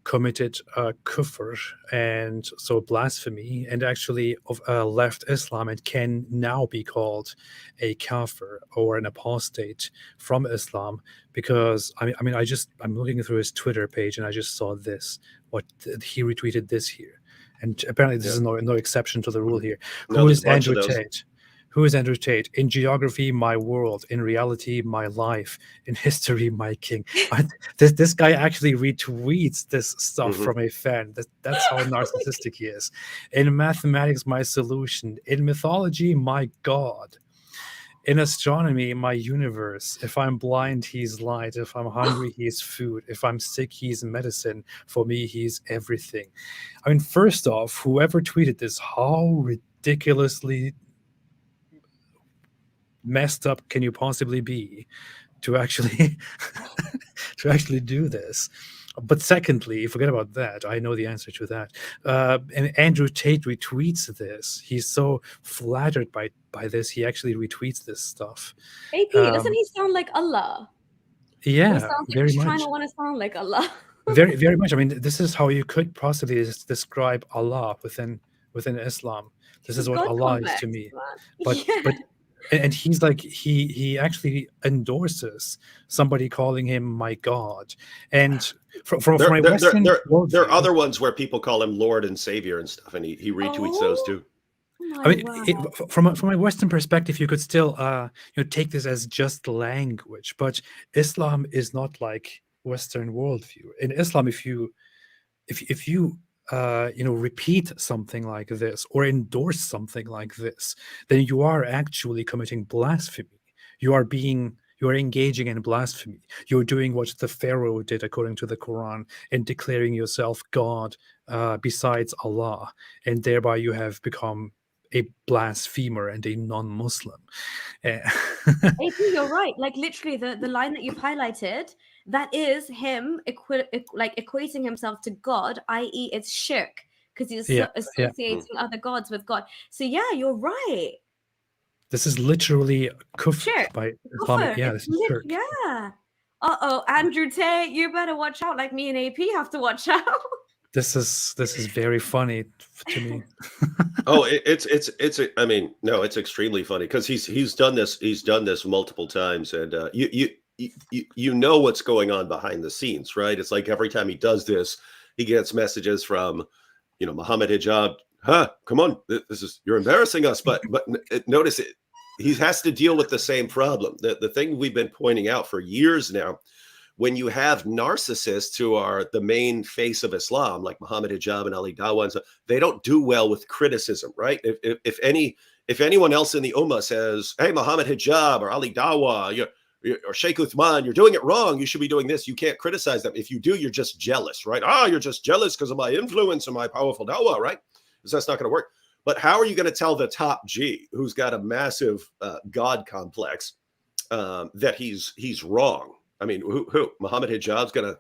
committed kufr, and so blasphemy, and actually left Islam, and can now be called a kafir or an apostate from Islam, because I'm looking through his Twitter page and I just saw this, what he retweeted this here, and apparently this is no exception to the rule here. Who is Andrew Tate? Who is Andrew Tate? In geography, my world. In reality, my life. In history, my king. This guy actually retweets this stuff from a fan. That's how narcissistic he is. In mathematics, my solution. In mythology, my God. In astronomy, my universe. If I'm blind, he's light. If I'm hungry, he's food. If I'm sick, he's medicine. For me, he's everything. I mean, first off, whoever tweeted this, how ridiculously messed up can you possibly be to actually do this? But secondly, forget about that. I know the answer to that. And Andrew Tate retweets this. He's so flattered by this. He actually retweets this stuff. AP, doesn't he sound like Allah? Yeah, very much. Trying to want to sound like Allah. Very, very much. I mean, this is how you could possibly describe Allah within Islam. This is what Allah is to me. But and he's like, he actually endorses somebody calling him my God. And from my Western worldview, there are other ones where people call him Lord and Savior and stuff, and he retweets those too. I mean, from my Western perspective, you could still take this as just language, but Islam is not like Western worldview. In Islam, if you repeat something like this or endorse something like this, then you are actually committing blasphemy. You are engaging in blasphemy. You're doing what the Pharaoh did according to the Quran and declaring yourself God besides Allah, and thereby you have become a blasphemer and a non-Muslim. AP, you're right. Like literally, the line that you've highlighted, that is him equating himself to God, i.e., it's shirk, because he's associating other gods with God. So yeah, you're right. This is literally kufr Shirk. by Islamic. Yeah, this is shirk. Yeah. Andrew Tate, you better watch out. Like me and AP have to watch out. This is very funny to me. It's it's extremely funny because he's done this multiple times, and you know what's going on behind the scenes, right? It's like every time he does this, he gets messages from, Muhammad Hijab. Come on, you're embarrassing us. But notice it, he has to deal with the same problem. The thing we've been pointing out for years now. When you have narcissists who are the main face of Islam, like Muhammad Hijab and Ali Dawah, and so, they don't do well with criticism, right? If anyone else in the Ummah says, "Hey, Muhammad Hijab or Ali Dawah, or Sheikh Uthman, you're doing it wrong. You should be doing this." You can't criticize them. If you do, you're just jealous, right? You're just jealous because of my influence and my powerful Dawah, right? Because that's not going to work. But how are you going to tell the top G, who's got a massive God complex, that he's wrong? I mean, who Muhammad Hijab's gonna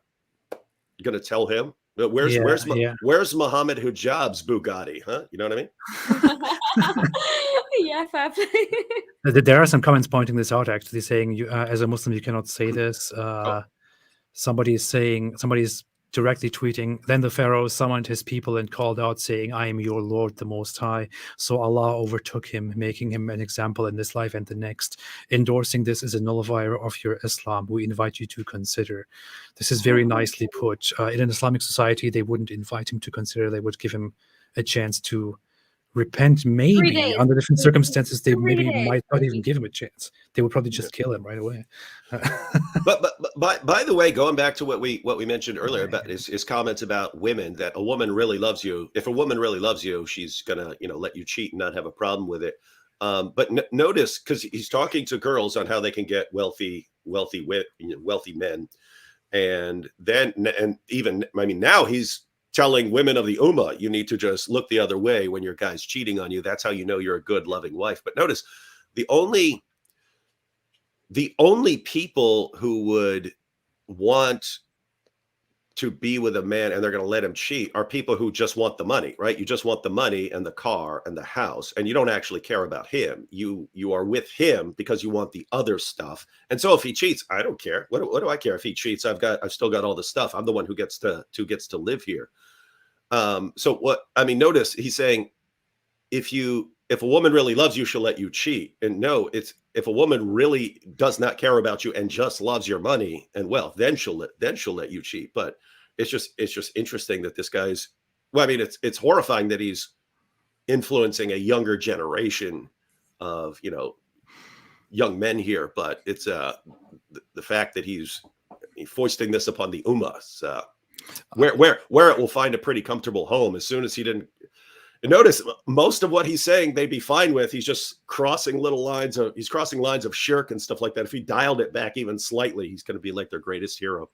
tell him? Where's Muhammad Hijab's Bugatti? Huh? You know what I mean? Yeah, fair play. There are some comments pointing this out. Actually, saying you, as a Muslim, you cannot say this. Somebody's directly tweeting, then the Pharaoh summoned his people and called out, saying, "I am your Lord, the Most High." So Allah overtook him, making him an example in this life and the next. Endorsing this is a nullifier of your Islam. We invite you to consider. This is very nicely put. In an Islamic society, they wouldn't invite him to consider. They would give him a chance to repent, maybe under different circumstances. They might not even give him a chance. They would probably just kill him right away. But by the way, going back to what we mentioned earlier about his comments about women, that a woman really loves you. If a woman really loves you, she's gonna let you cheat and not have a problem with it. But notice, because he's talking to girls on how they can get wealthy men, and now he's telling women of the Ummah, you need to just look the other way when your guy's cheating on you. That's how you know you're a good, loving wife. But notice, the only people who would want to be with a man and they're going to let him cheat are people who just want the money, right? You just want the money and the car and the house, and you don't actually care about him. You are with him because you want the other stuff. And so if he cheats, I don't care. What do I care if he cheats? I've still got all the stuff. I'm the one who gets to live here. Notice he's saying, if a woman really loves you, she'll let you cheat. And no, it's if a woman really does not care about you and just loves your money and wealth, then she'll let you cheat. But it's just interesting that this guy's, it's horrifying that he's influencing a younger generation of, young men here. But it's the fact that he's foisting this upon the Ummah, where it will find a pretty comfortable home as soon as he didn't. And notice most of what he's saying they'd be fine with. He's just crossing lines of shirk and stuff like that. If he dialed it back even slightly, he's going to be like their greatest hero.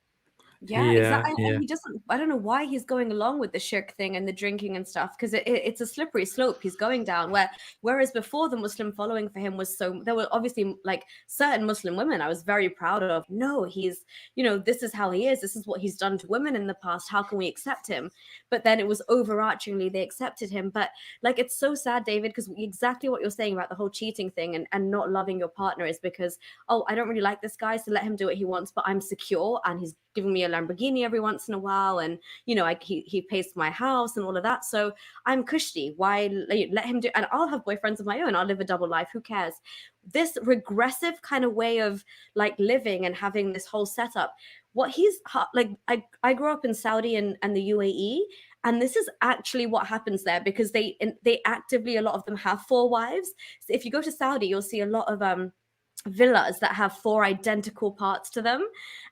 Yeah, exactly. And he doesn't. I don't know why he's going along with the shirk thing and the drinking and stuff, because it's a slippery slope he's going down. Whereas before, the Muslim following for him was there were obviously like certain Muslim women I was very proud of. No, he's this is how he is. This is what he's done to women in the past. How can we accept him? But then it was overarchingly they accepted him. But like it's so sad, David, because exactly what you're saying about the whole cheating thing and not loving your partner is because I don't really like this guy, so let him do what he wants. But I'm secure and he's giving me a Lamborghini every once in a while, and he pays for my house and all of that, so I'm cushy. Why let him do? And I'll have boyfriends of my own. I'll live a double life. Who cares? This regressive kind of way of like living and having this whole setup. What he's like, I grew up in Saudi and the UAE, and this is actually what happens there, because they actively, a lot of them have 4 wives. So if you go to Saudi, you'll see a lot of villas that have 4 identical parts to them,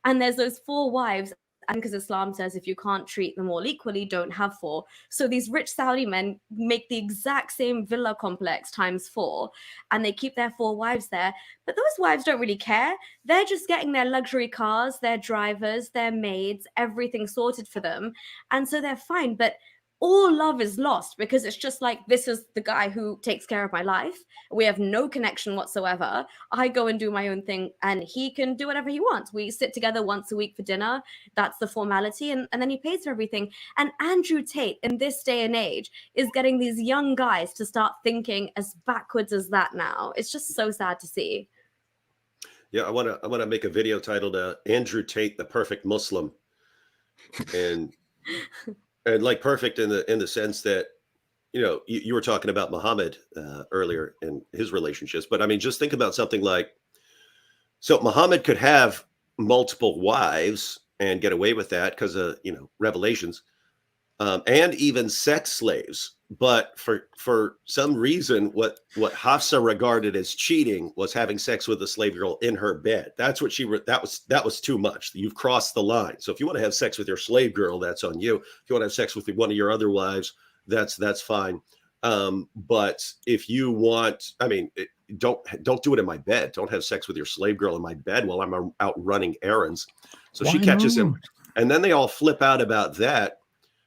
and there's those 4 wives, and because Islam says if you can't treat them all equally, don't have 4. So these rich Saudi men make the exact same villa complex times 4, and they keep their 4 wives there. But those wives don't really care. They're just getting their luxury cars, their drivers, their maids, everything sorted for them, and so they're fine. But all love is lost because it's just like, this is the guy who takes care of my life. We have no connection whatsoever. I go and do my own thing and he can do whatever he wants. We sit together once a week for dinner. That's the formality. And then he pays for everything. And Andrew Tate in this day and age is getting these young guys to start thinking as backwards as that now. It's just so sad to see. Yeah, I want to make a video titled Andrew Tate, the Perfect Muslim. And like perfect in the sense that, you know, you were talking about Muhammad earlier and his relationships, but I mean, just think about something like, so Muhammad could have multiple wives and get away with that because of, you know, revelations, and even sex slaves. But for some reason, what Hafsa regarded as cheating was having sex with a slave girl in her bed. That's what that was too much. You've crossed the line. So if you want to have sex with your slave girl, that's on you. If you want to have sex with one of your other wives, that's fine. But if you want, I mean, don't do it in my bed. Don't have sex with your slave girl in my bed while I'm out running errands. So she catches him, and then they all flip out about that.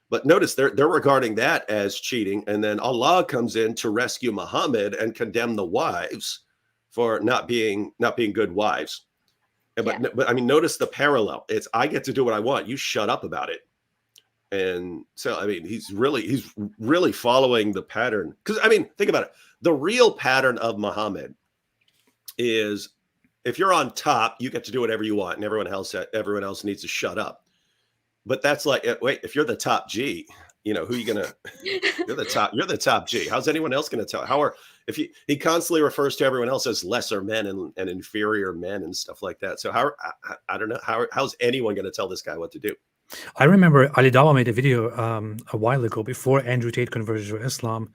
But notice they're regarding that as cheating, and then Allah comes in to rescue Muhammad and condemn the wives for not being good wives. But I mean, notice the parallel. It's, I get to do what I want. You shut up about it. And so, I mean, he's really following the pattern. Because I mean, think about it. The real pattern of Muhammad is, if you're on top, you get to do whatever you want, and everyone else needs to shut up. But that's like, wait, if you're the top G, you know, who are you gonna? You're the top G. How's anyone else gonna tell? He constantly refers to everyone else as lesser men and inferior men and stuff like that. So I don't know how's anyone gonna tell this guy what to do? I remember Ali Dawah made a video a while ago before Andrew Tate converted to Islam,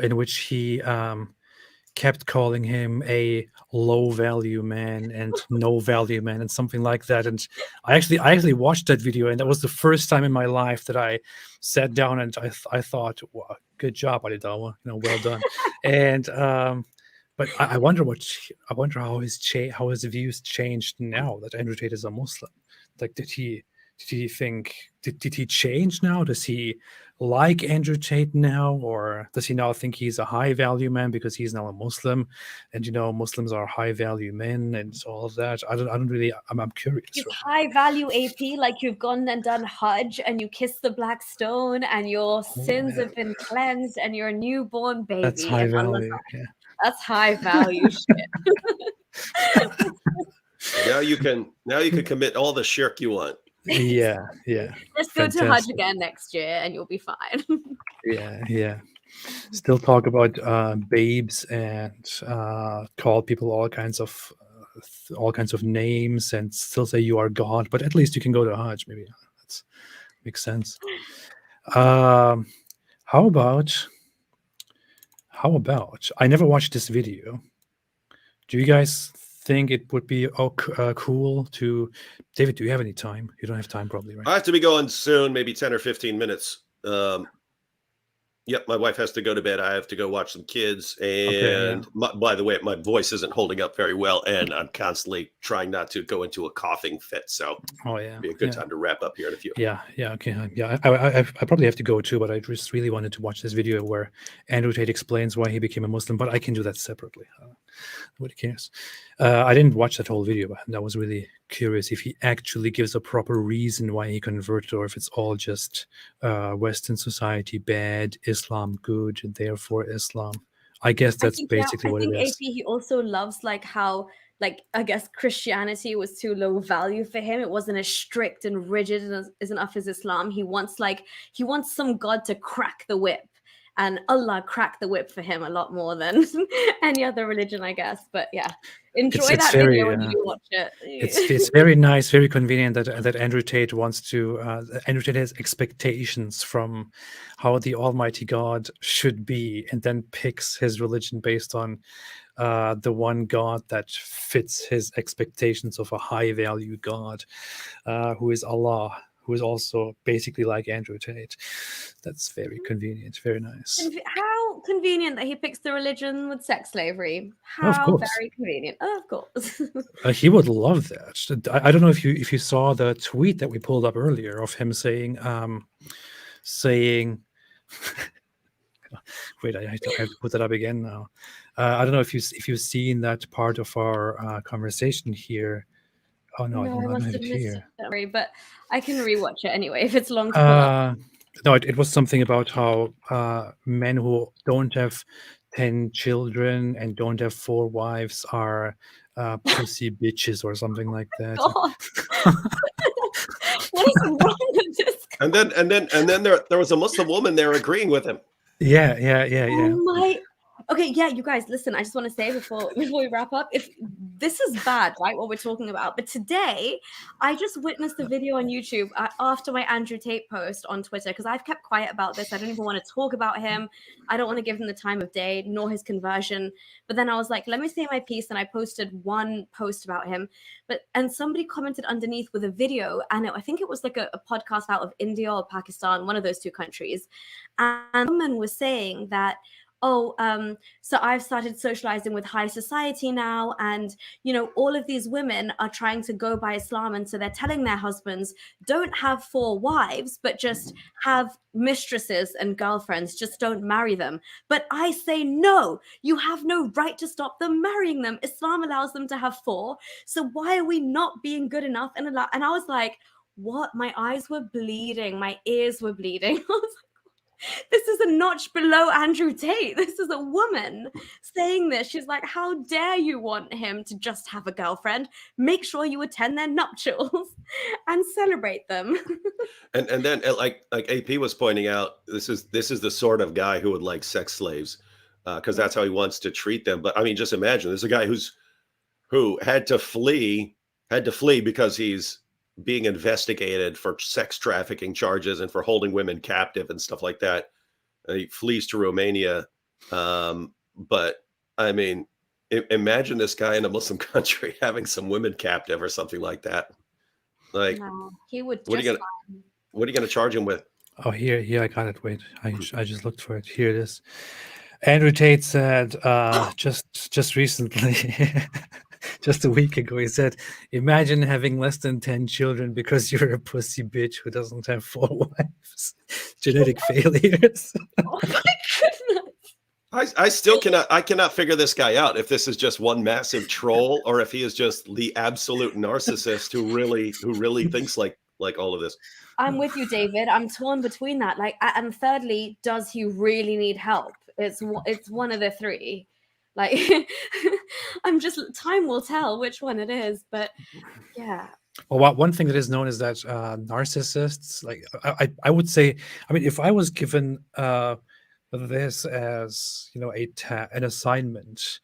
in which he kept calling him a low value man and no value man and something like that. And I actually watched that video, and that was the first time in my life that I sat down and I thought, wow, good job, Ali Dawah, you know, well done. And but I wonder how his views changed now that Andrew Tate is a Muslim. Like, did he change now? Does he like Andrew Tate now, or does he now think he's a high value man because he's now a Muslim, and you know, Muslims are high value men and all of that? I'm curious. You high value AP, like you've gone and done Hajj and you kissed the black stone and your sins have been cleansed and you're a newborn baby. That's high value. Yeah. That's high value shit. Now you can commit all the shirk you want. Yeah. Let's go to Hajj again next year and you'll be fine. Yeah. Still talk about babes and call people all kinds of names and still say you are God, but at least you can go to Hajj. Maybe that makes sense. How about I never watched this video. Do you guys think it would be cool to, David, do you have any time? You don't have time probably, right? I have to be going soon, maybe 10 or 15 minutes. Yep, my wife has to go to bed. I have to go watch some kids. And by the way, my voice isn't holding up very well, and I'm constantly trying not to go into a coughing fit. So it'd be a good time to wrap up here in a few. Yeah, okay. Yeah, I probably have to go too, but I just really wanted to watch this video where Andrew Tate explains why he became a Muslim, but I can do that separately. Nobody cares. I didn't watch that whole video, but I was really curious if he actually gives a proper reason why he converted, or if it's all just Western society bad, Islam good, and therefore Islam. I guess that's basically what it is. AP, he also loves like how, like, I guess Christianity was too low value for him. It wasn't as strict and rigid as enough as Islam. He wants some God to crack the whip. And Allah cracked the whip for him a lot more than any other religion, I guess. But yeah, enjoy that video when you watch it. It's very nice, very convenient that Andrew Tate wants to. Andrew Tate has expectations from how the Almighty God should be, and then picks his religion based on the one God that fits his expectations of a high value God, who is Allah, who is also basically like Andrew Tate. That's very convenient, very nice. How convenient that he picks the religion with sex slavery. Of How course. very convenient. Oh, of course. He would love that. I don't know if you saw the tweet that we pulled up earlier of him saying wait, I have to put that up again now. I don't know if you've seen that part of our conversation here. Oh no, I No, I don't must have have it missed here. it. Sorry, but I can rewatch it anyway if it's long to pull up. No, it was something about how men who don't have 10 children and don't have 4 wives are pussy bitches or something like that. God. What is wrong with this? And then there was a Muslim woman there agreeing with him. Yeah. Oh my. Okay, yeah, you guys, listen, I just want to say before we wrap up, if this is bad, right, what we're talking about, but today I just witnessed a video on YouTube after my Andrew Tate post on Twitter, because I've kept quiet about this. I don't even want to talk about him. I don't want to give him the time of day, nor his conversion. But then I was like, let me say my piece, and I posted one post about him. And somebody commented underneath with a video, and I think it was like a podcast out of India or Pakistan, one of those two countries. And a woman was saying that, so I've started socializing with high society now, and all of these women are trying to go by Islam, and so they're telling their husbands, don't have 4 wives, but just have mistresses and girlfriends, just don't marry them. But I say, no, you have no right to stop them marrying them. Islam allows them to have 4, so why are we not being good enough and allow? And I was like, what? My eyes were bleeding, my ears were bleeding. I was like, this is a notch below Andrew Tate. This is a woman saying this. She's like, how dare you want him to just have a girlfriend? Make sure you attend their nuptials and celebrate them. And then like AP was pointing out, this is the sort of guy who would like sex slaves, because that's how he wants to treat them. But I mean, just imagine, there's a guy who had to flee because he's being investigated for sex trafficking charges and for holding women captive and stuff like that. He flees to Romania. But I mean, imagine this guy in a Muslim country having some women captive or something like that. Like, no, he would. What are you gonna charge him with? Oh, here I got it. Wait, I just looked for it. Here it is. Andrew Tate said just recently, just a week ago, he said, imagine having less than 10 children because you're a pussy bitch who doesn't have 4 wives. Genetic failures. Oh my goodness. I still cannot figure this guy out, if this is just one massive troll or if he is just the absolute narcissist who really thinks like all of this. I'm with you, David. I'm torn between that. Like, and thirdly, does he really need help? It's one of the 3. Like, time will tell which one it is, but yeah. Well, one thing that is known is that narcissists, like I would say, I mean, if I was given this as an assignment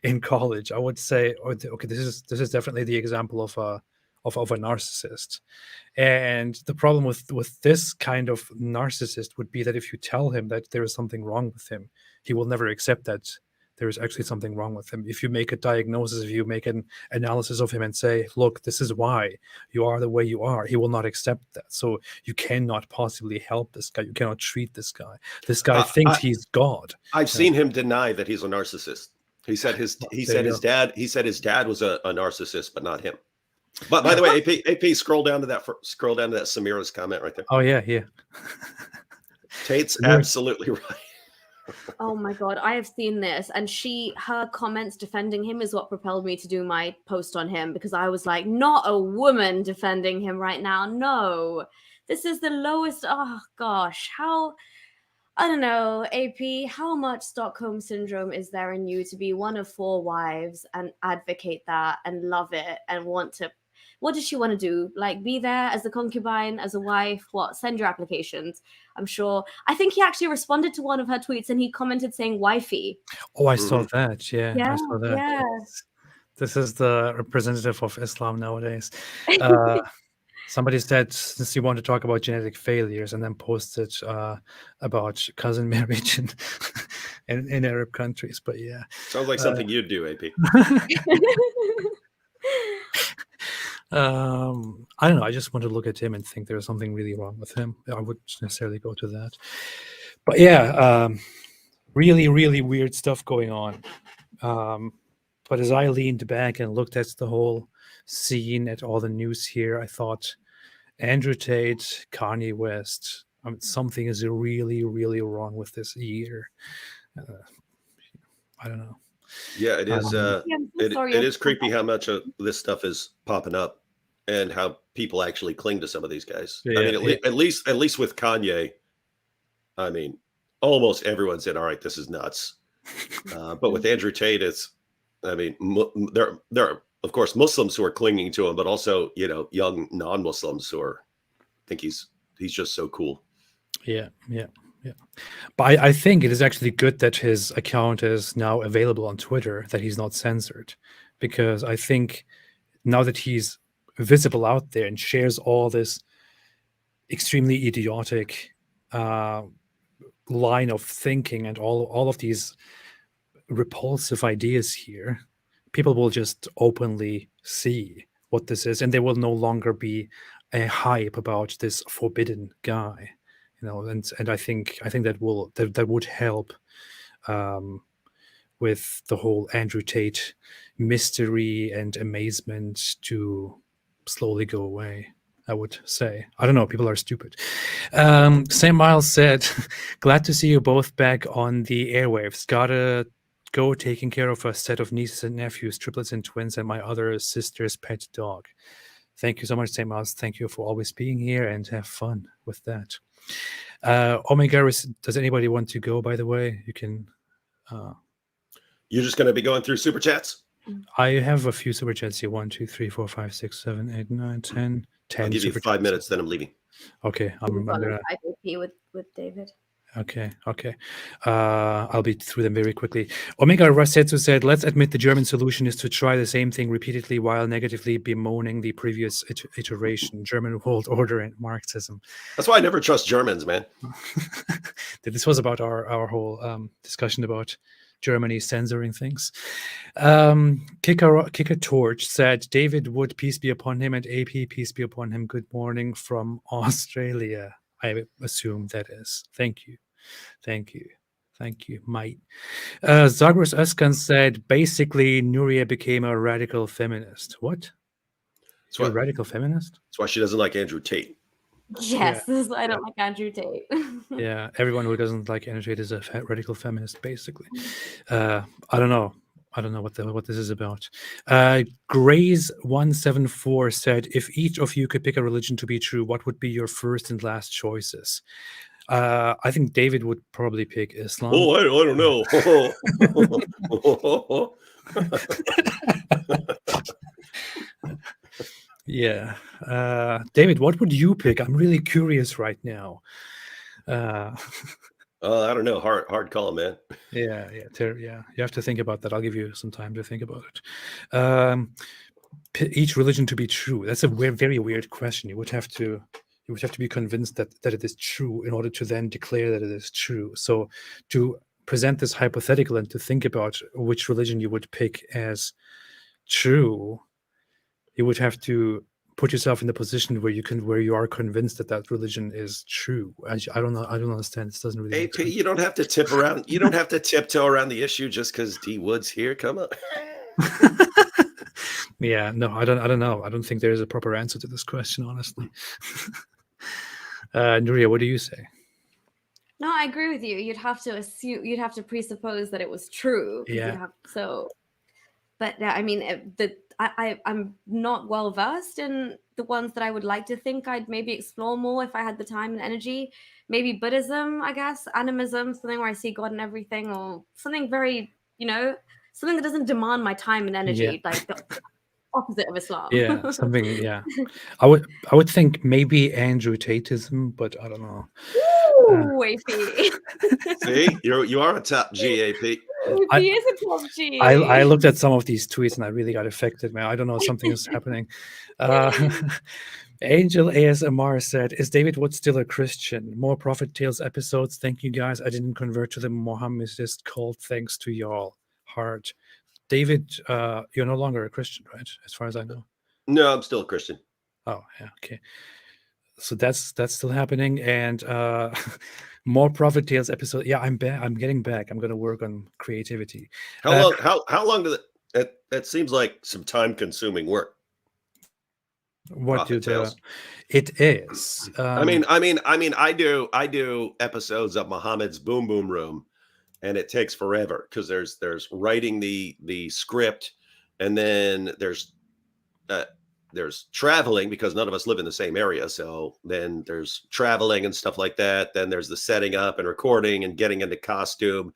in college, I would say, okay, this is definitely the example of a narcissist. And the problem with this kind of narcissist would be that if you tell him that there is something wrong with him, he will never accept that there is actually something wrong with him. If you make a diagnosis, if you make an analysis of him and say, look, this is why you are the way you are, he will not accept that. So you cannot possibly help this guy. You cannot treat this guy. This guy thinks he's God. I've seen him deny that he's a narcissist. He said his dad was a narcissist, but not him. But by the way, AP, scroll down to that Samira's comment right there. Oh yeah. Tate's absolutely right. Oh my God, I have seen this, and her comments defending him is what propelled me to do my post on him, because I was like, not a woman defending him right now. No, this is the lowest. Oh gosh, I don't know, AP, how much Stockholm syndrome is there in you to be one of 4 wives and advocate that and love it and what does she want to do? Like, be there as a concubine, as a wife? What? Send your applications. I'm sure. I think he actually responded to one of her tweets and he commented saying wifey. Oh, I saw that. Yeah, I saw that. Yeah. This is the representative of Islam nowadays. Somebody said, since you want to talk about genetic failures, and then posted about cousin marriage in Arab countries. But yeah. Sounds like something you'd do, AP. I don't know. I just want to look at him and think there's something really wrong with him. I wouldn't necessarily go to that. But yeah, really, really weird stuff going on. But as I leaned back and looked at the whole scene, at all the news here, I thought Andrew Tate, Kanye West, something is really, really wrong with this year. I don't know. Yeah, it is. It is creepy how much of this stuff is popping up, and how people actually cling to some of these guys. Yeah, I mean, at least with Kanye, I mean, almost everyone said, "All right, this is nuts." But with Andrew Tate, I mean, there are of course Muslims who are clinging to him, but also young non-Muslims who think he's just so cool. Yeah. But I think it is actually good that his account is now available on Twitter, that he's not censored, because I think now that he's visible out there and shares all this extremely idiotic line of thinking and all of these repulsive ideas here, people will just openly see what this is, and there will no longer be a hype about this forbidden guy. And I think that would help with the whole Andrew Tate mystery and amazement to slowly go away, I would say. I don't know, people are stupid. Sam Miles said, glad to see you both back on the airwaves. Gotta go taking care of a set of nieces and nephews, triplets and twins, and my other sister's pet dog. Thank you so much, Sam Miles. Thank you for always being here, and have fun with that. Omega, does anybody want to go, by the way? You can. You're just going to be going through super chats? I have a few super chats here. 1, 2, 3, 4, 5, 6, 7, 8, 9, 10. I'll give you 5 minutes, then I'm leaving. Okay. I'm gonna... with David. Okay. I'll be through them very quickly. Omega Rasetsu said, let's admit the German solution is to try the same thing repeatedly while negatively bemoaning the previous iteration, German world order and Marxism. That's why I never trust Germans, man. This was about our whole discussion about Germany censoring things. Kicker Torch said, David Wood, peace be upon him, and AP, peace be upon him. Good morning from Australia. I assume that is. Thank you, mate. Zagros Özkan said, basically, Nuriyah became a radical feminist. What? A radical feminist? That's why she doesn't like Andrew Tate. Yes, I don't like Andrew Tate. Yeah, everyone who doesn't like Andrew Tate is a radical feminist, basically. I don't know what this is about. Graze174 said, if each of you could pick a religion to be true, what would be your first and last choices? I think David would probably pick Islam. Oh, I don't know. Yeah. David, what would you pick? I'm really curious right now. I don't know. Hard call, man. Yeah. You have to think about that. I'll give you some time to think about it. Each religion to be true. That's a very weird question. You would have to be convinced that it is true in order to then declare that it is true. So to present this hypothetical and to think about which religion you would pick as true, you would have to put yourself in the position where you are convinced that religion is true. I don't know. I don't understand. This doesn't really. AP, you don't have to tip around. You don't have to tiptoe around the issue just because D Wood's here. Come on. Yeah, no, I don't know. I don't think there is a proper answer to this question, honestly. Nuriyah, what do you say? No, I agree with you. You'd have to assume. You'd have to presuppose that it was true. Yeah. But I mean, I'm not well versed in the ones that I would like to think I'd maybe explore more if I had the time and energy. Maybe Buddhism, I guess, animism, something where I see God in everything, or something very, something that doesn't demand my time and energy, like the opposite of Islam. Yeah, something. Yeah, I would think maybe Andrew Tateism, but I don't know. Ooh, AP. See, you are a top GAP. He is a top G. I looked at some of these tweets and I really got affected, man. I don't know, something is happening. Angel ASMR said, is David Wood still a Christian? More Prophet Tales episodes. Thank you, guys. I didn't convert to the Mohammedist cult thanks to y'all. Heart. David, you're no longer a Christian, right? As far as I know. No, I'm still a Christian. Oh, yeah, okay. So that's still happening, and more Prophet Tales episode. Yeah, I'm back. I'm getting back. I'm gonna work on creativity. How long? How long does it? That seems like some time-consuming work. What do Prophet Tales. it is? I mean, I do episodes of Muhammad's Boom Boom Room, and it takes forever because there's writing the script, and then there's traveling because none of us live in the same area. So then there's traveling and stuff like that. Then there's the setting up and recording and getting into costume.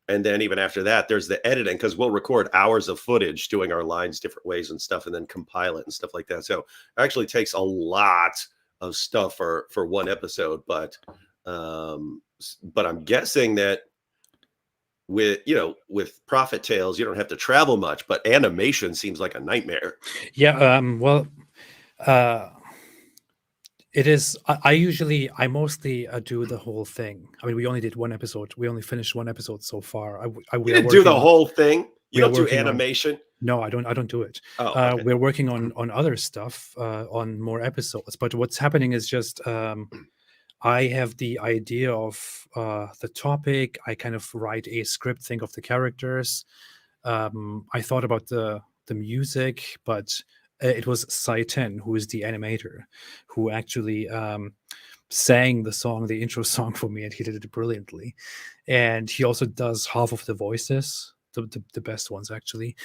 And then even after that, there's the editing because we'll record hours of footage doing our lines different ways and stuff and then compile it and stuff like that. So it actually takes a lot of stuff for one episode. But I'm guessing that with Prophet Tales, you don't have to travel much, but animation seems like a nightmare. Yeah. Well, it is. I mostly do the whole thing. I mean, we only did one episode. We only finished one episode so far. You didn't do the whole thing. You don't do animation. No, I don't do it. Oh, okay. We're working on other stuff, on more episodes. But what's happening is just I have the idea of the topic. I kind of write a script, think of the characters. I thought about the music, but it was Sultan, who is the animator, who actually sang the intro song for me, and he did it brilliantly. And he also does half of the voices, the best ones actually.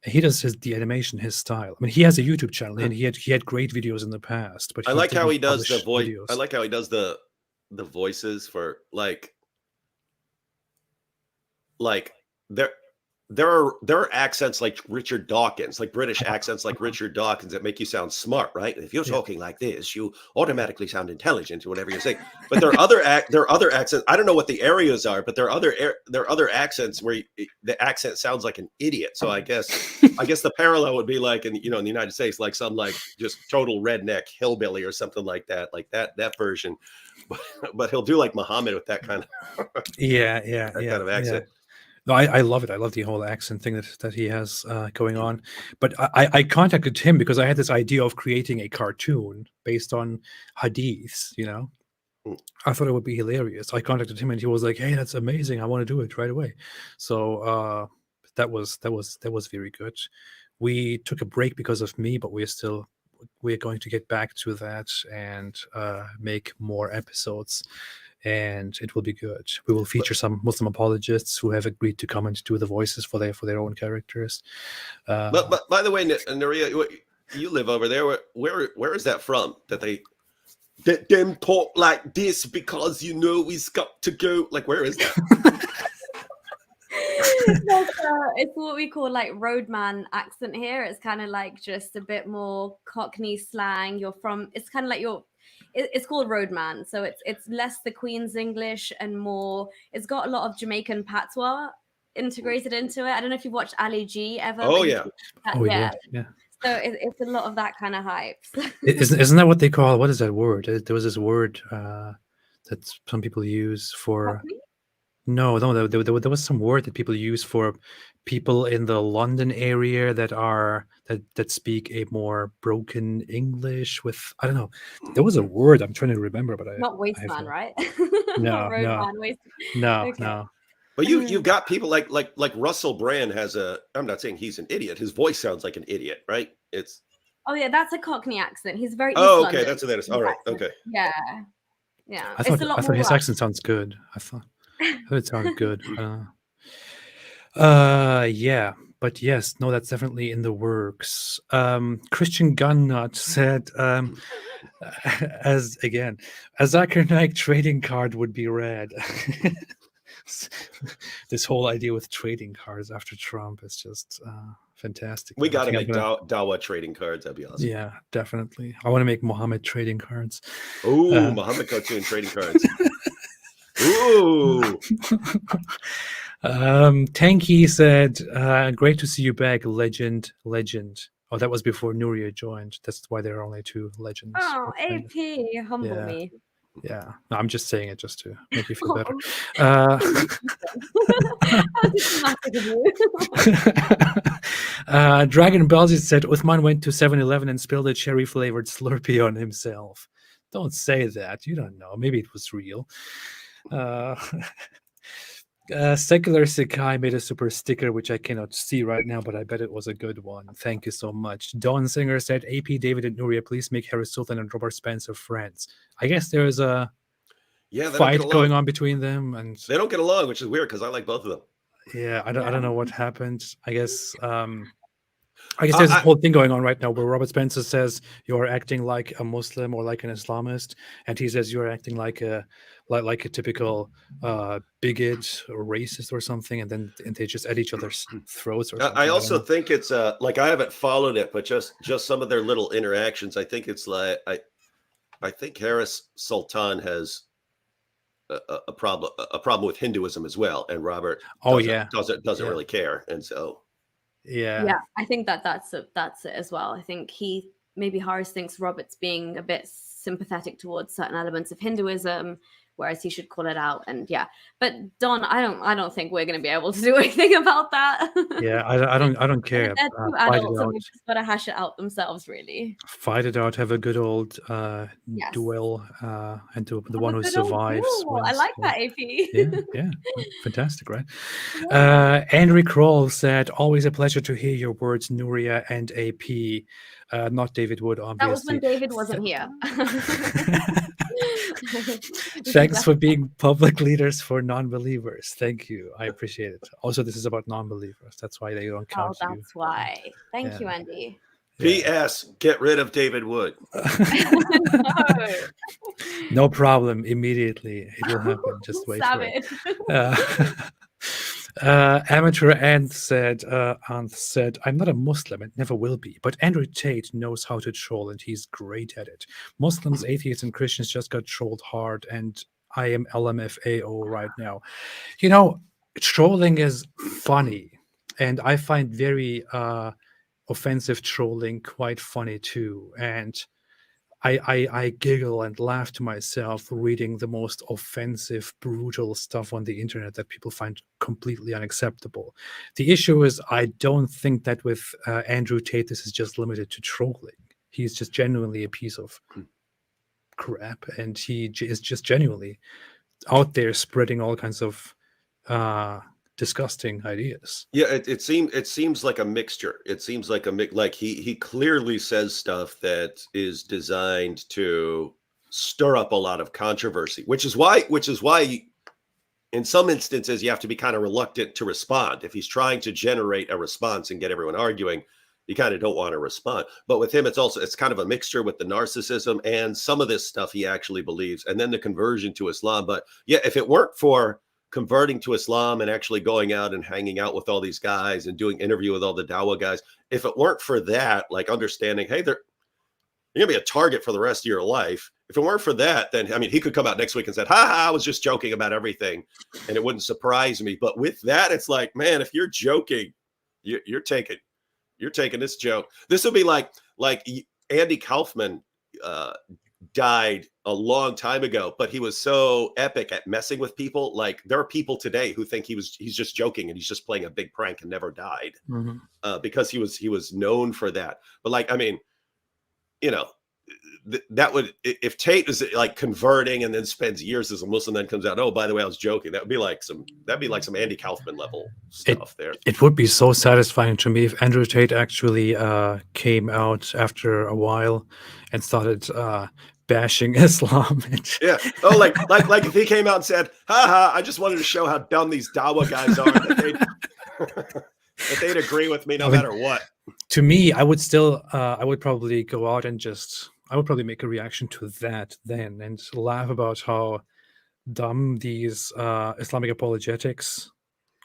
He does the animation, his style. I mean, he has a YouTube channel, and he had great videos in the past. But I like how he does the voice. I like how he does the voices for like there are accents like Richard Dawkins, like British accents like Richard Dawkins that make you sound smart, right? And if you're talking like this, you automatically sound intelligent or whatever you're saying. But there are other accents. I don't know what the areas are, but there are other accents where the accent sounds like an idiot. So I guess the parallel would be like in the United States, like some like just total redneck hillbilly or something like that version. But he'll do like Muhammad with that kind of kind of accent. Yeah. No, I love it. I love the whole accent thing that he has going on. But I contacted him because I had this idea of creating a cartoon based on hadiths. I thought it would be hilarious. I contacted him and he was like, "Hey, that's amazing. I want to do it right away." So that was very good. We took a break because of me, but we're going to get back to that and make more episodes. And it will be good. We will feature some Muslim apologists who have agreed to come and do the voices for their own characters. But by the way, Nuriyah, you live over there. Where is that from? That them talk like this because we've got to go. Like, where is that? It's what we call like roadman accent here. It's kind of like just a bit more Cockney slang. It's kind of like it's called roadman, so it's less the Queen's English and more. It's got a lot of Jamaican patois integrated into it. I don't know if you've watched Ali G ever. Oh yeah. Yeah. So it's a lot of that kind of hype. Isn't that what they call? What is that word? There was this word that some people use for. Cockney? No, there was some word that people use for people in the London area that speak a more broken English with, I don't know. There was a word I'm trying to remember, but not wasteman, right? No, Okay. no. But you've got people like Russell Brand has I'm not saying he's an idiot. His voice sounds like an idiot, right? Oh yeah, that's a Cockney accent. He's very East okay, London. that's what that is. All right, okay. Yeah. I thought his accent sounds good. I thought it sounded good. Yeah, but yes, no, that's definitely in the works. Christian Gunnut said, a Zakir Naik trading card would be rad. This whole idea with trading cards after Trump is just fantastic. We got to make Dawah trading cards. That'd be awesome. Yeah, definitely. I want to make Muhammad trading cards. Oh, Muhammad cartoon trading cards. Ooh. Tanky said, great to see you back, legend. Oh, that was before Nuriyah joined. That's why there are only two legends. Oh, AP, humble me. Yeah, no, I'm just saying it just to make you feel better. Dragon Balzi said Uthman went to 7-Eleven and spilled a cherry-flavored Slurpee on himself. Don't say that. You don't know. Maybe it was real. Secular Sakai made a super sticker, which I cannot see right now, but I bet it was a good one. Thank you so much. Dawn Singer said, AP, David, and Nuriyah, please make Harris Sultan and Robert Spencer friends. I guess there's a fight going on between them. And they don't get along, which is weird because I like both of them. Yeah, I don't know what happened. I guess there's this whole thing going on right now where Robert Spencer says you're acting like a Muslim or like an Islamist, and he says you're acting like a typical bigot or racist or something, and they just at each other's throats. Or I also think it's like, I haven't followed it, but just some of their little interactions. I think it's like I think Harris Sultan has a problem with Hinduism as well, and Robert doesn't really care, and so I think that's it as well. I think maybe Harris thinks Robert's being a bit sympathetic towards certain elements of Hinduism, whereas he should call it out. And but Don, I don't think we're going to be able to do anything about that. I don't care. They're two adults, and they've just got to hash it out themselves, really. Fight it out. Have a good old duel, and the one who survives. I like that, AP. Yeah, fantastic, right? Andrew Kroll said, "Always a pleasure to hear your words, Nuriyah and AP." Not David Wood, obviously. That was when David wasn't here. Thanks for being public leaders for non-believers. Thank you. I appreciate it. Also, this is about non-believers. That's why they don't count you. That's why. Thank you, Andy. P.S. Get rid of David Wood. No problem. Immediately. It will happen. Just wait for it. Amateur Ant said, I'm not a Muslim and never will be, but Andrew Tate knows how to troll and he's great at it. Muslims, atheists, and Christians just got trolled hard, and I am LMFAO right now. You know, trolling is funny, and I find very offensive trolling quite funny too. And I giggle and laugh to myself reading the most offensive, brutal stuff on the internet that people find completely unacceptable. The issue is, I don't think that with Andrew Tate, this is just limited to trolling. He's just genuinely a piece of crap, and he is just genuinely out there spreading all kinds of disgusting ideas. Yeah, it seems like a mixture. It seems like like he clearly says stuff that is designed to stir up a lot of controversy, which is why in some instances you have to be kind of reluctant to respond. If he's trying to generate a response and get everyone arguing, you kind of don't want to respond. But with him, it's kind of a mixture with the narcissism and some of this stuff he actually believes, and then the conversion to Islam. But yeah, if it weren't for converting to Islam and actually going out and hanging out with all these guys and doing interview with all the Dawah guys, if it weren't for that, like understanding, hey, you're gonna be a target for the rest of your life. If it weren't for that, then I mean, he could come out next week and said, I was just joking about everything, and it wouldn't surprise me. But with that, it's like, man, if you're joking, you're taking this joke. This would be like Andy Kaufman died a long time ago, but he was so epic at messing with people. Like, there are people today who think he's just joking and he's just playing a big prank and never died, because he was known for that. But like, I mean, you know, that would, if Tate is like converting and then spends years as a Muslim, then comes out, oh, by the way, I was joking. That'd be like some Andy Kaufman level stuff there. It would be so satisfying to me if Andrew Tate actually came out after a while and started bashing Islam. Yeah. Oh, like if he came out and said, I just wanted to show how dumb these Dawah guys are, that they'd agree with me no matter what. To me, I would still, I would probably go out and I would probably make a reaction to that then and laugh about how dumb these Islamic apologetics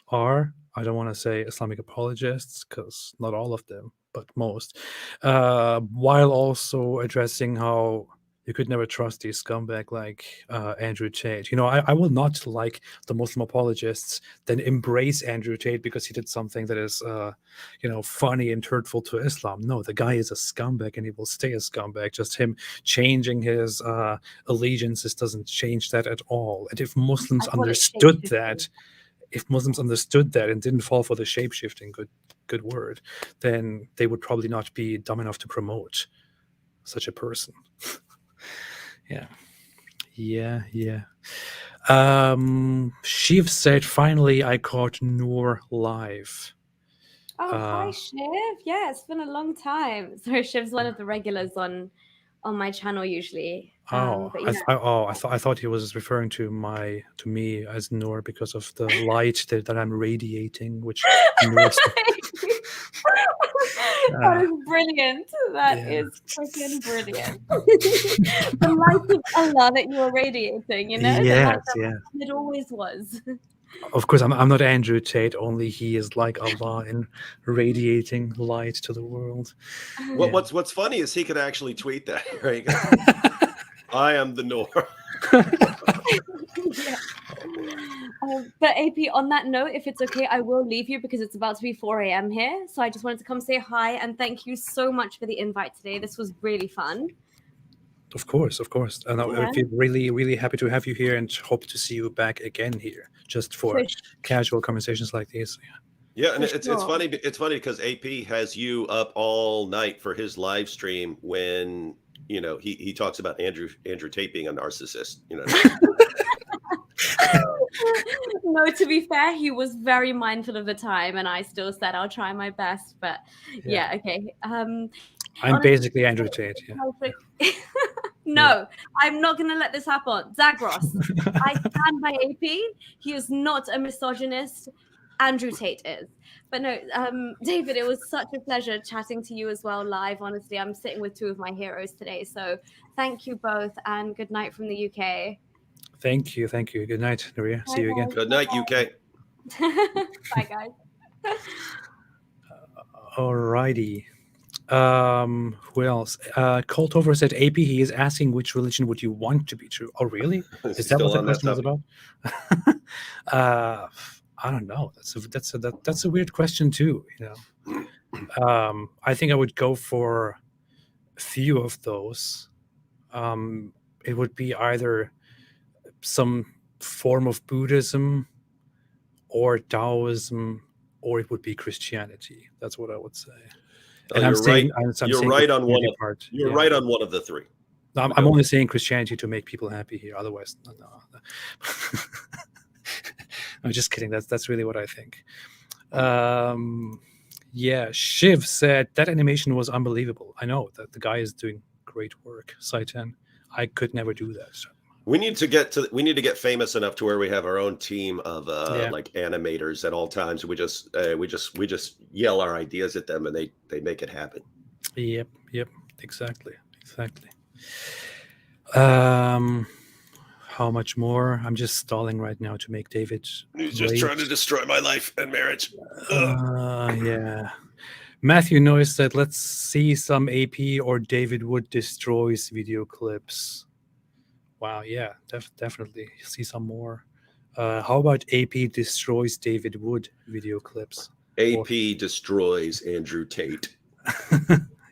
are. I don't want to say Islamic apologists, because not all of them, but most, while also addressing how you could never trust these scumbag like Andrew Tate. You know, I will not like the Muslim apologists then embrace Andrew Tate because he did something that is, funny and hurtful to Islam. No, the guy is a scumbag and he will stay a scumbag. Just him changing his allegiances doesn't change that at all. And if Muslims understood that, and didn't fall for the shape-shifting, good word, then they would probably not be dumb enough to promote such a person. Yeah. Shiv said, finally, I caught Noor live. Oh, hi, Shiv. Yeah, it's been a long time. Sorry, Shiv's one of the regulars on my channel usually. I thought he was referring to me as Noor because of the light that I'm radiating, which Noor's that is brilliant. That is freaking brilliant. The light of Allah that you are radiating, you know? Yes, It always was. Of course, I'm not Andrew Tate, only he is like Allah in radiating light to the world. What's funny is he could actually tweet that. Right? I am the Noor. But AP, on that note, if it's okay, I will leave you because it's about to be 4 a.m. here. So I just wanted to come say hi and thank you so much for the invite today. This was really fun. Of course. And I feel really, really happy to have you here and hope to see you back again here just for casual conversations like this. Yeah, and it's funny. It's funny because AP has you up all night for his live stream when he talks about Andrew Tate being a narcissist. No, to be fair, he was very mindful of the time, and I still said I'll try my best. But okay. I'm basically Andrew Tate. Yeah. No, I'm not going to let this happen. Zagros, I stand by AP. He is not a misogynist. Andrew Tate is. But no, David, it was such a pleasure chatting to you as well live. Honestly, I'm sitting with two of my heroes today. So thank you both, and good night from the UK. Thank you. Good night, Nuriyah. See you again. Good night, UK. Bye, guys. Alrighty. Who else? Colt Over said, AP, he is asking which religion would you want to be true. Oh, really? Is that what the question was about? I don't know. That's a weird question too. I think I would go for a few of those. It would be either some form of Buddhism or Taoism, or it would be Christianity. That's what I would say. And you're right on one of the three. I'm only saying Christianity to make people happy here. Otherwise, no. I'm just kidding. That's really what I think. Shiv said that animation was unbelievable. I know that the guy is doing great work. Saitan, I could never do that. So. We need to get famous enough to where we have our own team of like animators at all times. We just yell our ideas at them and they make it happen. Yep, exactly. How much more? I'm just stalling right now to make David. He's just trying to destroy my life and marriage. Yeah. Matthew Noyes said, let's see some AP or David Wood destroys video clips. Wow, yeah, definitely. See some more. How about AP destroys David Wood video clips? AP destroys Andrew Tate.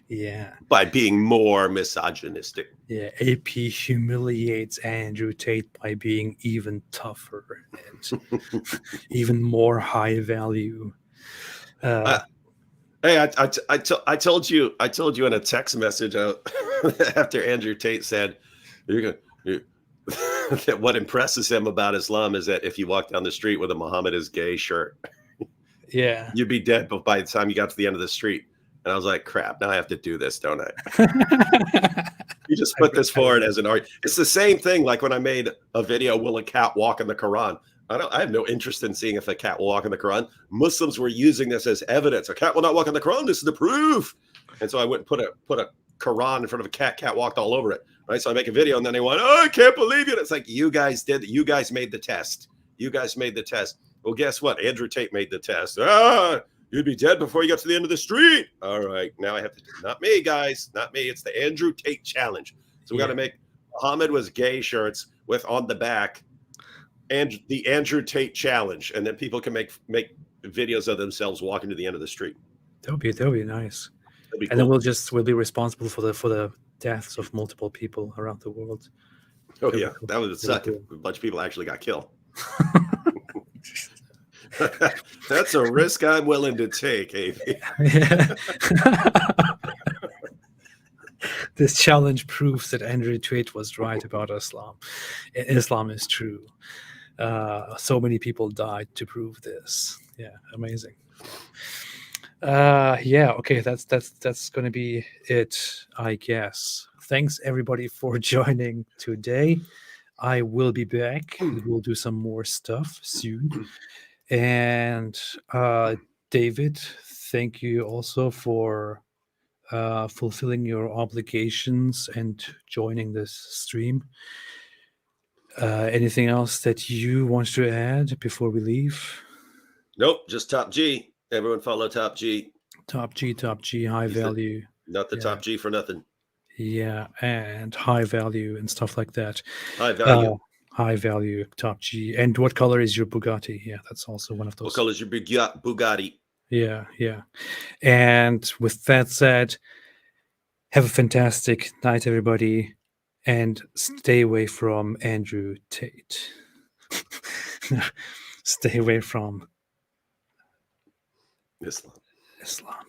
Yeah. By being more misogynistic. Yeah, AP humiliates Andrew Tate by being even tougher and even more high value. Hey, I told you in a text message after Andrew Tate said, that what impresses him about Islam is that if you walk down the street with a Muhammad is gay shirt, you'd be dead by the time you got to the end of the street. And I was like, crap, now I have to do this, don't I? You just put this forward as an argument. It's the same thing like when I made a video, will a cat walk in the Quran? I have no interest in seeing if a cat will walk in the Quran. Muslims were using this as evidence. A cat will not walk in the Quran. This is the proof. And so I went and put a Quran in front of a cat. Cat walked all over it. Right. So I make a video and then they went, oh, I can't believe it. It's like, you guys did. You guys made the test. Well, guess what? Andrew Tate made the test. You'd be dead before you got to the end of the street. All right. Now I have to, not me, guys. Not me. It's the Andrew Tate challenge. So we got to make Muhammad was gay shirts with on the back and the Andrew Tate challenge. And then people can make videos of themselves walking to the end of the street. That'll be nice. Cool. And then we'll be responsible for the deaths of multiple people around the world. Oh, yeah. That would suck. A bunch of people actually got killed. That's a risk I'm willing to take, AP. Yeah. This challenge proves that Andrew Tate was right about Islam. Islam is true. So many people died to prove this. Yeah, amazing. Yeah, okay, that's gonna be it, I guess. Thanks everybody for joining today. I will be back. We'll do some more stuff soon. And David, thank you also for fulfilling your obligations and joining this stream. Anything else that you want to add before we leave? Nope, just Top G. Everyone follow Top G. Top G, high value. Not the Top G for nothing. Yeah, and high value and stuff like that. High value. High value, Top G. And what color is your Bugatti? Yeah, that's also one of those. What color is your Bugatti? Yeah. And with that said, have a fantastic night, everybody, and stay away from Andrew Tate. Stay away from Islam.